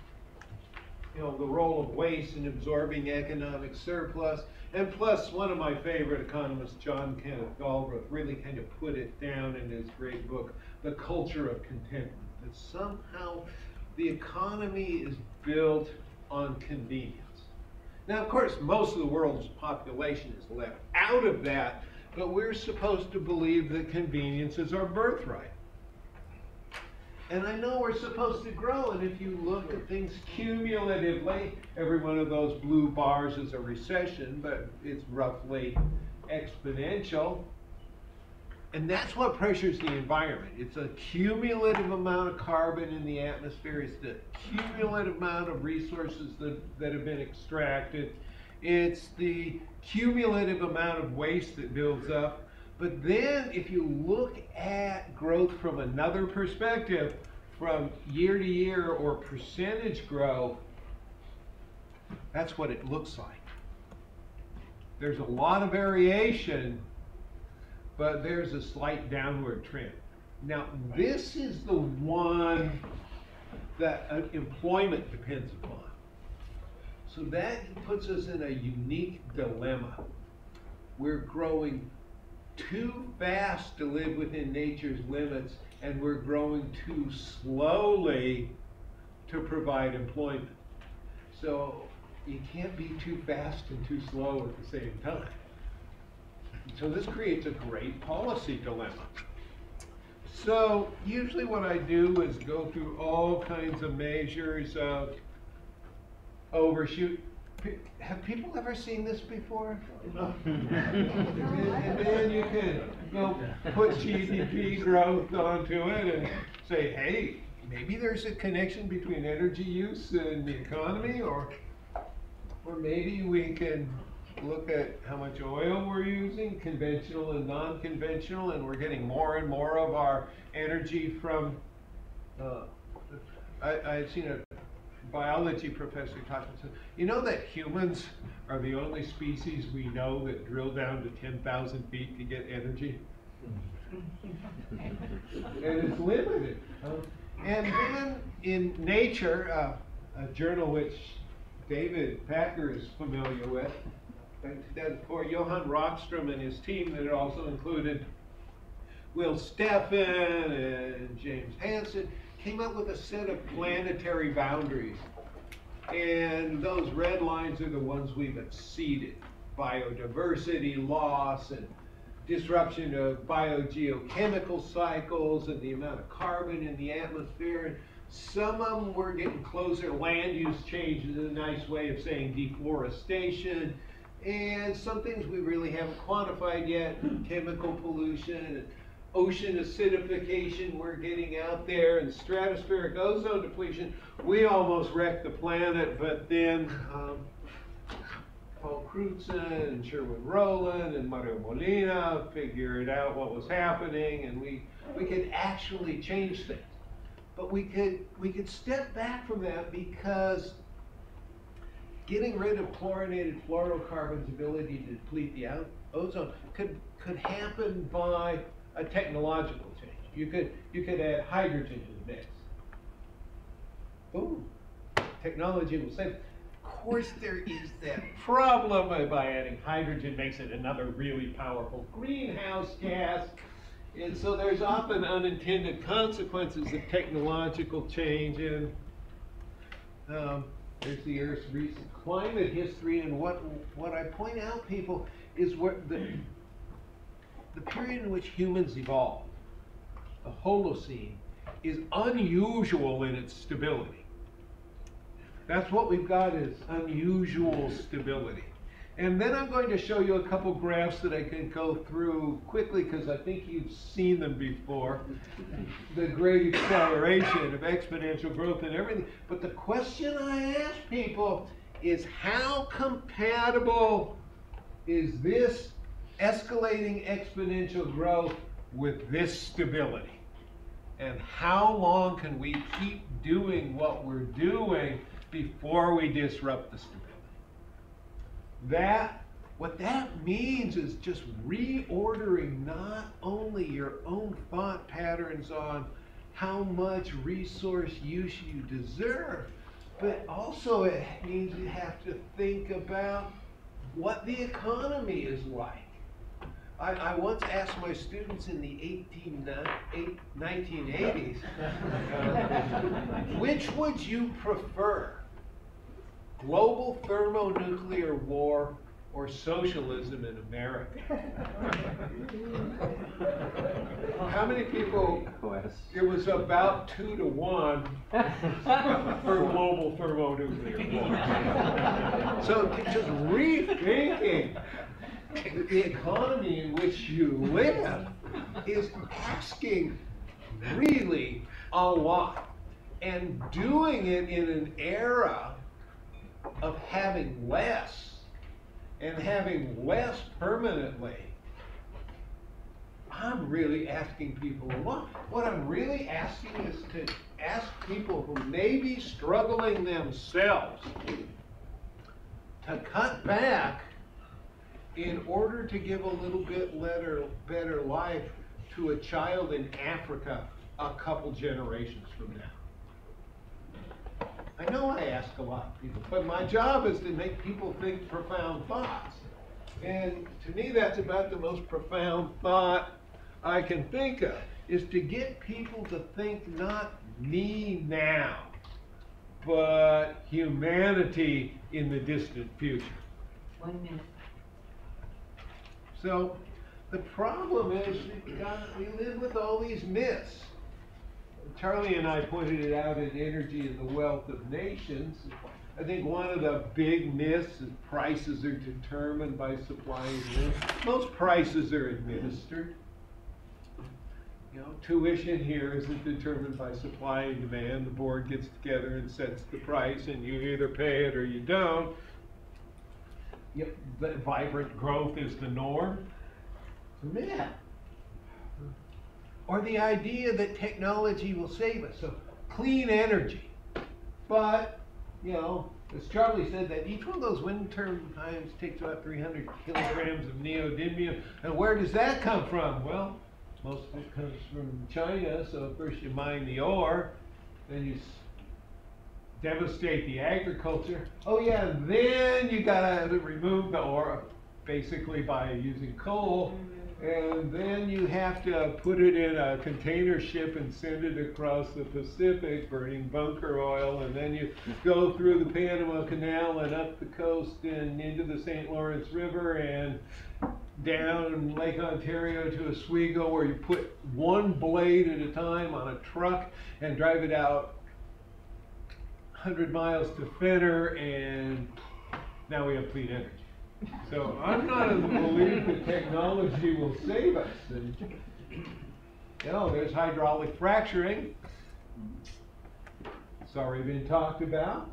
you know, the role of waste in absorbing economic surplus. And plus, one of my favorite economists, John Kenneth Galbraith, really kind of put it down in his great book, The Culture of Contentment. That somehow the economy is built on convenience. Now, of course, most of the world's population is left out of that, but we're supposed to believe that convenience is our birthright. And I know we're supposed to grow, and if you look at things cumulatively, every one of those blue bars is a recession, but it's roughly exponential. And that's what pressures the environment. It's a cumulative amount of carbon in the atmosphere. It's the cumulative amount of resources that have been extracted. It's the cumulative amount of waste that builds up. But then if you look at growth from another perspective, from year to year or percentage growth, that's what it looks like. There's a lot of variation, but there's a slight downward trend. Now, this is the one that employment depends upon. So that puts us in a unique dilemma. We're growing too fast to live within nature's limits, and we're growing too slowly to provide employment. So you can't be too fast and too slow at the same time. So this creates a great policy dilemma. So usually what I do is go through all kinds of measures of overshoot. Have people ever seen this before? No. And then you can go put GDP growth onto it and say, hey, maybe there's a connection between energy use and the economy, or maybe we can look at how much oil we're using, conventional and non-conventional, and we're getting more and more of our energy from, I've seen a biology professor talking, so you know that humans are the only species we know that drill down to 10,000 feet to get energy? And it's limited. And then in Nature, a journal which David Packer is familiar with, in 2004, Johan Rockström and his team that also included Will Steffen and James Hansen came up with a set of planetary boundaries. And those red lines are the ones we've exceeded. Biodiversity loss and disruption of biogeochemical cycles and the amount of carbon in the atmosphere. And some of them we're getting closer. Land use change is a nice way of saying deforestation. And some things we really haven't quantified yet, chemical pollution and ocean acidification we're getting out there, and stratospheric ozone depletion. We almost wrecked the planet, but then Paul Crutzen and Sherwin Rowland and Mario Molina figured out what was happening, and we could actually change things. But we could step back from that, because getting rid of chlorinated fluorocarbons' ability to deplete the ozone could happen by a technological change. You could add hydrogen to the mix. Boom. Technology will save. Of course, there is that problem by adding hydrogen makes it another really powerful greenhouse gas. And so there's often unintended consequences of technological change. And there's the Earth's recent climate history. And what I point out, people, is what the period in which humans evolved, the Holocene, is unusual in its stability. That's what we've got, is unusual stability. And then I'm going to show you a couple graphs that I can go through quickly, because I think you've seen them before. The great acceleration of exponential growth and everything. But the question I ask people is, how compatible is this escalating exponential growth with this stability? And how long can we keep doing what we're doing before we disrupt the stability? What that means is just reordering not only your own thought patterns on how much resource use you deserve, but also it means you have to think about what the economy is like. I once asked my students in the 1980s, which would you prefer? Global thermonuclear war or socialism in America? How many people? It was about 2 to 1 for global thermonuclear war. So just rethinking the economy in which you live is asking really a lot, and doing it in an era of having less, and having less permanently. I'm really asking people a lot. What I'm really asking is to ask people who may be struggling themselves to cut back in order to give a little bit better life to a child in Africa a couple generations from now? I know I ask a lot of people, but my job is to make people think profound thoughts. And to me, that's about the most profound thought I can think of, is to get people to think not me now, but humanity in the distant future. 1 minute. So the problem is we live with all these myths. Charlie and I pointed it out in Energy and the Wealth of Nations. I think one of the big myths is prices are determined by supply and demand. Most prices are administered. You know, tuition here isn't determined by supply and demand. The board gets together and sets the price, and you either pay it or you don't. Yep, the vibrant growth is the norm. It's a myth. Or the idea that technology will save us. So clean energy. But, you know, as Charlie said, that each one of those wind turbines takes about 300 kilograms of neodymium. And where does that come from? Well, most of it comes from China. So first you mine the ore, then you devastate the agriculture. Oh yeah, and then you gotta remove the ore, basically by using coal. And then you have to put it in a container ship and send it across the Pacific, burning bunker oil. And then you go through the Panama Canal and up the coast and into the St. Lawrence River and down Lake Ontario to Oswego, where you put one blade at a time on a truck and drive it out 100 miles to Fenner, and now we have clean energy. So I'm not of the belief that technology will save us. And, you know, there's hydraulic fracturing. It's already been talked about.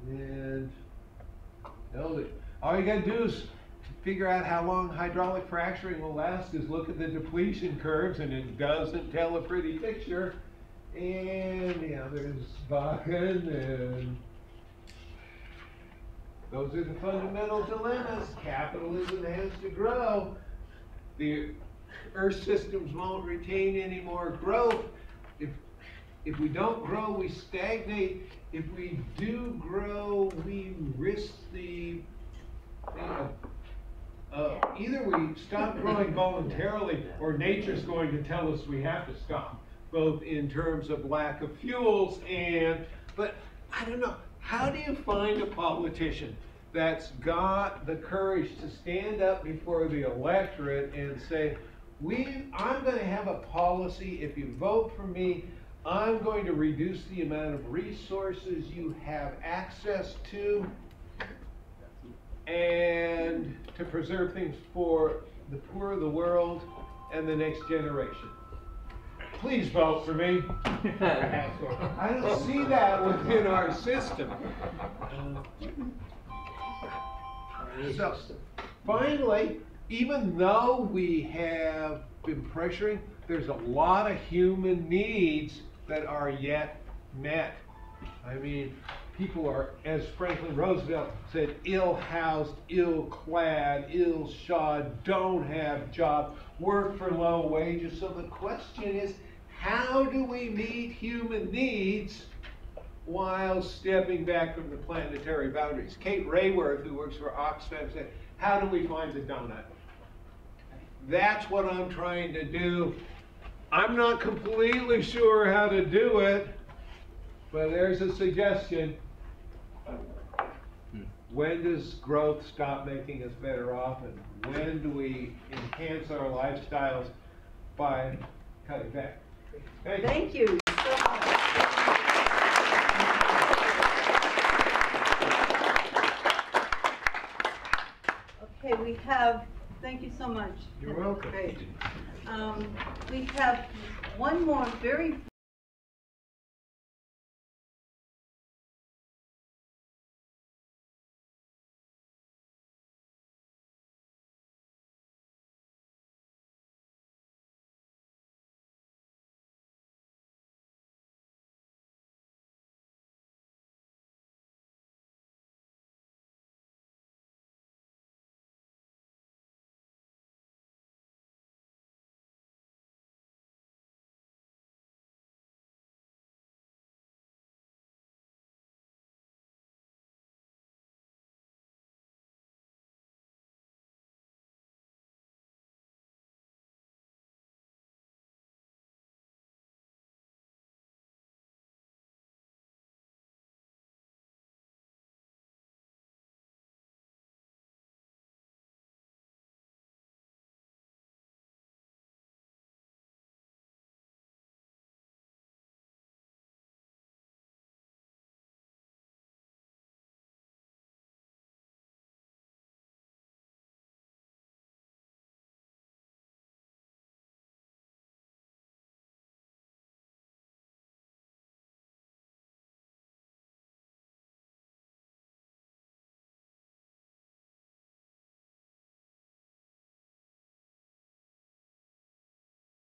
And, you know, all you gotta do is to figure out how long hydraulic fracturing will last is look at the depletion curves, and it doesn't tell a pretty picture. And, you know, there's Bakken, and those are the fundamental dilemmas. Capitalism has to grow. The Earth systems won't retain any more growth. If we don't grow, we stagnate. If we do grow, we risk the, either we stop growing voluntarily, or nature's going to tell us we have to stop, both in terms of lack of fuels but I don't know. How do you find a politician that's got the courage to stand up before the electorate and say, I'm going to have a policy, if you vote for me, I'm going to reduce the amount of resources you have access to, and to preserve things for the poor of the world and the next generation. Please vote for me. I don't see that within our system. So, finally, even though we have been pressuring, there's a lot of human needs that are yet met. I mean, people are, as Franklin Roosevelt said, ill-housed, ill-clad, ill-shod, don't have jobs, work for low wages. So the question is, how do we meet human needs while stepping back from the planetary boundaries? Kate Rayworth, who works for Oxfam, said, how do we find the donut? That's what I'm trying to do. I'm not completely sure how to do it, but there's a suggestion. When does growth stop making us better off, and when do we enhance our lifestyles by cutting back? Thank you so much. Okay, we have, thank you so much. You're welcome. Great. We have one more very